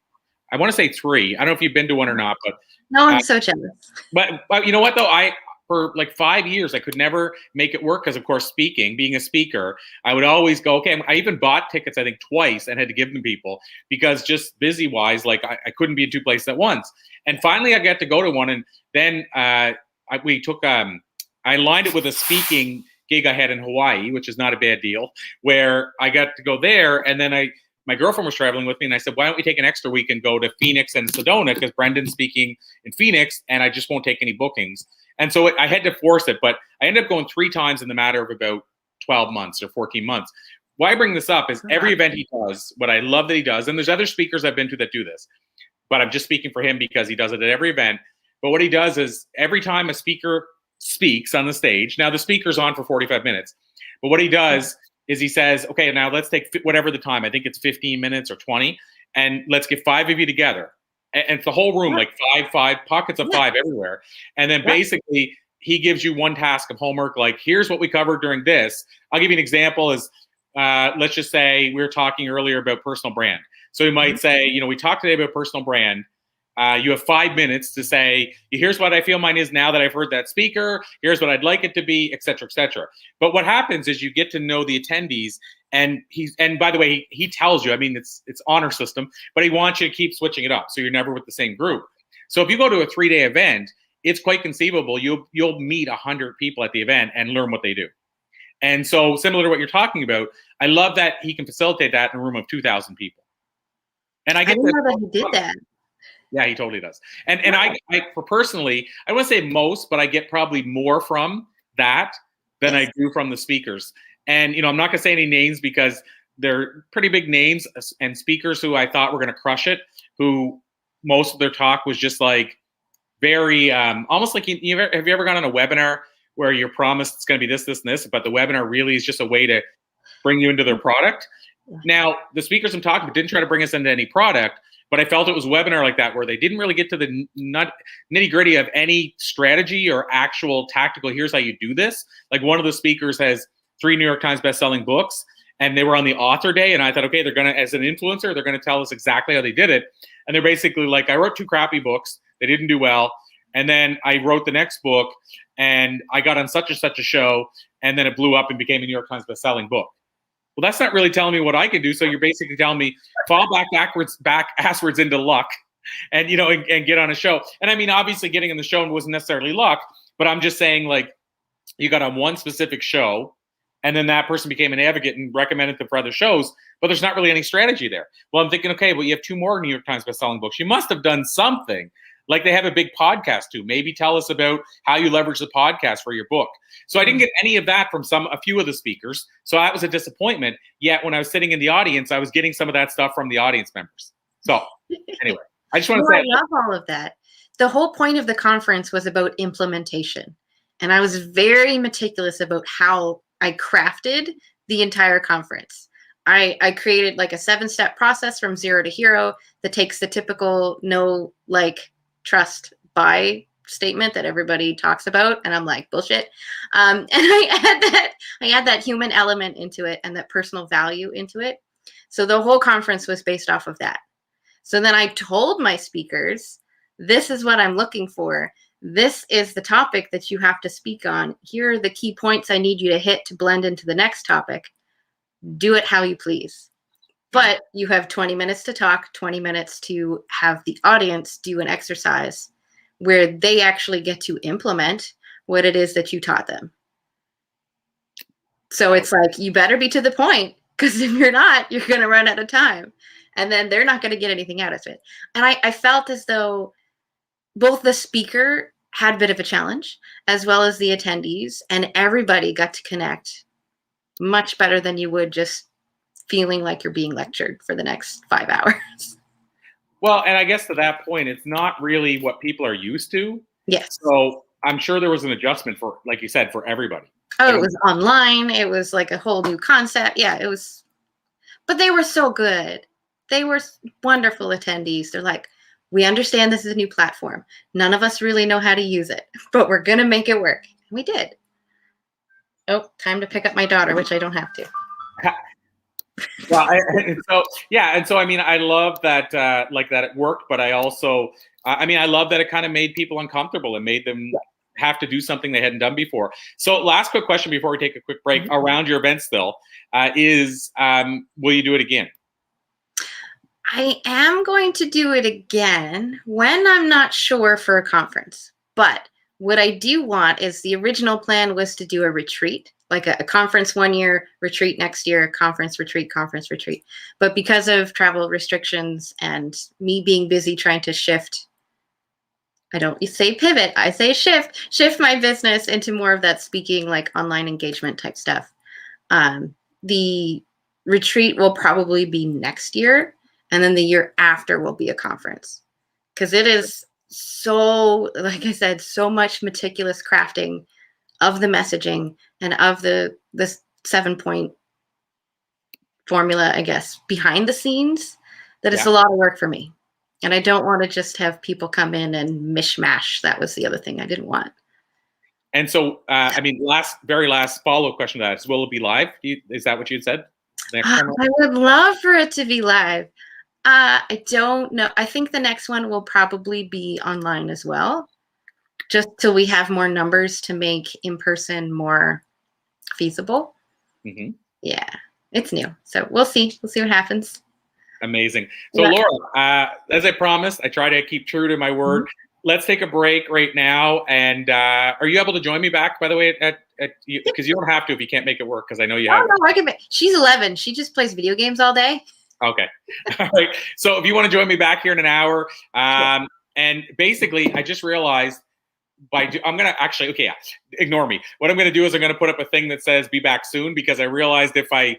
I want to say 3. I don't know if you've been to one or not, but no, I'm so jealous. But you know what though? For like 5 years, I could never make it work because, of course, being a speaker, I would always go, okay, I even bought tickets, I think, twice and had to give them to people because just busy-wise, like I couldn't be in 2 places at once. And finally, I got to go to one, and then I lined it with a speaking gig I had in Hawaii, which is not a bad deal, where I got to go there, and then my girlfriend was traveling with me, and I said, why don't we take an extra week and go to Phoenix and Sedona, because Brendan's speaking in Phoenix, and I just won't take any bookings. And so I had to force it, but I ended up going 3 times in the matter of about 12 months or 14 months. Why I bring this up is every event he does, what I love that he does, and there's other speakers I've been to that do this, but I'm just speaking for him because he does it at every event. But what he does is every time a speaker speaks on the stage, now the speaker's on for 45 minutes, but what he does is he says, okay, now let's take whatever the time, I think it's 15 minutes or 20, and let's get 5 of you together. And it's the whole room, like five pockets of 5 everywhere. And then basically he gives you one task of homework, like, here's what we covered during this. I'll give you an example is, let's just say we were talking earlier about personal brand. So he might say, we talked today about personal brand. You have 5 minutes to say, here's what I feel mine is now that I've heard that speaker. Here's what I'd like it to be, et cetera, et cetera. But what happens is you get to know the attendees, and by the way, he tells you, I mean, it's honor system, but he wants you to keep switching it up, so you're never with the same group. So if you go to a 3-day event, it's quite conceivable you'll meet 100 people at the event and learn what they do. And so similar to what you're talking about, I love that he can facilitate that in a room of 2,000 people. And I didn't know that he did that. Yeah, he totally does. And I for personally, I wouldn't say most, but I get probably more from that than I do from the speakers. And, I'm not going to say any names because they're pretty big names and speakers who I thought were going to crush it, who most of their talk was just like very, almost like, have you ever gone on a webinar where you're promised it's going to be this, this, and this, but the webinar really is just a way to bring you into their product? Now, the speakers I'm talking about didn't try to bring us into any product, but I felt it was a webinar like that where they didn't really get to the nitty gritty of any strategy or actual tactical, here's how you do this. Like one of the speakers has 3 New York Times bestselling books, and they were on the author day. And I thought, okay, they're going to, as an influencer, they're going to tell us exactly how they did it. And they're basically like, I wrote 2 crappy books. They didn't do well. And then I wrote the next book and I got on such and such a show. And then it blew up and became a New York Times bestselling book. well, that's not really telling me what I can do. So you're basically telling me fall back asswards into luck, and and get on a show. And I mean, obviously, getting on the show wasn't necessarily luck, but I'm just saying, like, you got on one specific show, and then that person became an advocate and recommended them for other shows, but there's not really any strategy there. Well, I'm thinking, okay, well, you have 2 more New York Times bestselling books. You must have done something. Like, they have a big podcast too. Maybe tell us about how you leverage the podcast for your book. So I didn't get any of that from a few of the speakers. So that was a disappointment. Yet when I was sitting in the audience, I was getting some of that stuff from the audience members. So anyway, I just want to say. I love all of that. The whole point of the conference was about implementation. And I was very meticulous about how I crafted the entire conference. I created like a 7-step process from 0 to hero that takes the typical know, like, trust, buy statement that everybody talks about. And I'm like, bullshit. And I add that human element into it and that personal value into it. So the whole conference was based off of that. So then I told my speakers, this is what I'm looking for. This is the topic that you have to speak on. Here are the key points I need you to hit to blend into the next topic. Do it how you please. But you have 20 minutes to talk, 20 minutes to have the audience do an exercise where they actually get to implement what it is that you taught them. So it's like, you better be to the point, because if you're not, you're going to run out of time. And then they're not going to get anything out of it. And I felt as though both the speaker had a bit of a challenge, as well as the attendees, and everybody got to connect much better than you would just feeling like you're being lectured for the next 5 hours. Well, and I guess to that point, it's not really what people are used to. Yes. So I'm sure there was an adjustment for, like you said, for everybody. Oh, it was online. It was like a whole new concept. Yeah, it was. But they were so good. They were wonderful attendees. They're like, we understand this is a new platform. None of us really know how to use it, but we're going to make it work. And we did. Oh, time to pick up my daughter, which I don't have to. Well, and so I mean, I love that, like that it worked, but I also, I love that it kind of made people uncomfortable and made them have to do something they hadn't done before. So, last quick question before we take a quick break around your event still is, will you do it again? I am going to do it again when I'm not sure for a conference. But what I do want is, the original plan was to do a retreat, like a conference 1 year, retreat next year, conference, retreat. But because of travel restrictions and me being busy trying to shift, I don't say pivot, I say shift my business into more of that speaking, like online engagement type stuff. The retreat will probably be next year. And then the year after will be a conference, because it is so, like I said, so much meticulous crafting of the messaging and of the 7-point formula, I guess, behind the scenes, that it's a lot of work for me. And I don't want to just have people come in and mishmash. That was the other thing I didn't want. And so, very last follow-up question to that is, will it be live? Is that what you had said? I would love for it to be live. I don't know. I think the next one will probably be online as well, just till we have more numbers to make in-person more feasible. Mm-hmm. Yeah, it's new. So we'll see. We'll see what happens. Amazing. So Laura, as I promised, I try to keep true to my word. Mm-hmm. Let's take a break right now. And are you able to join me back, by the way, because you don't have to if you can't make it work, because I know you have. No, I can. She's 11. She just plays video games all day. Okay. All right. So if you want to join me back here in an hour, and basically, I just realized I'm going to actually, ignore me. What I'm going to do is I'm going to put up a thing that says be back soon, because I realized if I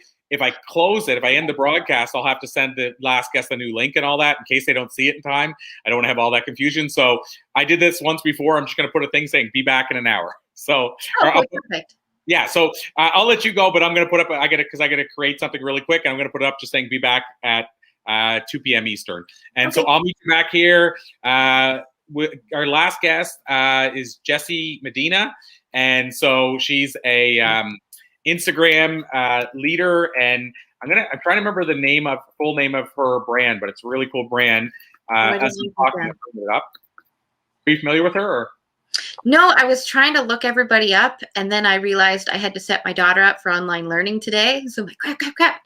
close it, if I end the broadcast, I'll have to send the last guest a new link and all that in case they don't see it in time. I don't want to have all that confusion. So I did this once before. I'm just going to put a thing saying be back in an hour. So perfect. Yeah, so I'll let you go, but I'm going to put up, I got to create something really quick, and I'm going to put it up just saying be back at 2 p.m. Eastern. And so I'll meet you back here. Our last guest is Jessie Medina. And so she's a Instagram leader, and I'm trying to remember the full name of her brand, but it's a really cool brand. As I'm talking, it up. Are you familiar with her? Or? No, I was trying to look everybody up, and then I realized I had to set my daughter up for online learning today. So I'm like, crap.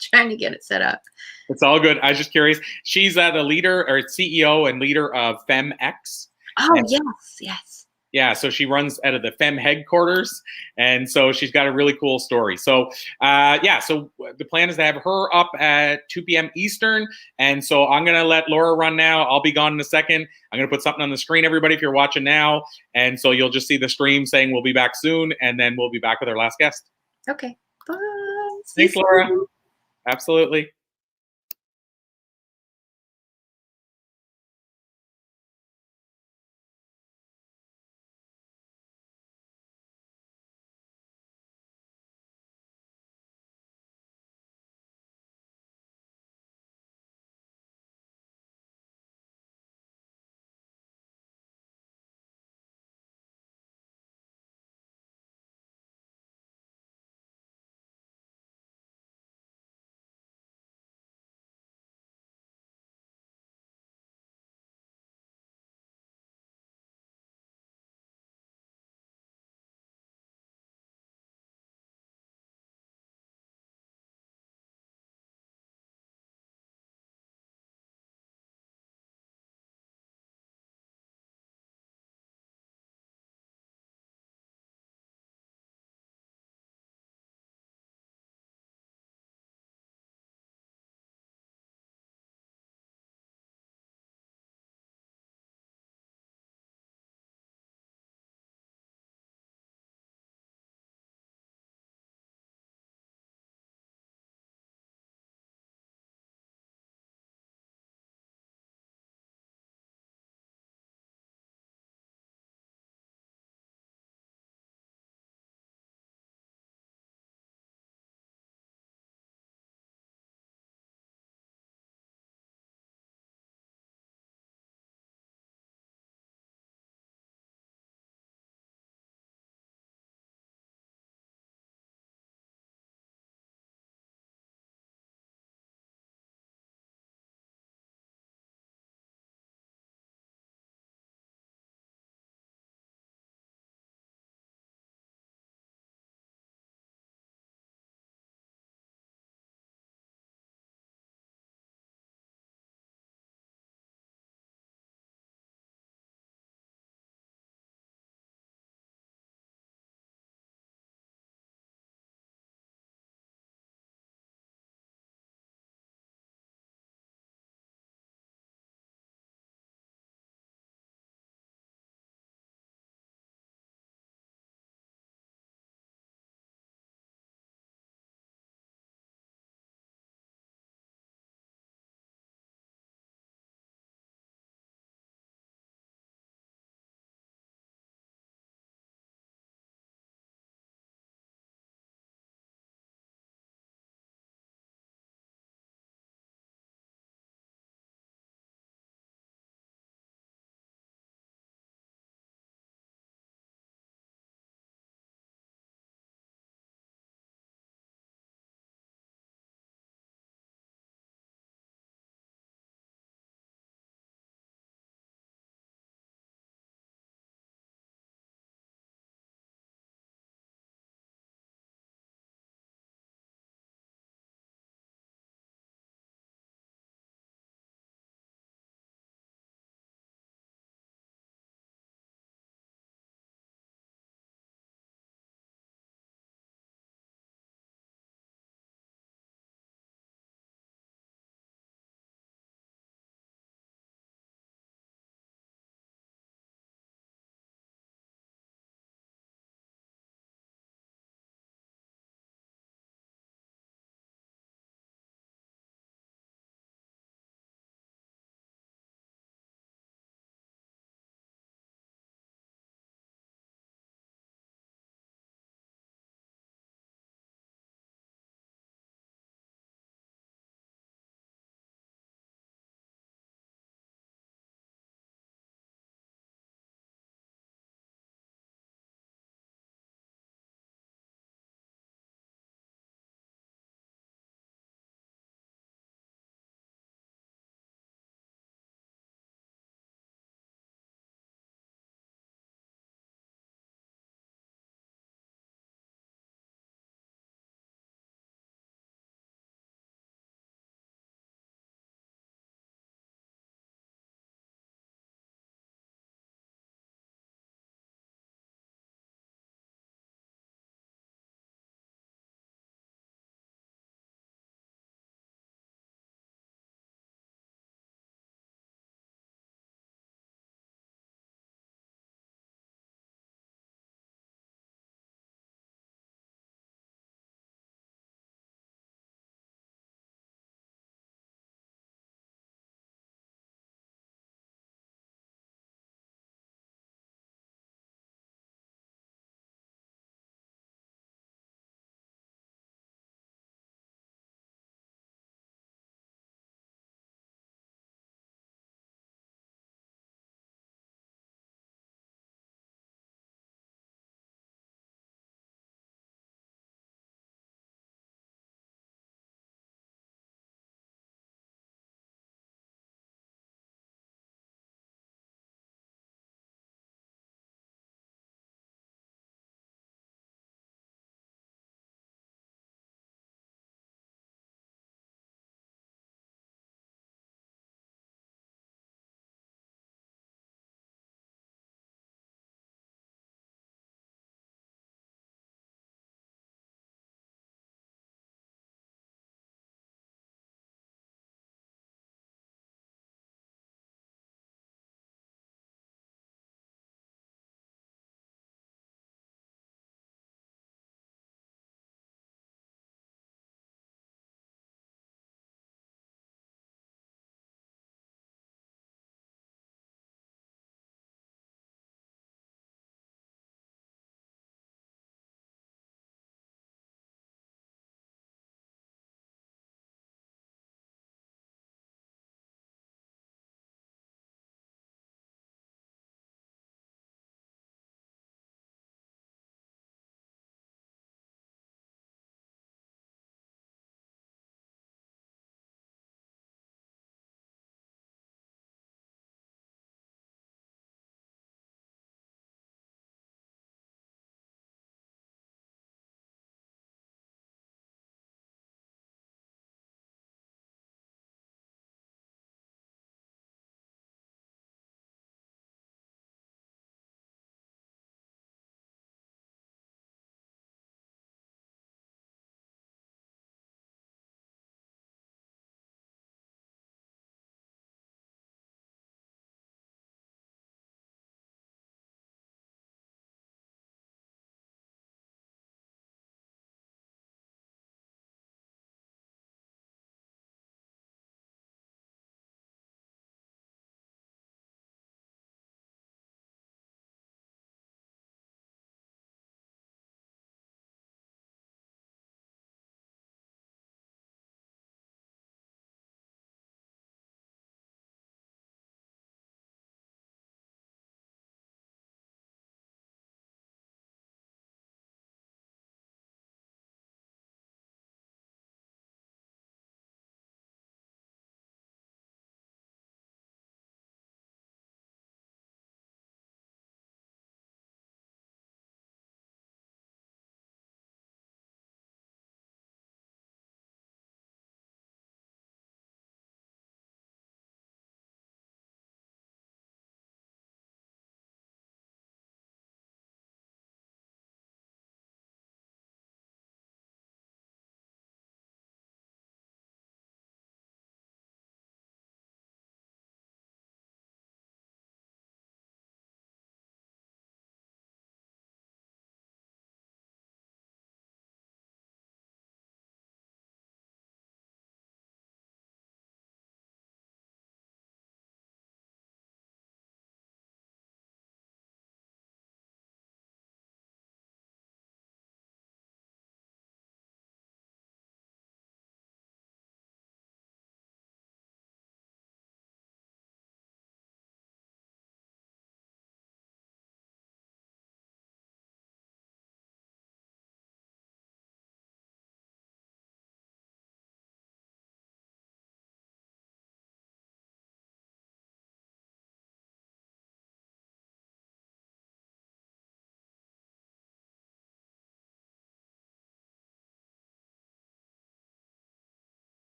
Trying to get it set up. It's all good. I was just curious. She's the leader or CEO and leader of FemX. Oh, And yes. yeah, so she runs out of the Fem headquarters, and so she's got a really cool story. So, so the plan is to have her up at 2 p.m. Eastern, and so I'm going to let Laura run now. I'll be gone in a second. I'm going to put something on the screen, everybody, if you're watching now, and so you'll just see the stream saying we'll be back soon, and then we'll be back with our last guest. Okay. Bye. Thanks, Laura. Absolutely.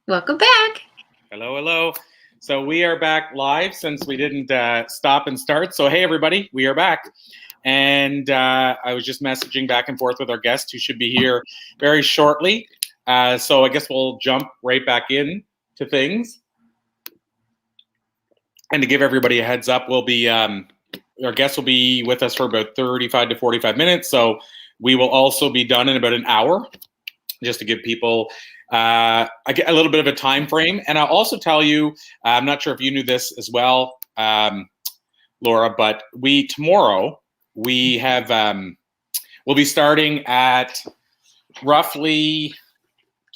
Welcome back. Hello, hello. So we are back live since we didn't stop and start. So hey, everybody, we are back. And I was just messaging back and forth with our guest who should be here very shortly. So I guess we'll jump right back in to things. And to give everybody a heads up, we'll be our guest will be with us for about 35 to 45 minutes. So we will also be done in about an hour, just to give people a little bit of a time frame. And I'll also tell you, I'm not sure if you knew this as well, Laura, but tomorrow we have we'll be starting at roughly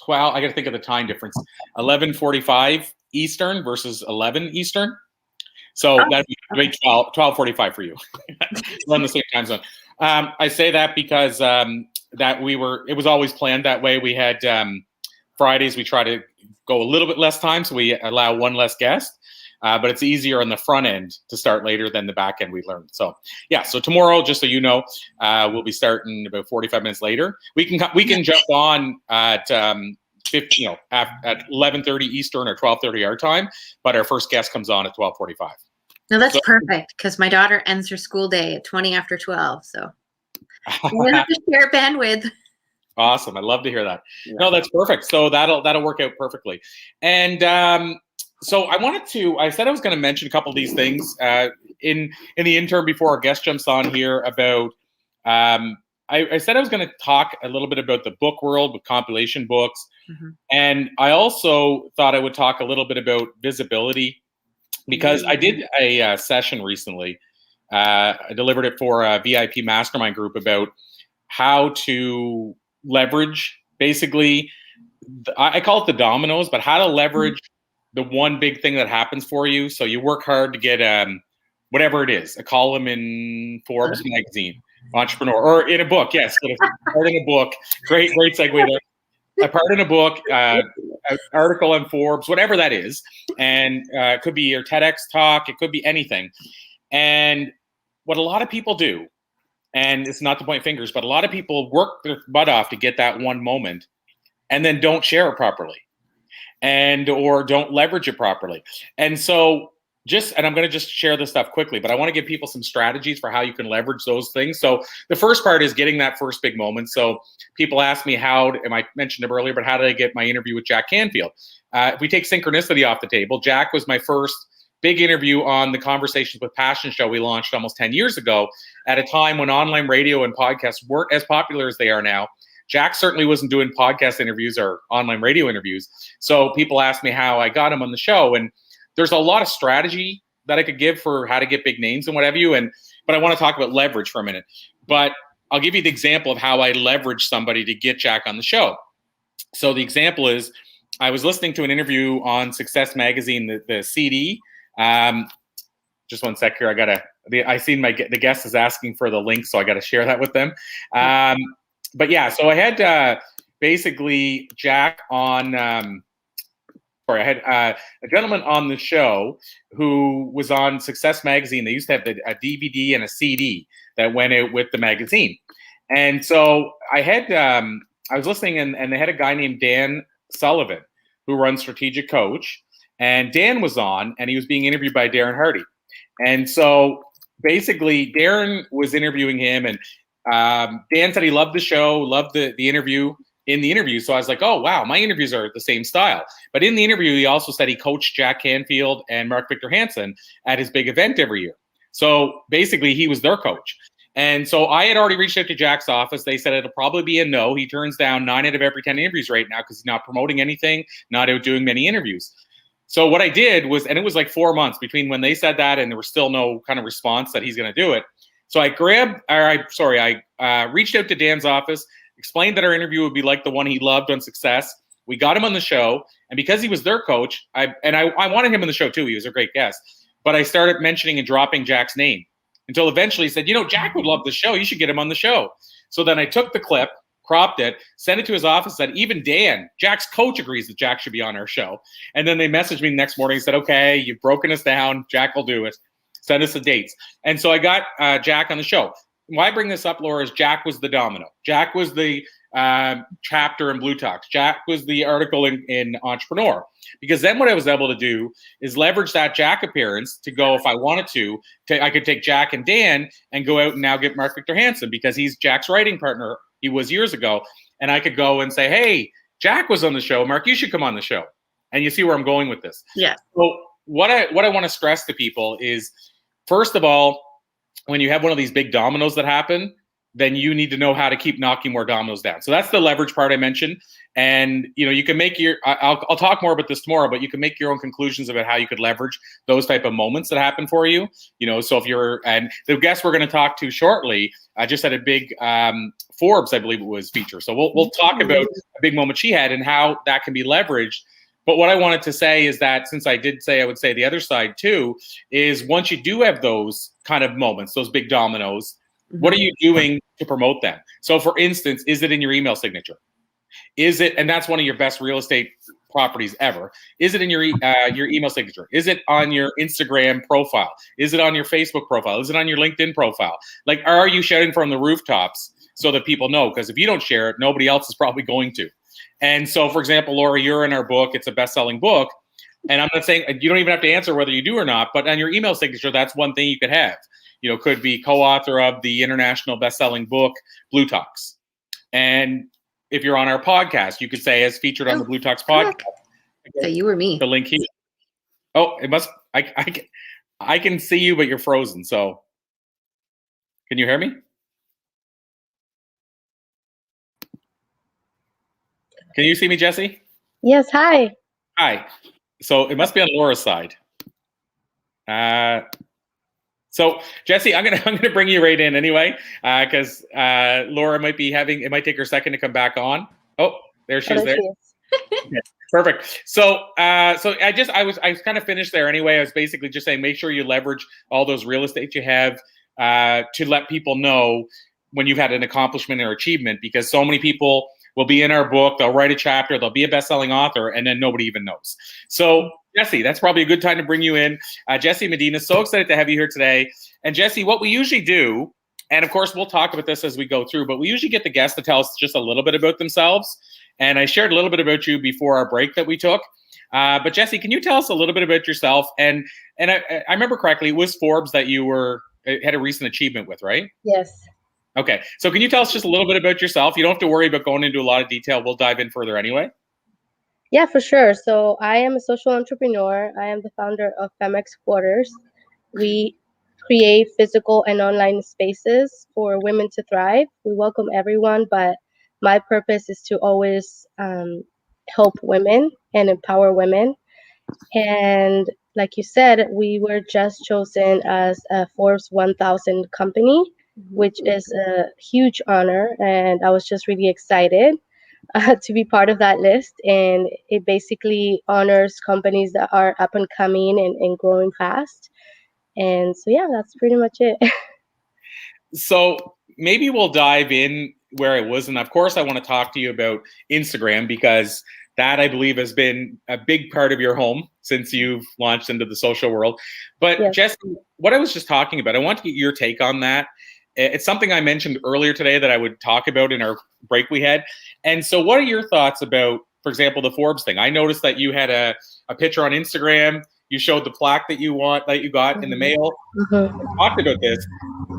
12. I got to think of the time difference. 11:45 Eastern versus 11 Eastern. So that'd be 12:45 for you. We're on the same time zone. I say that because it was always planned that way. We had Fridays, we try to go a little bit less time, so we allow one less guest. But it's easier on the front end to start later than the back end, we learned. So yeah, so tomorrow, just so you know, we'll be starting about 45 minutes later. We can jump on at at 11:30 Eastern or 12:30 our time, but our first guest comes on at 12:45. No, that's perfect, because my daughter ends her school day at 20 after 12, so we have to share bandwidth. Awesome, I love to hear that. Yeah. No, that's perfect. So that'll work out perfectly. And so I said I was going to mention a couple of these things in the interim before our guest jumps on here about. I said I was going to talk a little bit about the book world with compilation books. Mm-hmm. And I also thought I would talk a little bit about visibility, because I did a session recently. I delivered it for a VIP mastermind group about how to leverage, basically, I call it the dominoes, but how to leverage the one big thing that happens for you. So you work hard to get whatever it is, a column in Forbes magazine, Entrepreneur, or in a book. Yes, part in a book. Great segue there. A part in a book, an article in Forbes, whatever that is. And it could be your TEDx talk. It could be anything. And what a lot of people do, and it's not to point fingers, but a lot of people work their butt off to get that one moment and then don't share it properly or don't leverage it properly. And so and I'm going to just share this stuff quickly, but I want to give people some strategies for how you can leverage those things. So the first part is getting that first big moment. So people ask me and I mentioned it earlier, but how did I get my interview with Jack Canfield? If we take Synchronicity off the table, Jack was my first big interview on the Conversations with Passion show we launched almost 10 years ago, at a time when online radio and podcasts weren't as popular as they are now. Jack certainly wasn't doing podcast interviews or online radio interviews. So people asked me how I got him on the show. And there's a lot of strategy that I could give for how to get big names and what have you. But I want to talk about leverage for a minute. But I'll give you the example of how I leverage somebody to get Jack on the show. So the example is, I was listening to an interview on Success Magazine, the CD. Just one sec here. I seen the guest is asking for the link, so I got to share that with them. But yeah, so I had basically Jack on. I had a gentleman on the show who was on Success Magazine. They used to have a DVD and a CD that went out with the magazine. And so I was listening, and they had a guy named Dan Sullivan who runs Strategic Coach. And Dan was on, and he was being interviewed by Darren Hardy. And so basically Darren was interviewing him, and Dan said he loved the show, loved the interview. In the interview, so I was like, oh, wow, my interviews are the same style. But in the interview, he also said he coached Jack Canfield and Mark Victor Hansen at his big event every year. So basically, he was their coach. And so I had already reached out to Jack's office. They said it'll probably be a no. He turns down 9 out of every 10 interviews right now because he's not promoting anything, not out doing many interviews. So what I did was, and it was like 4 months between when they said that and there was still no kind of response that he's going to do it. So I reached out to Dan's office, explained that our interview would be like the one he loved on Success. We got him on the show, and because he was their coach, I wanted him on the show too. He was a great guest. But I started mentioning and dropping Jack's name until eventually he said, Jack would love the show. You should get him on the show. So then I took the clip, cropped it, sent it to his office, said, even Dan, Jack's coach, agrees that Jack should be on our show. And then they messaged me the next morning and said, okay, you've broken us down. Jack will do it. Send us the dates. And so I got Jack on the show. why I bring this up, Laura, is Jack was the domino. Jack was the chapter in Blue Talks. Jack was the article in Entrepreneur. Because then what I was able to do is leverage that Jack appearance to go, if I wanted to, I could take Jack and Dan and go out and now get Mark Victor Hansen, because he's Jack's writing partner. He was years ago. And I could go and say, hey, Jack was on the show. Mark, you should come on the show. And you see where I'm going with this. Yeah. So what I want to stress to people is, first of all, when you have one of these big dominoes that happen, then you need to know how to keep knocking more dominoes down. So that's the leverage part I mentioned. And, you can make I'll talk more about this tomorrow, but you can make your own conclusions about how you could leverage those type of moments that happen for you. So if and the guest we're going to talk to shortly, I just had a big Forbes, I believe it was, feature. So we'll talk about a big moment she had and how that can be leveraged. But what I wanted to say is that, since I did say I would say the other side too, is once you do have those kind of moments, those big dominoes, what are you doing to promote them? So for instance, is it in your email signature? Is it, and that's one of your best real estate properties ever. Is it in your email signature? Is it on your Instagram profile? Is it on your Facebook profile? Is it on your LinkedIn profile? Like, are you shouting from the rooftops so that people know? Because if you don't share it, nobody else is probably going to. And so, for example, Laura, you're in our book. It's a best-selling book. And I'm not saying, you don't even have to answer whether you do or not, but on your email signature, that's one thing you could have. Could be co-author of the international best-selling book, Blue Talks. And if you're on our podcast, you could say, as featured on the Blue Talks podcast. So you or me. The link here. Oh, it must, I can see you, but you're frozen. So can you hear me? Can you see me, Jessie? Yes, hi. Hi. So it must be on Laura's side. So Jessie, I'm gonna bring you right in anyway, because Laura might be it might take her a second to come back on. Oh, there she is. There. Okay, perfect. So I was kind of finished there anyway. I was basically just saying, make sure you leverage all those real estate you have to let people know when you've had an accomplishment or achievement, because so many people will be in our book, they'll write a chapter, they'll be a best-selling author, and then nobody even knows. So Jessie, that's probably a good time to bring you in. Jessie Medina, so excited to have you here today. And Jessie, what we usually do, and of course we'll talk about this as we go through, but we usually get the guests to tell us just a little bit about themselves. And I shared a little bit about you before our break that we took. But Jessie, can you tell us a little bit about yourself? And I remember correctly, it was Forbes that you had a recent achievement with, right? Yes. Okay, so can you tell us just a little bit about yourself? You don't have to worry about going into a lot of detail. We'll dive in further anyway. Yeah, for sure. So I am a social entrepreneur. I am the founder of FemX Quarters. We create physical and online spaces for women to thrive. We welcome everyone, but my purpose is to always help women and empower women. And like you said, we were just chosen as a Forbes 1000 company, which is a huge honor. And I was just really excited to be part of that list. And it basically honors companies that are up and coming and growing fast. And so, yeah, that's pretty much it. So maybe we'll dive in where it was. And of course, I want to talk to you about Instagram, because that, I believe, has been a big part of your home since you've launched into the social world. But yes, Jessie, what I was just talking about, I want to get your take on that. It's something I mentioned earlier today that I would talk about in our break we had. And so what are your thoughts about, for example, the Forbes thing? I noticed that you had a picture on Instagram. You showed the plaque that you got in the mail. Mm-hmm. We talked about this.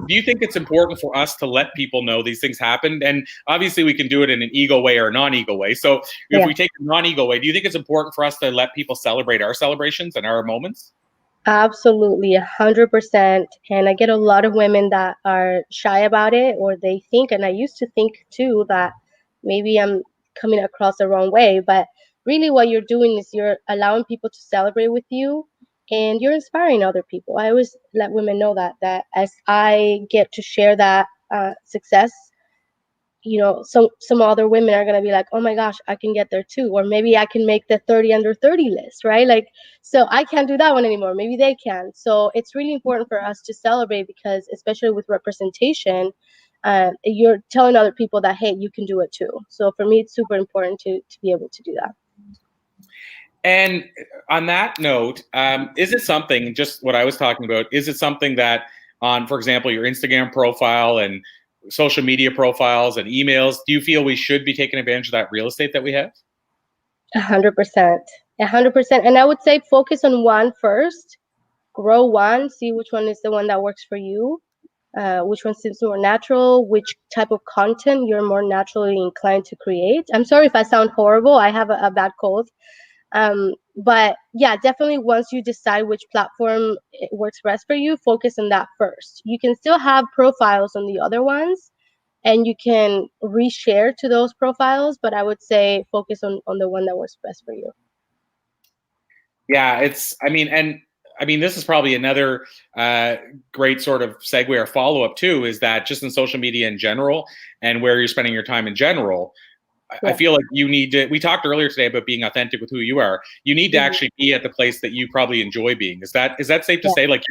Do you think it's important for us to let people know these things happened? And obviously we can do it in an ego way or a non-ego way. So if we take the non-ego way, do you think it's important for us to let people celebrate our celebrations and our moments? Absolutely, 100%. And I get a lot of women that are shy about it, or they think, and I used to think too, that maybe I'm coming across the wrong way. But really what you're doing is you're allowing people to celebrate with you, and you're inspiring other people. I always let women know that as I get to share that success, you know, some other women are going to be like, oh my gosh, I can get there too. Or maybe I can make the 30 under 30 list, right? Like, so I can't do that one anymore. Maybe they can. So it's really important for us to celebrate, because especially with representation, you're telling other people that, hey, you can do it too. So for me, it's super important to be able to do that. And on that note, is it something, just what I was talking about, is it something that on, for example, your Instagram profile and social media profiles and emails? Do you feel we should be taking advantage of that real estate that we have? 100%. 100%. And I would say focus on one first, grow one, see which one is the one that works for you, which one seems more natural, which type of content you're more naturally inclined to create. I'm sorry if I sound horrible. I have a bad cold. But yeah, definitely once you decide which platform it works best for you, focus on that first. You can still have profiles on the other ones, and you can reshare to those profiles, but I would say focus on the one that works best for you. Yeah, I mean, this is probably another great sort of segue or follow-up too, is that just in social media in general and where you're spending your time in general, I feel like you need to, we talked earlier today about being authentic with who you are. You need to actually be at the place that you probably enjoy being. Is that safe to say? Like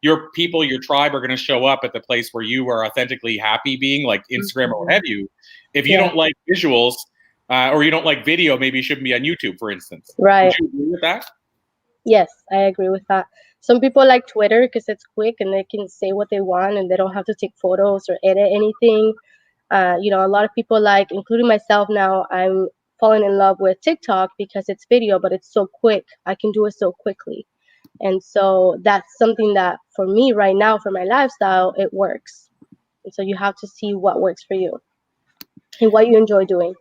your people, your tribe are going to show up at the place where you are authentically happy being, like Instagram or what have you. If you don't like visuals or you don't like video, maybe you shouldn't be on YouTube, for instance. Right. Would you agree with that? Yes, I agree with that. Some people like Twitter because it's quick and they can say what they want and they don't have to take photos or edit anything. A lot of people like, including myself now, I'm falling in love with TikTok because it's video, but it's so quick. I can do it so quickly. And so that's something that for me right now, for my lifestyle, it works. And so you have to see what works for you and what you enjoy doing.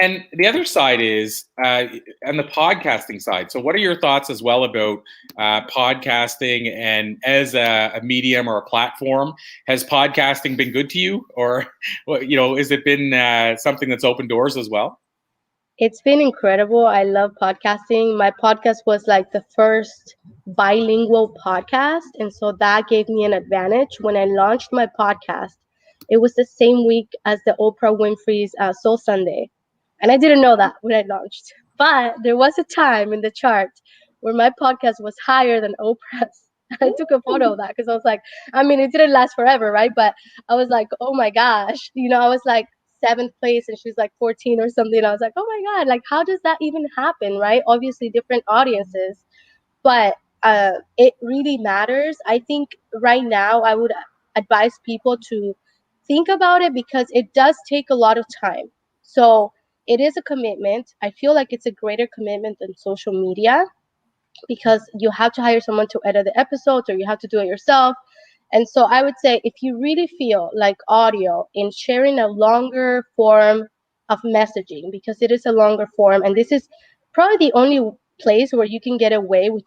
And the other side is on the podcasting side. So what are your thoughts as well about podcasting and as a medium or a platform? Has podcasting been good to you, or has it been something that's opened doors as well? It's been incredible. I love podcasting. My podcast was like the first bilingual podcast. And so that gave me an advantage. When I launched my podcast, it was the same week as the Oprah Winfrey's Soul Sunday. And I didn't know that when I launched. But there was a time in the chart where my podcast was higher than Oprah's. I took a photo of that because I was like, it didn't last forever, right? But I was like, oh my gosh. I was like 7th place and she's like 14 or something. I was like, oh my God, like how does that even happen, right? Obviously different audiences, but it really matters. I think right now I would advise people to think about it because it does take a lot of time. So it is a commitment. I feel like it's a greater commitment than social media because you have to hire someone to edit the episodes or you have to do it yourself. And so I would say if you really feel like audio in sharing a longer form of messaging, because it is a longer form, and this is probably the only place where you can get away with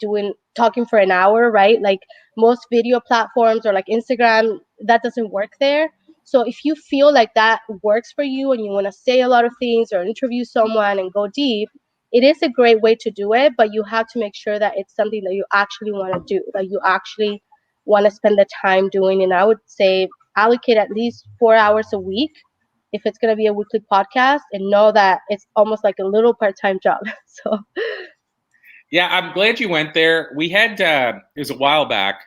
talking for an hour, right? Like most video platforms or like Instagram, that doesn't work there. So if you feel like that works for you and you want to say a lot of things or interview someone and go deep, it is a great way to do it, but you have to make sure that it's something that you actually want to do, that you actually want to spend the time doing. And I would say allocate at least 4 hours a week if it's going to be a weekly podcast, and know that it's almost like a little part-time job. So yeah, I'm glad you went there. We had, it was a while back.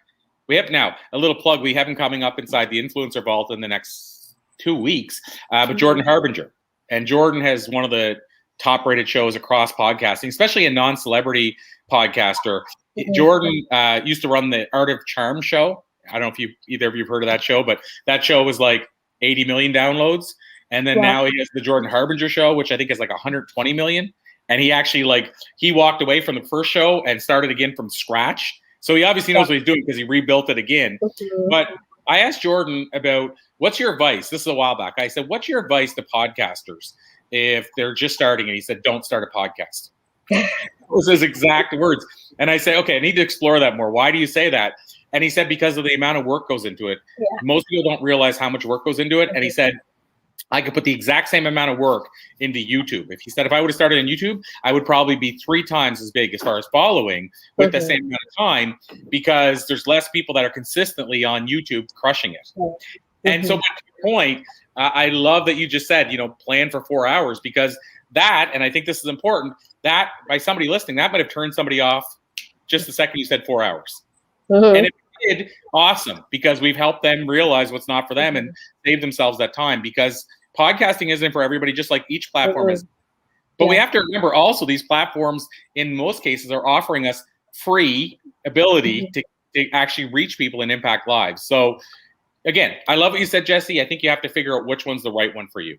We have now a little plug. We have him coming up inside the Influencer Vault in the next 2 weeks, but Jordan Harbinger. And Jordan has one of the top-rated shows across podcasting, especially a non-celebrity podcaster. Jordan used to run the Art of Charm show. I don't know if either of you have heard of that show, but that show was like 80 million downloads. And then now he has the Jordan Harbinger show, which I think is like 120 million. And he actually he walked away from the first show and started again from scratch. So he obviously knows what he's doing because he rebuilt it again. But I asked Jordan about what's your advice? This is a while back. I said, what's your advice to podcasters if they're just starting? And he said, don't start a podcast. Those are his exact words. And I say, okay, I need to explore that more. Why do you say that? And he said, because of the amount of work goes into it. Yeah. Most people don't realize how much work goes into it. And he said, I could put the exact same amount of work into YouTube. If I would have started on YouTube, I would probably be 3 times as big as far as following with the same amount of time, because there's less people that are consistently on YouTube crushing it. And so, to your point, I love that you just said, plan for 4 hours, because that, and I think this is important, that by somebody listening, that might have turned somebody off just the second you said 4 hours. And if you did, awesome, because we've helped them realize what's not for them and save themselves that time, because podcasting isn't for everybody, just like each platform is. But we have to remember also, these platforms in most cases are offering us free ability to to actually reach people and impact lives. So again, I love what you said, Jessie. I think you have to figure out which one's the right one for you.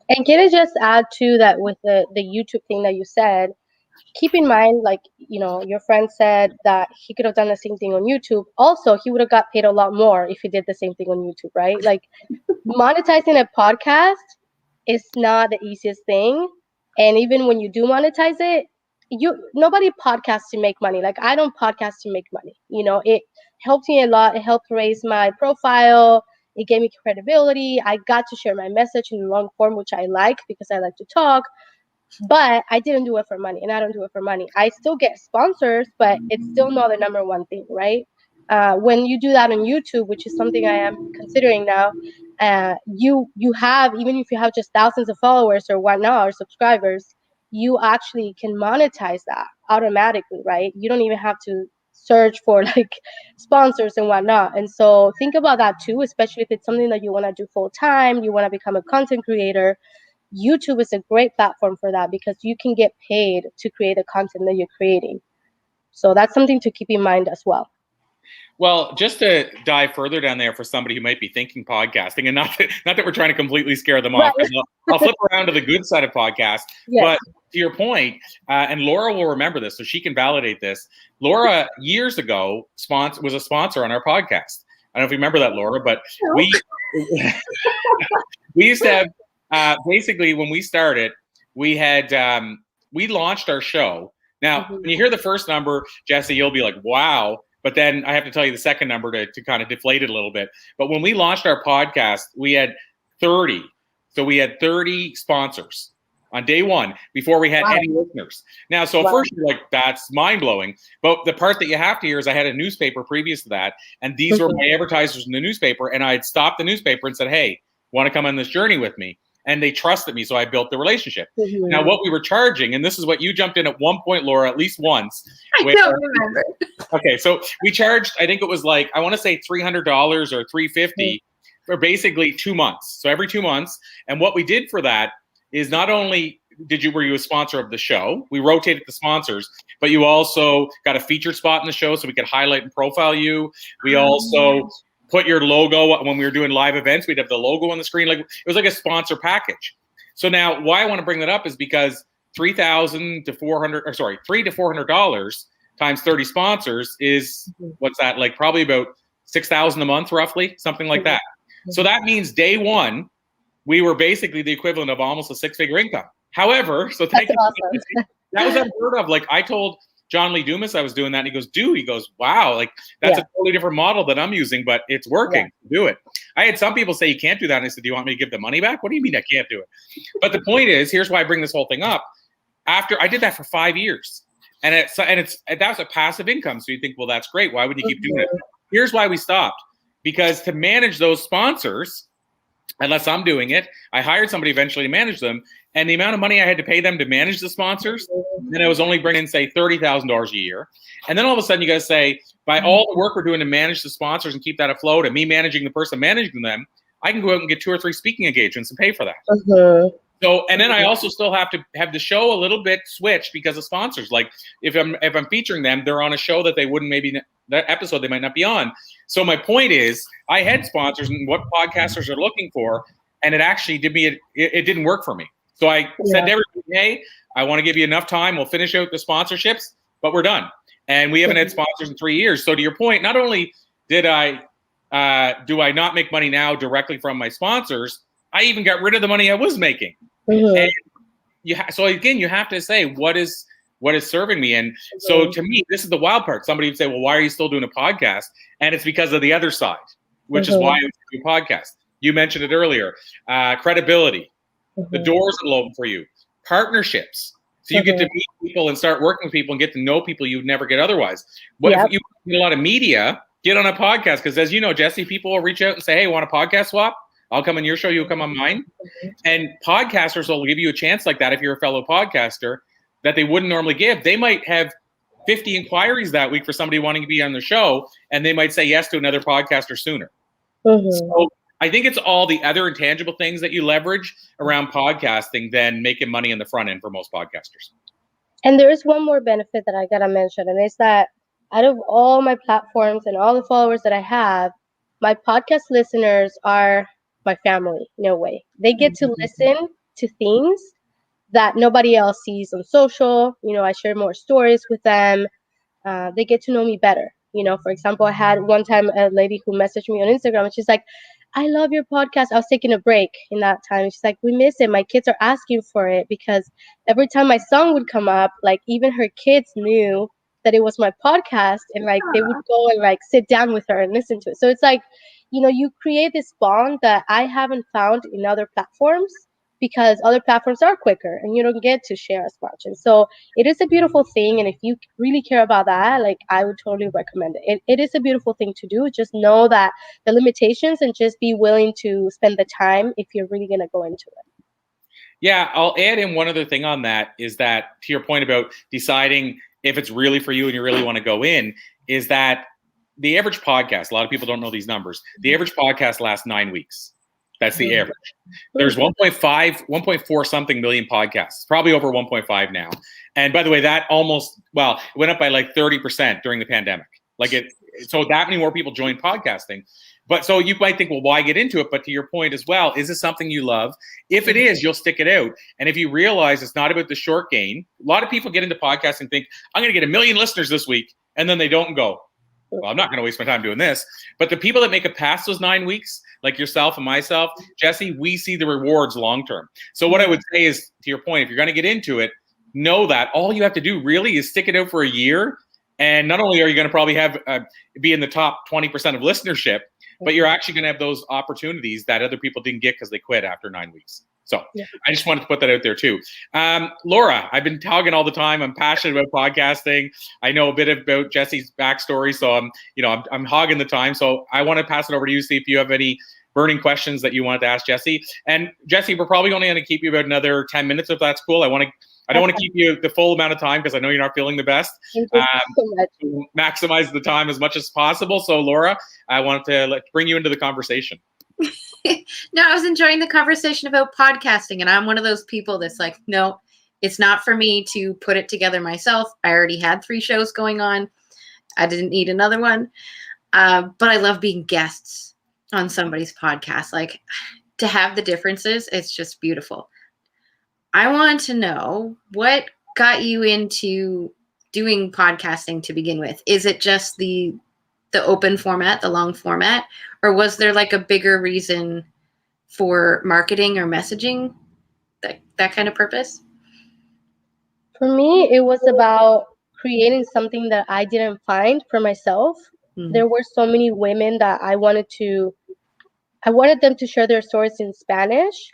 And can I just add to that with the YouTube thing that you said? Keep in mind, like, your friend said that he could have done the same thing on YouTube. Also, he would have got paid a lot more if he did the same thing on YouTube, right? Like, monetizing a podcast is not the easiest thing. And even when you do monetize it, nobody podcasts to make money. Like, I don't podcast to make money. It helped me a lot. It helped raise my profile. It gave me credibility. I got to share my message in long form, which I like because I like to talk. But I didn't do it for money, and I don't do it for money. I still get sponsors, but it's still not the number one thing, right? When you do that on YouTube, which is something I am considering now, you have, even if you have just thousands of followers or whatnot, or subscribers, you actually can monetize that automatically, right? You don't even have to search for like sponsors and whatnot. And so think about that too, especially if it's something that you want to do full time, you want to become a content creator. YouTube is a great platform for that because you can get paid to create the content that you're creating. So that's something to keep in mind as well. Well, just to dive further down there for somebody who might be thinking podcasting, and not that we're trying to completely scare them off, Right. I'll flip around to the good side of podcasts. Yes. But to your point, and Laura will remember this, so she can validate this. Laura, years ago, was a sponsor on our podcast. I don't know if you remember that, Laura, but we used to have, basically, when we started, we had we launched our show. Now, when you hear the first number, Jessie, you'll be like, wow. But then I have to tell you the second number to kind of deflate it a little bit. But when we launched our podcast, we had 30. So we had 30 sponsors on day one before we had any listeners. Now, so first you're like, that's mind-blowing. But the part that you have to hear is I had a newspaper previous to that, and these were my advertisers in the newspaper, and I had stopped the newspaper and said, hey, want to come on this journey with me? And they trusted me, so I built the relationship. Now, what we were charging, and this is what you jumped in at one point, Laura, at least once. I don't remember. Okay, so we charged, I think it was like, I want to say $300 or $350 for basically 2 months. So every 2 months. And what we did for that is not only were you a sponsor of the show, we rotated the sponsors, but you also got a featured spot in the show so we could highlight and profile you. We also put your logo when we were doing live events. We'd have the logo on the screen. Like, it was like a sponsor package. So now why I want to bring that up is because $300 to $400 times 30 sponsors is, what's that, like probably about $6,000 a month, roughly, something like that. So that means day one, we were basically the equivalent of almost a six-figure income. However, so thank you. Awesome. That was unheard of. Like, I told John Lee Dumas I was doing that, and he goes, wow, like that's a totally different model that I'm using, but it's working. Do it. I had some people say you can't do that, and I said, do you want me to give the money back? What do you mean I can't do it? But the point is, here's why I bring this whole thing up. After I did that for 5 years, and that was a passive income. So you think, well, that's great. Why would you keep doing it? Here's why we stopped. Because to manage those sponsors, unless I'm doing it, I hired somebody eventually to manage them. And the amount of money I had to pay them to manage the sponsors, then I was only bringing, say, $30,000 a year. And then all of a sudden you guys say, by all the work we're doing to manage the sponsors and keep that afloat, and me managing the person managing them, I can go out and get 2 or 3 speaking engagements and pay for that. So, and then I also still have to have the show a little bit switched because of sponsors. Like if I'm featuring them, they're on a show that they wouldn't, maybe that episode they might not be on. So my point is, I had sponsors and what podcasters are looking for, and it actually it didn't work for me. So I said to everybody, hey, I want to give you enough time. We'll finish out the sponsorships, but we're done. And we haven't had sponsors in 3 years. So to your point, not only do I not make money now directly from my sponsors, I even got rid of the money I was making. And so again, you have to say what is serving me. And so to me, this is the wild part. Somebody would say, well, why are you still doing a podcast? And it's because of the other side, which is why I do a podcast. You mentioned it earlier. Credibility. The doors will open for you. Partnerships. So you get to meet people and start working with people and get to know people you would never get otherwise. What if you get a lot of media, get on a podcast? Because as you know, Jessie, people will reach out and say, hey, want a podcast swap? I'll come on your show, you'll come on mine. And podcasters will give you a chance like that if you're a fellow podcaster that they wouldn't normally give. They might have 50 inquiries that week for somebody wanting to be on the show, and they might say yes to another podcaster sooner. So I think it's all the other intangible things that you leverage around podcasting than making money in the front end for most podcasters. And there is one more benefit that I gotta mention, and it's that out of all my platforms and all the followers that I have, my podcast listeners are my family in a way. They get to listen to things that nobody else sees on social. I share more stories with them. They get to know me better. For example, I had one time a lady who messaged me on Instagram and she's like, I love your podcast. I was taking a break in that time. She's like, we miss it. My kids are asking for it because every time my song would come up, like even her kids knew that it was my podcast and like they would go and like sit down with her and listen to it. So it's like, you create this bond that I haven't found in other platforms because other platforms are quicker and you don't get to share as much. And so it is a beautiful thing. And if you really care about that, like I would totally recommend it. It is a beautiful thing to do. Just know that the limitations and just be willing to spend the time if you're really going to go into it. Yeah, I'll add in one other thing on that is that to your point about deciding if it's really for you and you really want to go in, is that the average podcast, a lot of people don't know these numbers, the average podcast lasts 9 weeks. That's the average. There's 1.4 something million podcasts, probably over 1.5 now. And by the way, that it went up by like 30% during the pandemic. So that many more people joined podcasting. But so you might think, well, why get into it? But to your point as well, is this something you love? If it is, you'll stick it out. And if you realize it's not about the short gain, a lot of people get into podcasting and think, I'm going to get 1 million listeners this week. And then they don't go, well, I'm not going to waste my time doing this. But the people that make it past those 9 weeks, like yourself and myself, Jessie, we see the rewards long-term. So what I would say is, to your point, if you're going to get into it, know that all you have to do really is stick it out for a year. And not only are you going to probably have be in the top 20% of listenership, but you're actually going to have those opportunities that other people didn't get because they quit after 9 weeks. So I just wanted to put that out there too. Laura, I've been talking all the time. I'm passionate about podcasting. I know a bit about Jessie's backstory, so I'm hogging the time. So I want to pass it over to you, see if you have any burning questions that you wanted to ask Jessie. And Jessie, we're probably only going to keep you about another 10 minutes if that's cool. I don't want to keep you the full amount of time because I know you're not feeling the best. To maximize the time as much as possible. So Laura, I wanted to bring you into the conversation. No, I was enjoying the conversation about podcasting, and I'm one of those people that's like, no, it's not for me to put it together myself. I already had 3 shows going on. I didn't need another one. But I love being guests on somebody's podcast. Like, to have the differences, it's just beautiful. I want to know what got you into doing podcasting to begin with. Is it just the open format, the long format, or was there like a bigger reason for marketing or messaging, that kind of purpose? For me, it was about creating something that I didn't find for myself. There were so many women that I wanted them to share their stories in Spanish.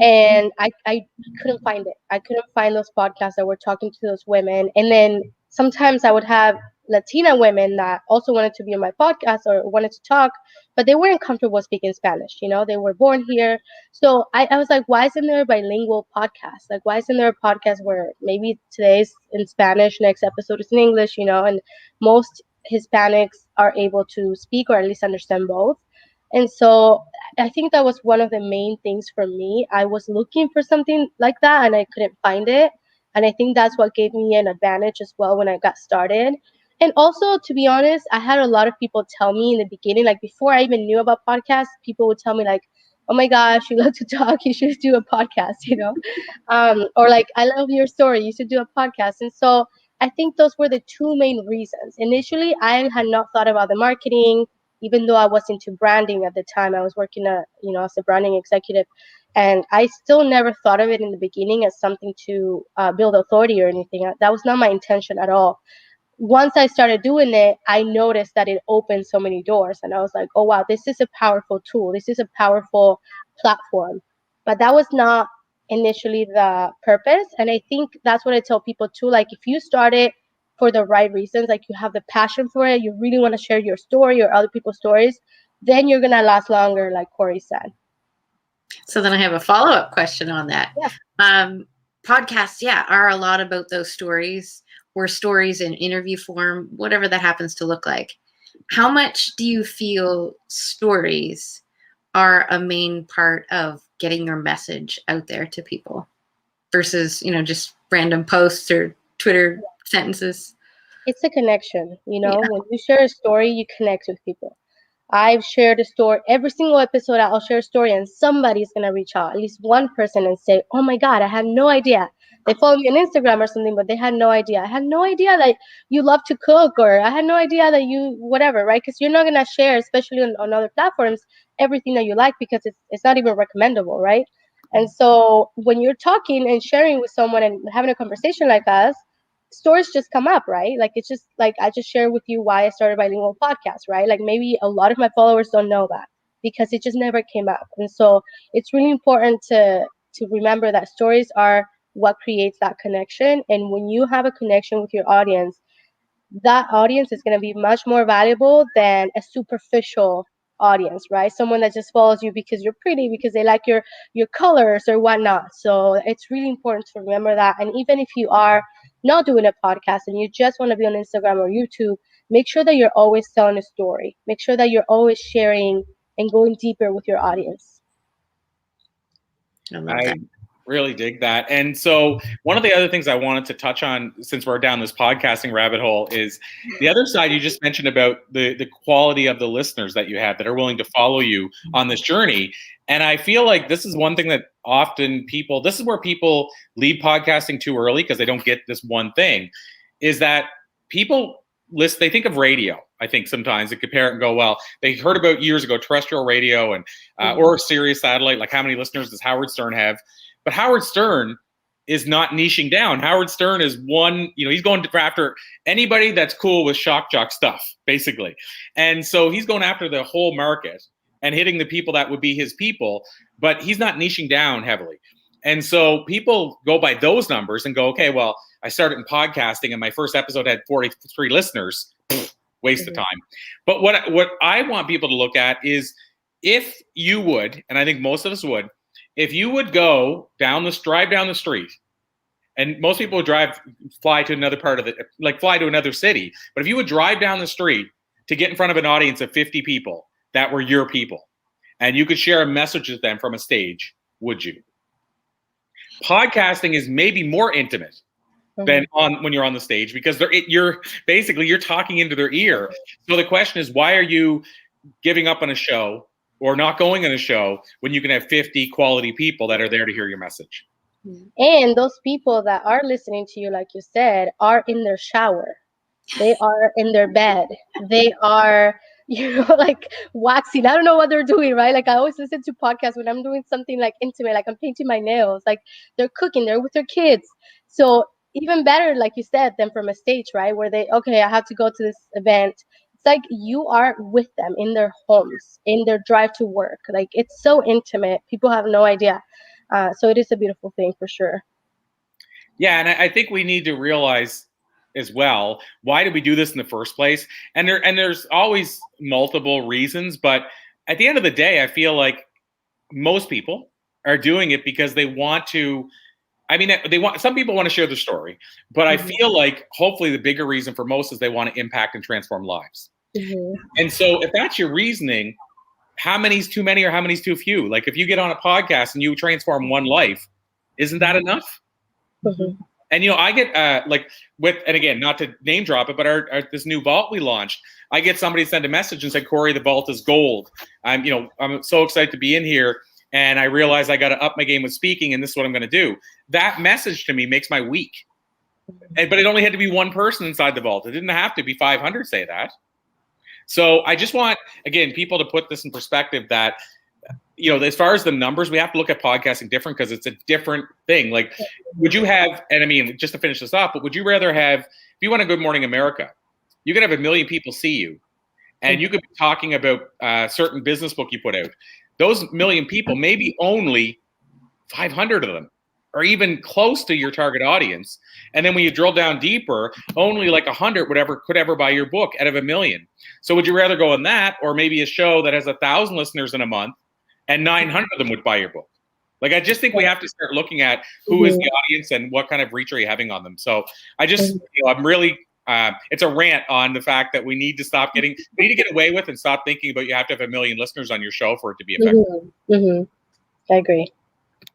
And I couldn't find it. I couldn't find those podcasts that were talking to those women. And then sometimes I would have Latina women that also wanted to be on my podcast or wanted to talk, but they weren't comfortable speaking Spanish. They were born here. So I was like, why isn't there a bilingual podcast? Like, why isn't there a podcast where maybe today's in Spanish, next episode is in English, and most Hispanics are able to speak or at least understand both. And so I think that was one of the main things for me. I was looking for something like that and I couldn't find it. And I think that's what gave me an advantage as well when I got started. And also, to be honest, I had a lot of people tell me in the beginning, like before I even knew about podcasts, people would tell me like, oh my gosh, you love to talk, you should do a podcast, or like, I love your story, you should do a podcast. And so I think those were the 2 main reasons. Initially, I had not thought about the marketing, even though I was into branding at the time. I was working as a branding executive, and I still never thought of it in the beginning as something to build authority or anything. That was not my intention at all. Once I started doing it, I noticed that it opened so many doors, and I was like, oh wow, this is a powerful tool. This is a powerful platform. But that was not initially the purpose. And I think that's what I tell people too. Like, if you start it for the right reasons, like you have the passion for it, you really want to share your story or other people's stories, then you're going to last longer, like Corey said. So then I have a follow-up question on that. Yeah. Podcasts, are a lot about those stories, or stories in interview form, whatever that happens to look like. How much do you feel stories are a main part of getting your message out there to people versus, just random posts or Twitter sentences? It's a connection, when you share a story, you connect with people. I've shared a story every single episode. I'll share a story and somebody's going to reach out, at least one person, and say, oh my God, I had no idea. They follow me on Instagram or something, but they had no idea. I had no idea that you love to cook, or I had no idea that you whatever, right? Because you're not going to share, especially on other platforms, everything that you like, because it's not even recommendable, right? And so when you're talking and sharing with someone and having a conversation like us, stories just come up, right? Like, it's just like I just share with you why I started Bilingual Podcast, right? Like, maybe a lot of my followers don't know that because it just never came up. And so it's really important to remember that stories are what creates that connection. And when you have a connection with your audience, that audience is going to be much more valuable than a superficial audience, right? Someone that just follows you because you're pretty, because they like your colors or whatnot. So it's really important to remember that. And even if you are not doing a podcast and you just want to be on Instagram or YouTube, make sure that you're always telling a story. Make sure that you're always sharing and going deeper with your audience. I really dig that. And so one of the other things I wanted to touch on, since we're down this podcasting rabbit hole, is the other side you just mentioned about the quality of the listeners that you have that are willing to follow you on this journey. And I feel like this is one thing that often this is where people leave podcasting too early because they don't get this one thing, is that people they think of radio. I think sometimes they compare it and go, well, they heard about years ago terrestrial radio and or Sirius satellite, like how many listeners does Howard Stern have? But Howard Stern is not niching down. Howard Stern is one, he's going after anybody that's cool with shock jock stuff, basically. And so he's going after the whole market and hitting the people that would be his people, but he's not niching down heavily. And so people go by those numbers and go, okay, well, I started in podcasting and my first episode had 43 listeners. Waste of time. But what I want people to look at is, if you would, and I think most of us would, if you would go drive down the street, and most people would fly to another part of fly to another city. But if you would drive down the street to get in front of an audience of 50 people that were your people, and you could share a message with them from a stage, would you? Podcasting is maybe more intimate than when you're on the stage, because you're talking into their ear. So the question is, why are you giving up on a show or not going on a show when you can have 50 quality people that are there to hear your message? And those people that are listening to you, like you said, are in their shower. They are in their bed. They are, like waxing. I don't know what they're doing, right? Like, I always listen to podcasts when I'm doing something like intimate, like I'm painting my nails, like they're cooking, they're with their kids. So even better, like you said, than from a stage, right? Where I have to go to this event. It's like you are with them in their homes, in their drive to work. Like, it's so intimate. People have no idea. So it is a beautiful thing for sure. Yeah, and I think we need to realize as well, why did we do this in the first place? And there's always multiple reasons, but at the end of the day, I feel like most people are doing it because they want to. I mean, some people want to share their story, but I feel like hopefully the bigger reason for most is they want to impact and transform lives. And so if that's your reasoning, how many's too many or how many's too few? Like, if you get on a podcast and you transform one life, isn't that enough? And, I get and again, not to name drop it, but this new vault we launched, I get somebody send a message and say, Corey, the vault is gold. I'm so excited to be in here. And I realize I got to up my game with speaking, and this is what I'm going to do. That message to me makes my week. But it only had to be one person inside the vault. It didn't have to be 500 say that. So I just want, again, people to put this in perspective that, as far as the numbers, we have to look at podcasting different because it's a different thing. Like, would you have, and I mean, just to finish this off, but would you rather have, if you want a Good Morning America, you could have 1 million people see you, and you could be talking about a certain business book you put out. Those 1 million people, maybe only 500 of them are even close to your target audience. And then when you drill down deeper, only like 100 could ever buy your book out of 1 million. So would you rather go on that, or maybe a show that has 1,000 listeners in a month and 900 of them would buy your book? Like, I just think we have to start looking at who is the audience and what kind of reach are you having on them. So I just, I'm really, it's a rant on the fact that we need to get away with and stop thinking about you have to have 1 million listeners on your show for it to be effective. I agree.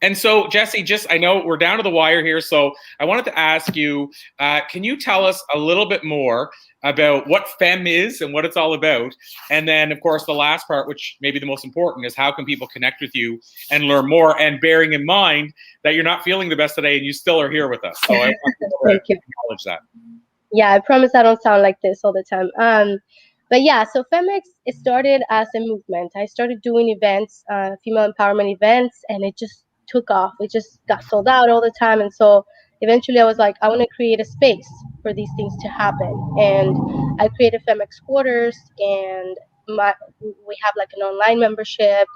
And so, Jessie, I know we're down to the wire here, so I wanted to ask you, can you tell us a little bit more about what FEM is and what it's all about? And then, of course, the last part, which may be the most important, is how can people connect with you and learn more, and bearing in mind that you're not feeling the best today and you still are here with us. So I want to acknowledge that. Yeah, I promise I don't sound like this all the time. But yeah, so FemX, it started as a movement. I started doing events, female empowerment events, and it just took off. It just got sold out all the time. And so eventually I was like, I want to create a space for these things to happen. And I created FemX Quarters, and we have like an online membership.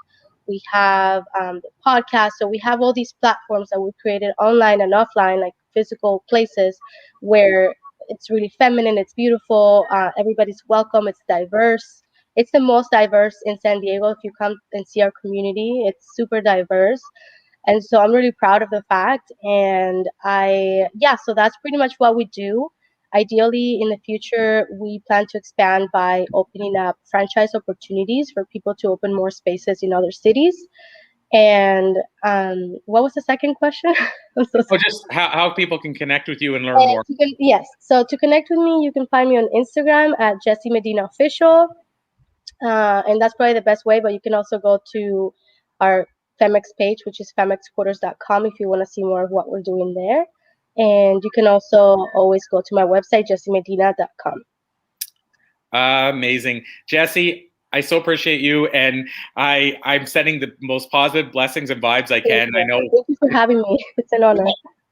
We have the podcast. So we have all these platforms that we created online and offline, like physical places where it's really feminine, it's beautiful, everybody's welcome, it's diverse. It's the most diverse in San Diego. If you come and see our community, it's super diverse. And so I'm really proud of the fact. And so that's pretty much what we do. Ideally, in the future, we plan to expand by opening up franchise opportunities for people to open more spaces in other cities. And what was the second question? Just how people can connect with you and learn more. Yes. So to connect with me, you can find me on Instagram at Jessie Medina Official. And that's probably the best way. But you can also go to our FemX page, which is femxquarters.com, if you want to see more of what we're doing there. And you can also always go to my website, jessiemedina.com. Amazing. Jessie, I so appreciate you, and I'm sending the most positive blessings and vibes I can. I know. Thank you for having me. It's an honor.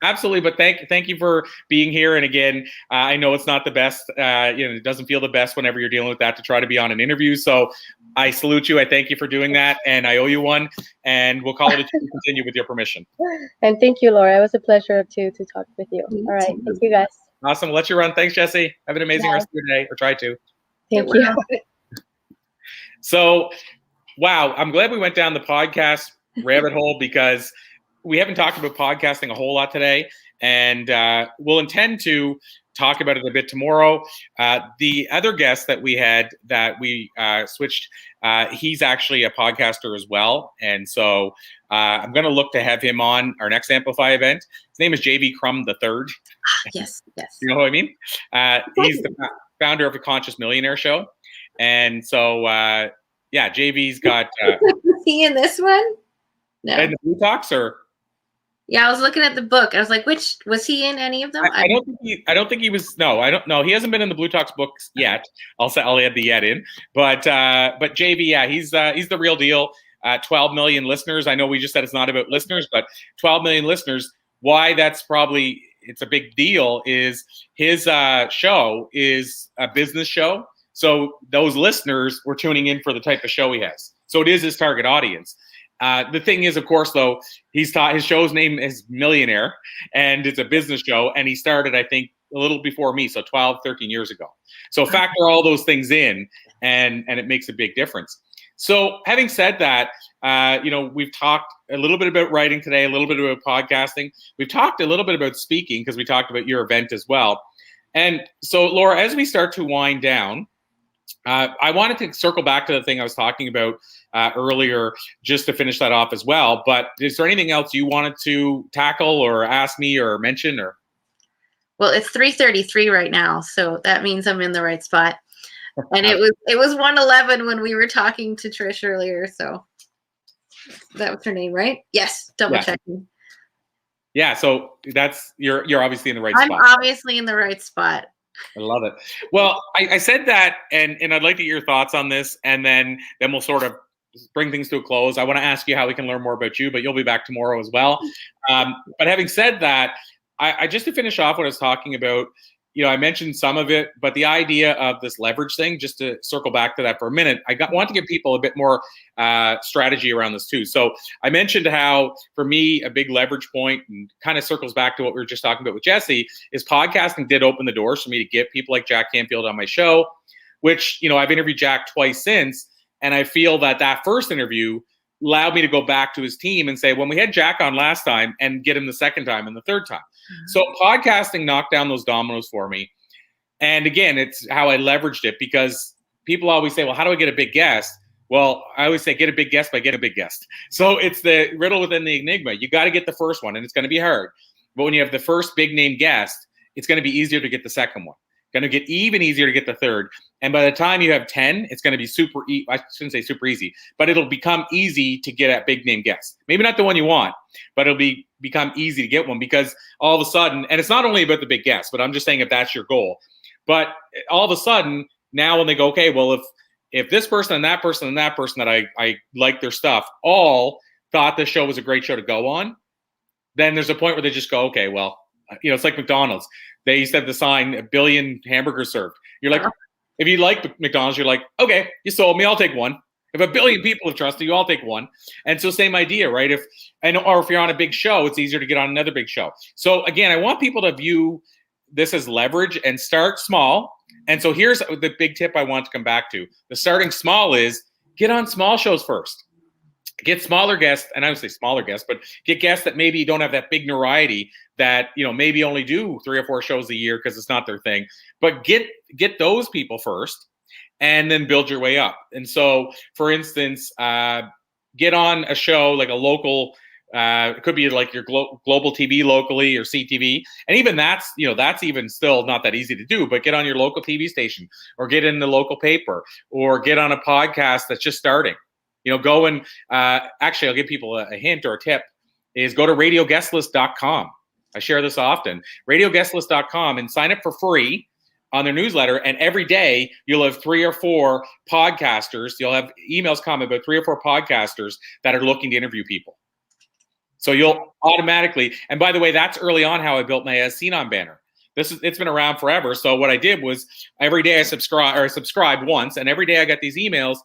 Absolutely, but thank you for being here. And again, I know it's not the best. It doesn't feel the best whenever you're dealing with that to try to be on an interview. So I salute you. I thank you for doing that, and I owe you one. And we'll call it a two. Continue with your permission. And thank you, Laura. It was a pleasure to talk with you. All right, thank you, guys. Awesome. We'll let you run. Thanks, Jessie. Have an amazing rest of your day, or try to. Thank you. So, wow, I'm glad we went down the podcast rabbit hole, because we haven't talked about podcasting a whole lot today, and we'll intend to talk about it a bit tomorrow. The other guest that we had that we switched, he's actually a podcaster as well, and so I'm going to look to have him on our next Amplify event. His name is Crum III. Yes. You know who I mean? He's the founder of the Conscious Millionaire Show. And so, JV's got. Was he in this one? No. And the Blue Talks, or? Yeah, I was looking at the book. I was like, which was he in any of them? I don't think he was. No, I don't know. He hasn't been in the Blue Talks books yet. I'll add the yet in. But JV, yeah, he's the real deal. 12 million listeners. I know we just said it's not about listeners, but 12 million listeners. Why that's probably it's a big deal is his show is a business show. So those listeners were tuning in for the type of show he has. So it is his target audience. The thing is, of course, though, his show's name is Millionaire, and it's a business show. And he started, I think, a little before me, so 12, 13 years ago. So factor all those things in, and it makes a big difference. So having said that, we've talked a little bit about writing today, a little bit about podcasting. We've talked a little bit about speaking, because we talked about your event as well. And so, Laura, as we start to wind down, I wanted to circle back to the thing I was talking about earlier, just to finish that off as well. But is there anything else you wanted to tackle or ask me or mention? Or? Well, it's 3:33 right now, so that means I'm in the right spot. And it was 1:11 when we were talking to Trish earlier. So that was her name, right? Yes. Double checking. Yeah. So you're obviously in the right spot. I'm obviously in the right spot. I love it. Well, I said that, and I'd like to get your thoughts on this, and then we'll sort of bring things to a close. I want to ask you how we can learn more about you, but you'll be back tomorrow as well. But having said that, I just to finish off what I was talking about, I mentioned some of it, but the idea of this leverage thing, just to circle back to that for a minute, want to give people a bit more strategy around this too. So I mentioned how, for me, a big leverage point, and kind of circles back to what we were just talking about with Jessie, is podcasting did open the doors for me to get people like Jack Canfield on my show, which, I've interviewed Jack twice since, and I feel that first interview allowed me to go back to his team and say, when we had Jack on last time, and get him the second time and the third time. Mm-hmm. So podcasting knocked down those dominoes for me. And again, it's how I leveraged it, because people always say, well, how do I get a big guest? Well, I always say get a big guest by get a big guest. So it's the riddle within the enigma. You got to get the first one, and it's going to be hard. But when you have the first big name guest, it's going to be easier to get the second one. Going to get even easier to get the third. And by the time you have 10, it's going to be I shouldn't say super easy, but it'll become easy to get a big name guest. Maybe not the one you want, but it'll become easy to get one, because all of a sudden, and it's not only about the big guest, but I'm just saying if that's your goal. But all of a sudden, now when they go, okay, well, if this person and that person and that person that I like their stuff all thought this show was a great show to go on, then there's a point where they just go, okay, well, it's like McDonald's. They used to have the sign, 1 billion hamburgers served. You're like, if you like McDonald's, you're like, okay, you sold me, I'll take one. If 1 billion people have trusted you, I'll take one. And so same idea, right? Or if you're on a big show, it's easier to get on another big show. So again, I want people to view this as leverage and start small. And so here's the big tip I want to come back to. The starting small is get on small shows first. Get smaller guests, and I would say smaller guests, but get guests that maybe don't have that big notoriety, that maybe only do 3 or 4 shows a year because it's not their thing. But get those people first, and then build your way up. And so, for instance, get on a show like a local. It could be like your global TV locally or CTV, and even that's even still not that easy to do. But get on your local TV station, or get in the local paper, or get on a podcast that's just starting. Go and actually, I'll give people a hint or a tip: is go to radioguestlist.com. I share this often. Radioguestlist.com, and sign up for free on their newsletter. And every day you'll have 3 or 4 podcasters. You'll have emails come about 3 or 4 podcasters that are looking to interview people. So you'll automatically, and by the way, that's early on how I built my As Seen On banner. It's been around forever. So what I did was every day I subscribed once, and every day I got these emails,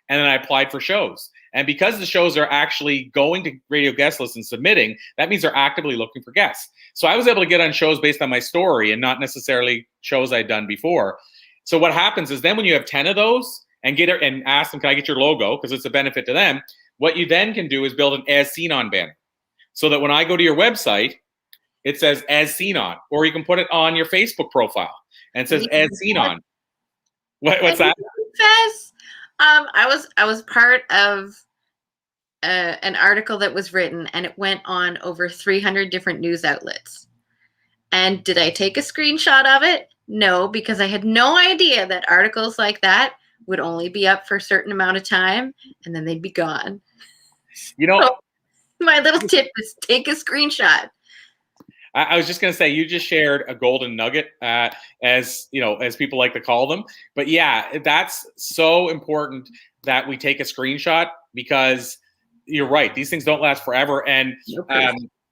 and then I applied for shows. And because the shows are actually going to Radio Guest List and submitting, that means they're actively looking for guests. So I was able to get on shows based on my story and not necessarily shows I'd done before. So what happens is then when you have 10 of those and ask them, can I get your logo? Because it's a benefit to them. What you then can do is build an As Seen On banner, so that when I go to your website, it says As Seen On, or you can put it on your Facebook profile and it says As Seen On. What's that? I was part of an article that was written, and it went on over 300 different news outlets. And did I take a screenshot of it? No, because I had no idea that articles like that would only be up for a certain amount of time, and then they'd be gone. So my little tip is take a screenshot. I was just going to say, you just shared a golden nugget, as people like to call them. But yeah, that's so important that we take a screenshot, because you're right. These things don't last forever. And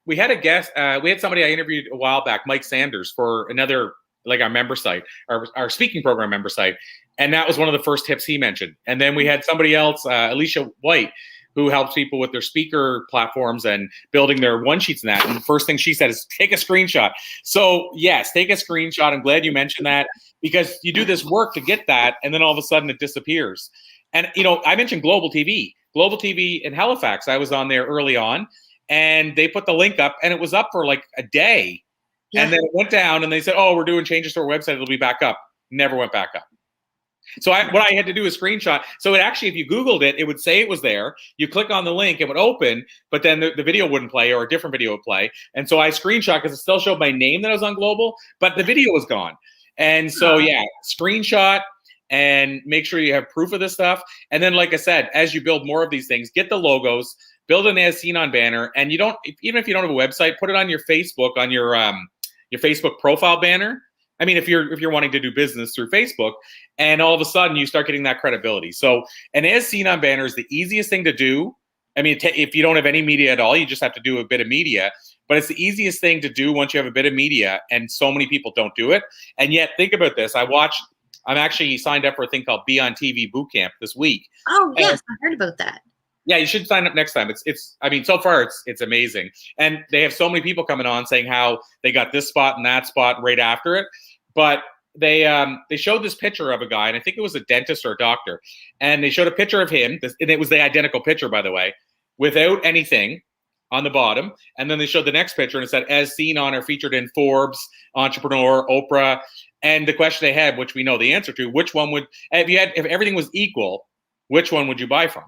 we had a guest, we had somebody I interviewed a while back, Mike Sanders, for another, like our member site, our speaking program member site. And that was one of the first tips he mentioned. And then we had somebody else, Alicia White, who helps people with their speaker platforms and building their one sheets and that. And the first thing she said is take a screenshot. So yes, take a screenshot. I'm glad you mentioned that, because you do this work to get that, and then all of a sudden it disappears. And I mentioned Global TV in Halifax. I was on there early on, and they put the link up, and it was up for like a day. Yeah. And then it went down, and they said, oh, we're doing changes to our website. It'll be back up. Never went back up. So what I had to do is screenshot. So it actually, if you Googled it, it would say it was there. You click on the link, it would open, but then the video wouldn't play, or a different video would play. And so I screenshot, because it still showed my name that I was on Global, but the video was gone. And so, yeah, screenshot and make sure you have proof of this stuff. And then, like I said, as you build more of these things, get the logos, build an As Seen On banner. And even if you don't have a website, put it on your Facebook, on your Facebook profile banner. I mean, if you're wanting to do business through Facebook, and all of a sudden you start getting that credibility. So an As Seen On banner is the easiest thing to do. I mean, if you don't have any media at all, you just have to do a bit of media. But it's the easiest thing to do once you have a bit of media, and so many people don't do it. And yet, think about this. I'm actually signed up for a thing called Be On TV Bootcamp this week. Oh, yes, I heard about that. Yeah, you should sign up next time. I mean, so far it's amazing. And they have so many people coming on saying how they got this spot and that spot right after it. But they showed this picture of a guy, and I think it was a dentist or a doctor, and they showed a picture of him, and it was the identical picture, by the way, without anything on the bottom. And then they showed the next picture, and it said, As Seen On, or featured in Forbes, Entrepreneur, Oprah. And the question they had, which we know the answer to, which one would, if everything was equal, which one would you buy from?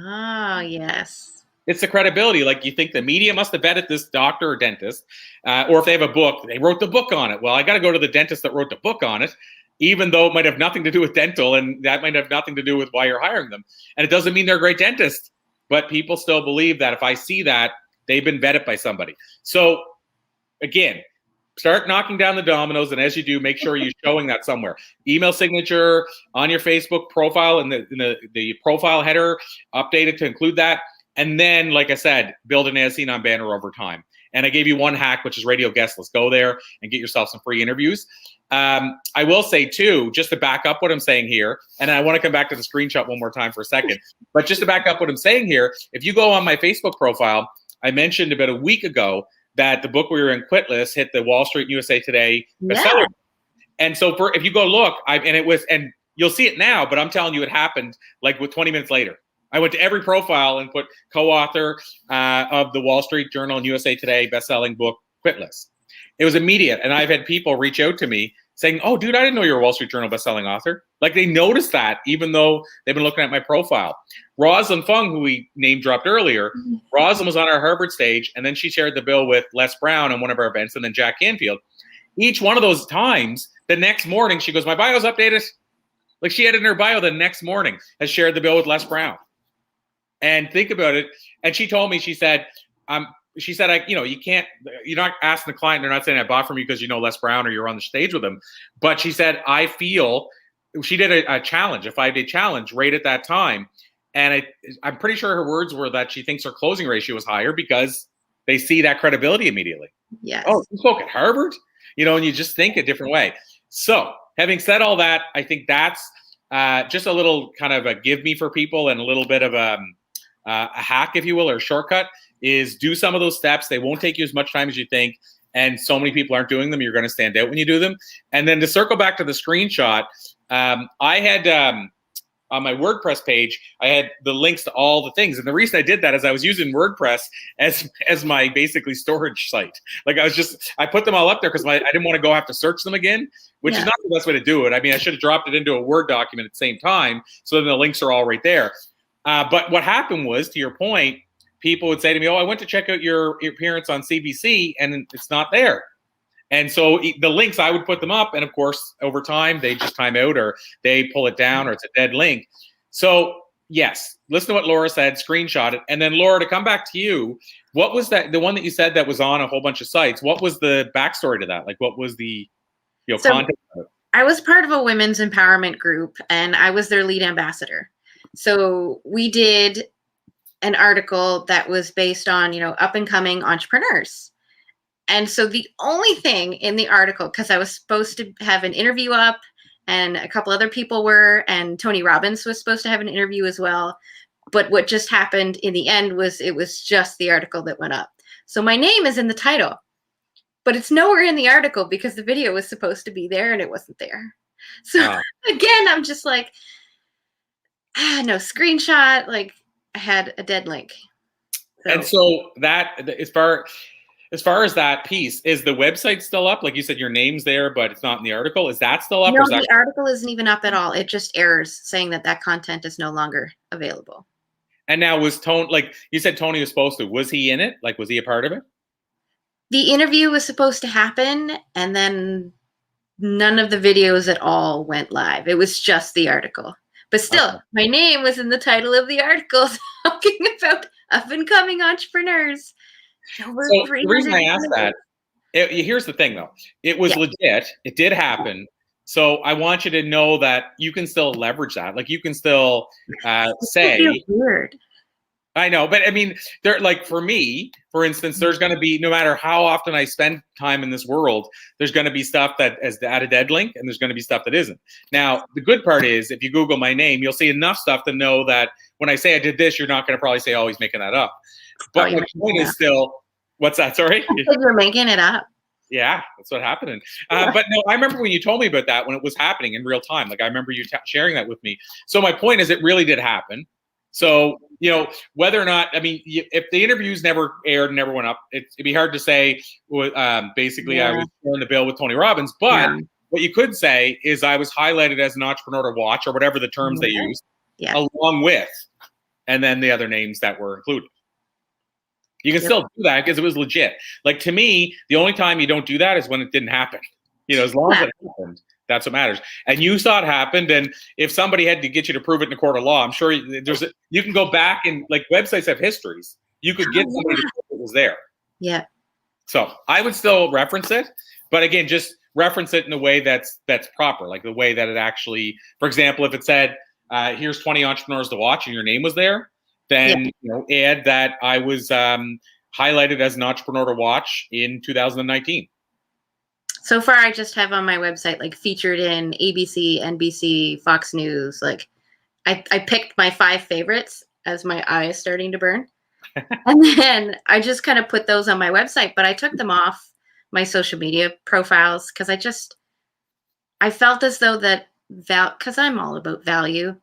Oh, yes. It's the credibility. Like, you think the media must have vetted this doctor or dentist, or if they have a book, they wrote the book on it. Well, I got to go to the dentist that wrote the book on it, even though it might have nothing to do with dental, and that might have nothing to do with why you're hiring them. And it doesn't mean they're a great dentist, but people still believe that if I see that, they've been vetted by somebody. So again, start knocking down the dominoes, and as you do, make sure you're showing that somewhere. Email signature on your Facebook profile, and the profile header, update it to include that. And then, like I said, build an as seen on banner over time. And I gave you one hack, which is radio guest list. Go there and get yourself some free interviews. I will say too, just to back up what I'm saying here, and I want to come back to the screenshot one more time for a second, but just to back up what I'm saying here, if you go on my Facebook profile, I mentioned about a week ago that the book we were in, Quit List, hit the Wall Street and USA Today bestseller. And so if you go look, and you'll see it now, but I'm telling you, it happened like with 20 minutes later. I went to every profile and put co-author of the Wall Street Journal and USA Today best-selling book, Quit List. It was immediate, and I've had people reach out to me saying, "Oh, dude, I didn't know you were a Wall Street Journal best-selling author." Like, they noticed that, even though they've been looking at my profile. Rosalind Fung, who we name-dropped earlier, Rosalind was on our Harvard stage, and then she shared the bill with Les Brown on one of our events, and then Jack Canfield. Each one of those times, the next morning, she goes, "My bio's updated." Like, she had in her bio the next morning, has shared the bill with Les Brown. And think about it. And she told me, she said, you can't, you're not asking the client, they're not saying I bought from you because you know Les Brown or you're on the stage with him. But she said, I feel, she did a challenge, a 5-day challenge right at that time. And I'm pretty sure her words were that she thinks her closing ratio is higher because they see that credibility immediately. Yes. Oh, you spoke at Harvard? And you just think a different way. So having said all that, I think that's just a little kind of a give me for people, and a little bit of a hack, if you will, or a shortcut, is do some of those steps. They won't take you as much time as you think. And so many people aren't doing them. You're going to stand out when you do them. And then to circle back to the screenshot, I had on my WordPress page, I had the links to all the things. And the reason I did that is I was using WordPress as my basically storage site. Like, I put them all up there because I didn't want to go have to search them again, which is not the best way to do it. I mean, I should have dropped it into a Word document at the same time, so then the links are all right there. But what happened was, to your point, people would say to me, "Oh, I went to check out your appearance on CBC and it's not there." And so the links, I would put them up, and of course, over time, they just time out, or they pull it down, or it's a dead link. So yes, listen to what Laura said, screenshot it. And then Laura, to come back to you, what was that, the one that you said that was on a whole bunch of sites, what was the backstory to that? Like, what was the content of it? I was part of a women's empowerment group, and I was their lead ambassador. So we did an article that was based on, up and coming entrepreneurs. And so the only thing in the article, because I was supposed to have an interview up, and a couple other people were, and Tony Robbins was supposed to have an interview as well. But what just happened in the end was it was just the article that went up. So my name is in the title, but it's nowhere in the article because the video was supposed to be there and it wasn't there. So again, I'm just like, no screenshot. Like, I had a dead link. So. And so that, as far as that piece, is the website still up? Like you said, your name's there, but it's not in the article. Is that still up? No, or is the article isn't even up at all. It just errors saying that content is no longer available. And now was Tony, like you said, Tony was supposed to, was he in it? Like, was he a part of it? The interview was supposed to happen, and then none of the videos at all went live. It was just the article. But still, my name was in the title of the article talking about up-and-coming entrepreneurs. So the reason I asked that, here's the thing, though. It was legit. It did happen. So I want you to know that you can still leverage that. Like, you can still say... Weird. I know, but I mean, like, for me, for instance, there's going to be, no matter how often I spend time in this world, there's going to be stuff that is at a dead link, and there's going to be stuff that isn't. Now, the good part is, if you Google my name, you'll see enough stuff to know that when I say I did this, you're not going to probably say, "Oh, he's making that up." But my point is still, what's that? Sorry? You're making it up. Yeah, that's what happened. But no, I remember when you told me about that, when it was happening in real time. Like, I remember you sharing that with me. So my point is, it really did happen. So, whether or not, I mean, if the interviews never aired and never went up, it'd be hard to say, basically, I was sharing the bill with Tony Robbins. But what you could say is I was highlighted as an entrepreneur to watch, or whatever the terms they use, along with, and then the other names that were included. You can still do that because it was legit. Like, to me, the only time you don't do that is when it didn't happen. You know, as long as it happened, that's what matters. And you saw it happened. And if somebody had to get you to prove it in a court of law, I'm sure you can go back and, like, websites have histories. You could get somebody to prove it was there. Yeah. So I would still reference it, but again, just reference it in a way that's proper, like the way that it actually, for example, if it said, here's 20 entrepreneurs to watch and your name was there, then add that I was highlighted as an entrepreneur to watch in 2019. So far, I just have on my website, like, featured in ABC, NBC, Fox News. Like, I picked my 5 favorites as my eye is starting to burn. And then I just kind of put those on my website, but I took them off my social media profiles because I felt as though that, because I'm all about value,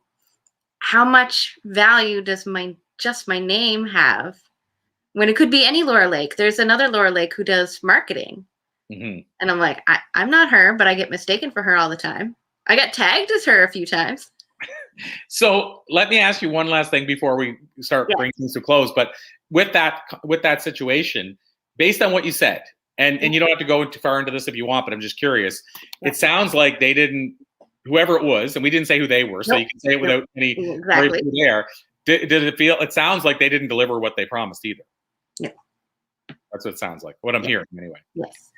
how much value does my name have when it could be any Laura Lake? There's another Laura Lake who does marketing. And I'm like, I'm not her, but I get mistaken for her all the time. I got tagged as her a few times. So let me ask you one last thing before we start bringing things to a close. But with that situation, based on what you said, and you don't have to go too far into this if you want, but I'm just curious. It sounds like they didn't, whoever it was, and we didn't say who they were, so you can say it without any there. Did it feel? It sounds like they didn't deliver what they promised either. Yeah, that's what it sounds like. What I'm hearing, anyway. Yes.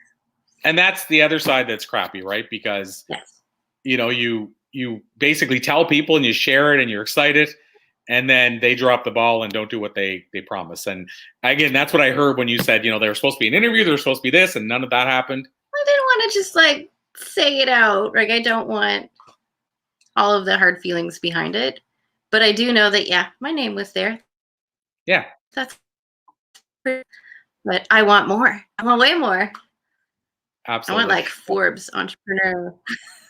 And that's the other side that's crappy, right? Because you know, you basically tell people and you share it and you're excited, and then they drop the ball and don't do what they promise. And again, that's what I heard when you said, you know, there was supposed to be an interview, there was supposed to be this, and none of that happened. I didn't want to just, like, say it out. Like, I don't want all of the hard feelings behind it. But I do know that, my name was there. Yeah. But I want more. I want way more. Absolutely. I want, like, Forbes, Entrepreneur,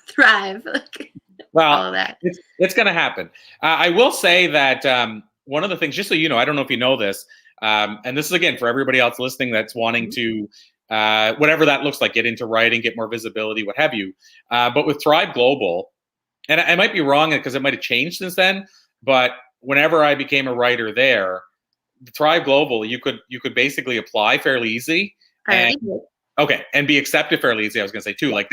Thrive, like, well, all of that. It's going to happen. I will say that one of the things, just so you know, I don't know if you know this, and this is, again, for everybody else listening that's wanting to, whatever that looks like, get into writing, get more visibility, what have you. But with Thrive Global, and I might be wrong because it might have changed since then, but whenever I became a writer there, Thrive Global, you could basically apply fairly easy. And be accepted fairly easy, I was going to say, too. Like,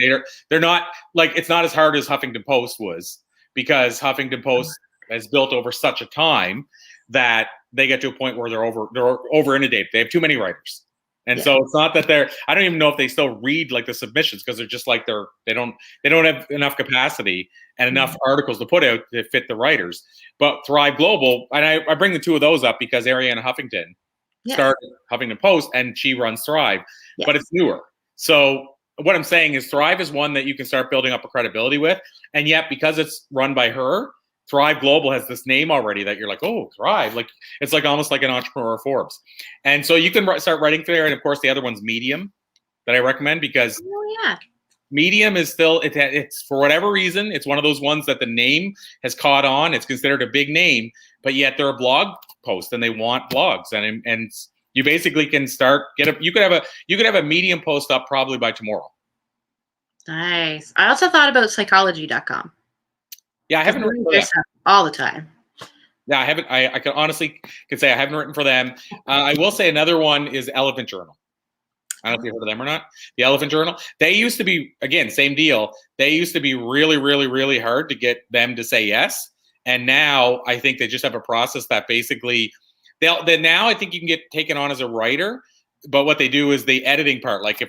they're not, like, it's not as hard as Huffington Post was, because Huffington Post has built over such a time that they get to a point where they're over inundated. They have too many writers. And so it's not that I don't even know if they still read, like, the submissions, because they're just like, they don't have enough capacity and enough articles to put out to fit the writers. But Thrive Global, and I bring the two of those up because Ariana Huffington started Huffington Post, and she runs Thrive, but it's newer. So what I'm saying is Thrive is one that you can start building up a credibility with. And yet, because it's run by her, Thrive Global has this name already that you're like, oh, Thrive. Like, it's like almost like an entrepreneur Forbes. And so you can start writing there. And of course, the other one's Medium that I recommend, because Medium is still, it's for whatever reason, it's one of those ones that the name has caught on. It's considered a big name, but yet they're a blog post and they want blogs. And you basically can start, you could have a Medium post up probably by tomorrow. Nice. I also thought about psychology.com. Yeah, I haven't written for them all the time. Yeah, I haven't. I can honestly say I haven't written for them. I will say another one is Elephant Journal. I don't know if you've heard of them or not. The Elephant Journal. They used to be, again, same deal. They used to be really, really, really hard to get them to say yes. And now I think they just have a process that basically now I think you can get taken on as a writer. But what they do is the editing part. Like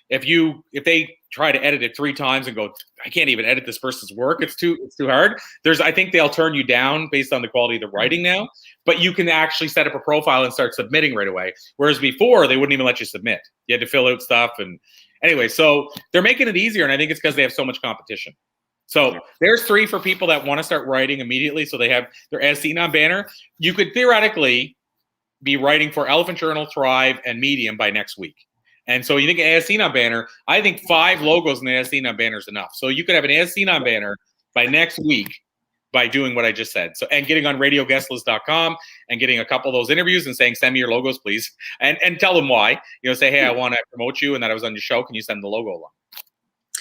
if they try to edit it 3 times and go, I can't even edit this person's work, it's too hard. I think they'll turn you down based on the quality of the writing now. But you can actually set up a profile and start submitting right away. Whereas before, they wouldn't even let you submit. You had to fill out stuff. And anyway, so they're making it easier. And I think it's because they have so much competition. So there's 3 for people that want to start writing immediately. So they have their As Seen on banner. You could theoretically be writing for Elephant Journal, Thrive, and Medium by next week. And so you think As Seen on banner, I think 5 logos in the As Seen on banner is enough. So you could have an As Seen on banner by next week by doing what I just said. So, and getting on radioguestlist.com and getting a couple of those interviews and saying, send me your logos, please. And tell them why. Say, hey, I want to promote you and that I was on your show. Can you send the logo along?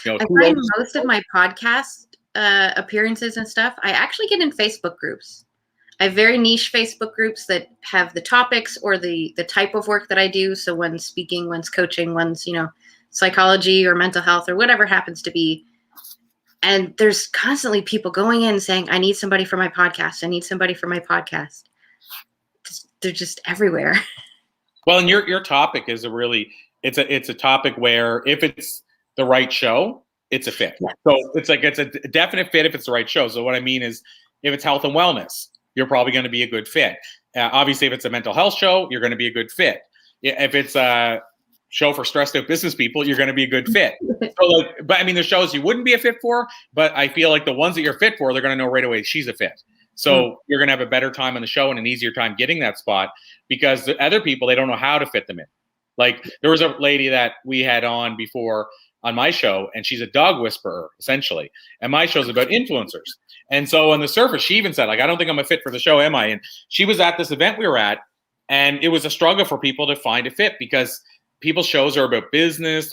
You know, I find most of my podcast appearances and stuff, I actually get in Facebook groups. I have very niche Facebook groups that have the topics or the type of work that I do. So one's speaking, one's coaching, one's, you know, psychology or mental health or whatever happens to be. And there's constantly people going in saying, I need somebody for my podcast. I need somebody for my podcast. They're just everywhere. Well, and your topic is it's a topic where if it's the right show, it's a fit. Yeah. So it's a definite fit if it's the right show. So what I mean is, if it's health and wellness, you're probably going to be a good fit. Obviously, if it's a mental health show, you're going to be a good fit. If it's a show for stressed out business people, you're going to be a good fit. So, but I mean, there's shows you wouldn't be a fit for, but I feel like the ones that you're fit for, they're going to know right away she's a fit. So you're going to have a better time on the show and an easier time getting that spot, because the other people, they don't know how to fit them in. Like, there was a lady that we had on before on my show, and she's a dog whisperer, essentially. And my show's about influencers. And so on the surface, she even said, like, I don't think I'm a fit for the show, am I? And she was at this event we were at, and it was a struggle for people to find a fit, because people's shows are about business.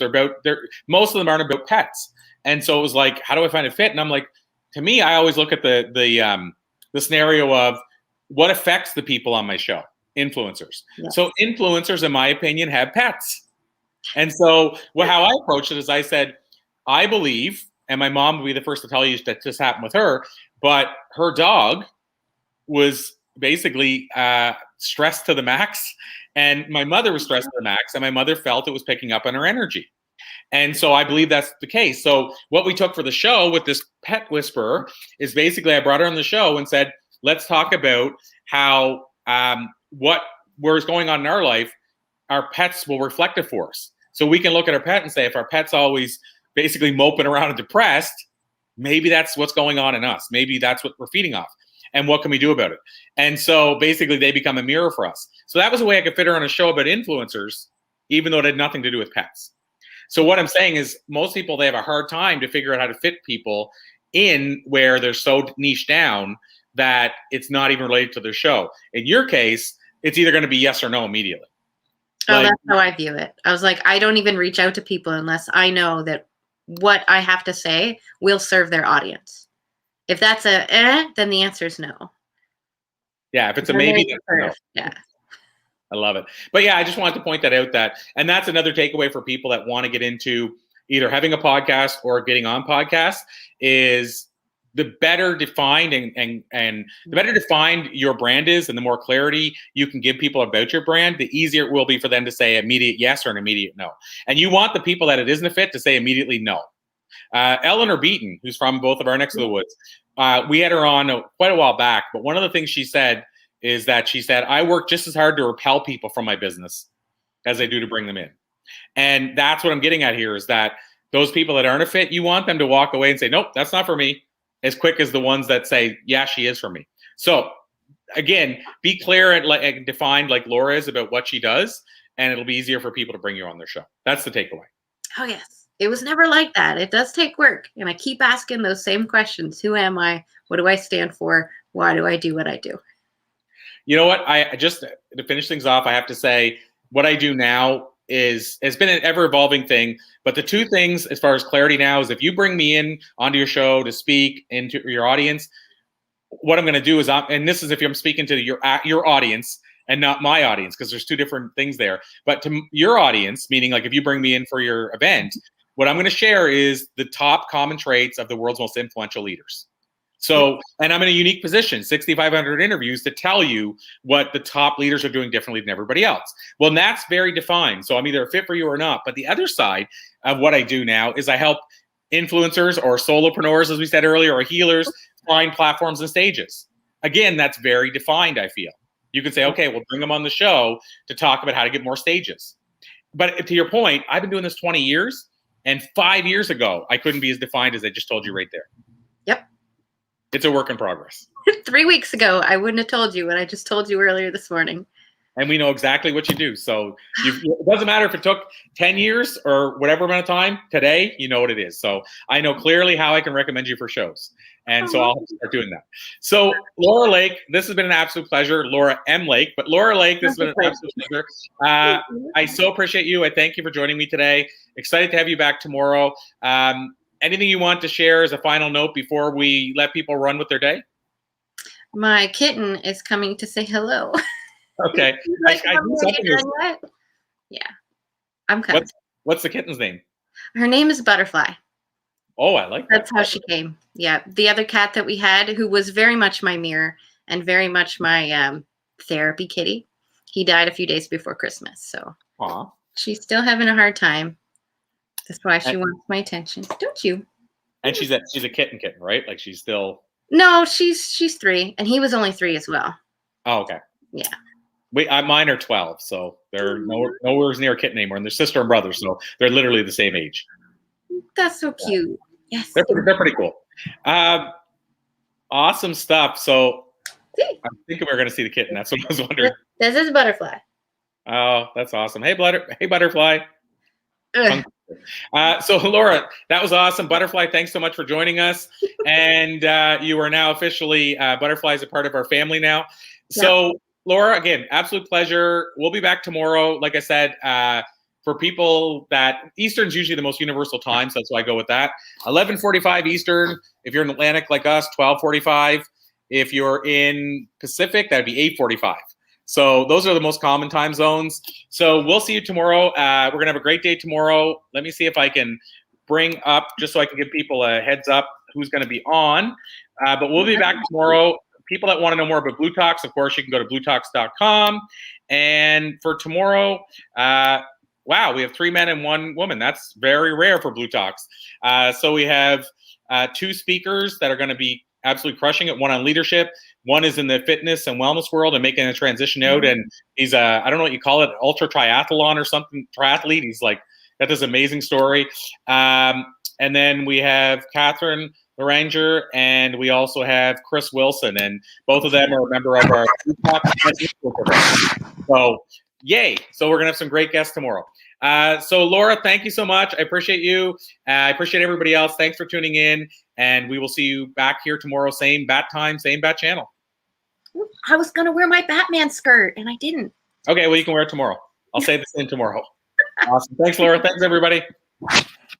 Most of them aren't about pets. And so it was like, how do I find a fit? And I'm like, to me, I always look at the scenario of what affects the people on my show, influencers. Yeah. So influencers, in my opinion, have pets. And so how I approached it is I said, I believe, and my mom would be the first to tell you that this happened with her, but her dog was basically stressed to the max, and my mother was stressed to the max, and my mother felt it was picking up on her energy. And so I believe that's the case. So what we took for the show with this pet whisperer is basically I brought her on the show and said, let's talk about how what's going on in our life, our pets will reflect it for us. So we can look at our pet and say, if our pet's always basically moping around and depressed, maybe that's what's going on in us. Maybe that's what we're feeding off. And what can we do about it? And so basically they become a mirror for us. So that was a way I could fit her on a show about influencers, even though it had nothing to do with pets. So what I'm saying is, most people, they have a hard time to figure out how to fit people in where they're so niche down that it's not even related to their show. In your case, it's either going to be yes or no immediately. Oh, that's how I view it. I was like, I don't even reach out to people unless I know that what I have to say will serve their audience. If that's then the answer is no. Yeah, if it's a maybe, then no. Yeah. I love it. But yeah, I just wanted to point that out, and that's another takeaway for people that want to get into either having a podcast or getting on podcasts, is the better defined and the better defined your brand is, and the more clarity you can give people about your brand, the easier it will be for them to say immediate yes or an immediate no. And you want the people that it isn't a fit to say immediately no. Eleanor Beaton, who's from both of our Next to the Woods, we had her on quite a while back, but one of the things she said is that she said, I work just as hard to repel people from my business as I do to bring them in. And that's what I'm getting at here, is that those people that aren't a fit, you want them to walk away and say, nope, that's not for me, as quick as the ones that say, yeah, she is for me. So again, be clear and defined like Laura is about what she does, and it'll be easier for people to bring you on their show. That's the takeaway. Oh, yes. It was never like that. It does take work. And I keep asking those same questions. Who am I? What do I stand for? Why do I do what I do? You know what? I just, to finish things off, I have to say what I do now has been an ever-evolving thing. But the two things as far as clarity now is, if you bring me in onto your show to speak into your audience, what I'm going to do is, and this is if I'm speaking to your audience and not my audience, because there's two different things there. But to your audience, meaning like if you bring me in for your event, what I'm going to share is the top common traits of the world's most influential leaders. So, and I'm in a unique position, 6,500 interviews to tell you what the top leaders are doing differently than everybody else. Well, and that's very defined. So I'm either a fit for you or not. But the other side of what I do now is I help influencers or solopreneurs, as we said earlier, or healers find platforms and stages. Again, that's very defined, I feel. You can say, okay, we'll bring them on the show to talk about how to get more stages. But to your point, I've been doing this 20 years. And 5 years ago, I couldn't be as defined as I just told you right there. Yep. It's a work in progress. 3 weeks ago, I wouldn't have told you what I just told you earlier this morning. And we know exactly what you do. So it doesn't matter if it took 10 years or whatever amount of time. Today, you know what it is. So I know clearly how I can recommend you for shows. And so I'll start doing that. So Laura Lake, this has been an absolute pleasure. Laura M. Lake, but Laura Lake, this has been an absolute pleasure. I so appreciate you. I thank you for joining me today. Excited to have you back tomorrow. anything you want to share as a final note before we let people run with their day? My kitten is coming to say hello. Okay. Like, I knew something was, what? Yeah, I'm coming. what's the kitten's name? Her name is Butterfly. Oh, I like that. That's how she came. Yeah. The other cat that we had, who was very much my mirror and very much my therapy kitty, he died a few days before Christmas. So Aw. she's still having a hard time. That's why she wants my attention. Don't you? And she's a kitten, right? Like she's still. No, she's 3, and he was only 3 as well. Oh, okay. Yeah. Mine are 12, so they're nowhere near a kitten anymore, and they're sister and brother, so they're literally the same age. That's so cute. Yes. They're pretty cool. Awesome stuff. So I'm thinking we're going to see the kitten. That's what I was wondering. This is Butterfly. Oh, that's awesome. Hey, Butterfly. So Laura, that was awesome. Butterfly, thanks so much for joining us. And you are now officially, Butterfly is a part of our family now. So Laura, again, absolute pleasure. We'll be back tomorrow. Like I said, for people that Eastern's usually the most universal time, so that's why I go with that. 11:45 Eastern. If you're in Atlantic like us, 12:45. If you're in Pacific, that'd be 8:45. So those are the most common time zones. So we'll see you tomorrow. We're gonna have a great day tomorrow. Let me see if I can bring up, just so I can give people a heads up who's gonna be on. But we'll be back tomorrow. People that want to know more about Blue Talks, of course, you can go to bluetalks.com. And for tomorrow, wow, we have 3 men and 1 woman. That's very rare for Blue Talks. So we have 2 speakers that are going to be absolutely crushing it. One on leadership. One is in the fitness and wellness world and making a transition out. And he's I don't know what you call it, ultra triathlon or something, triathlete. He's like, got this amazing story. And then we have Catherine Ranger, and we also have Chris Wilson, and both of them are a member of our so yay. So we're gonna have some great guests tomorrow. So Laura, thank you so much. I appreciate you. I appreciate everybody else. Thanks for tuning in, and we will see you back here tomorrow, same bat time, same bat channel. I was gonna wear my Batman skirt and I didn't. Okay, well, you can wear it tomorrow. I'll say the same tomorrow. Awesome. Thanks, Laura. Thanks, everybody.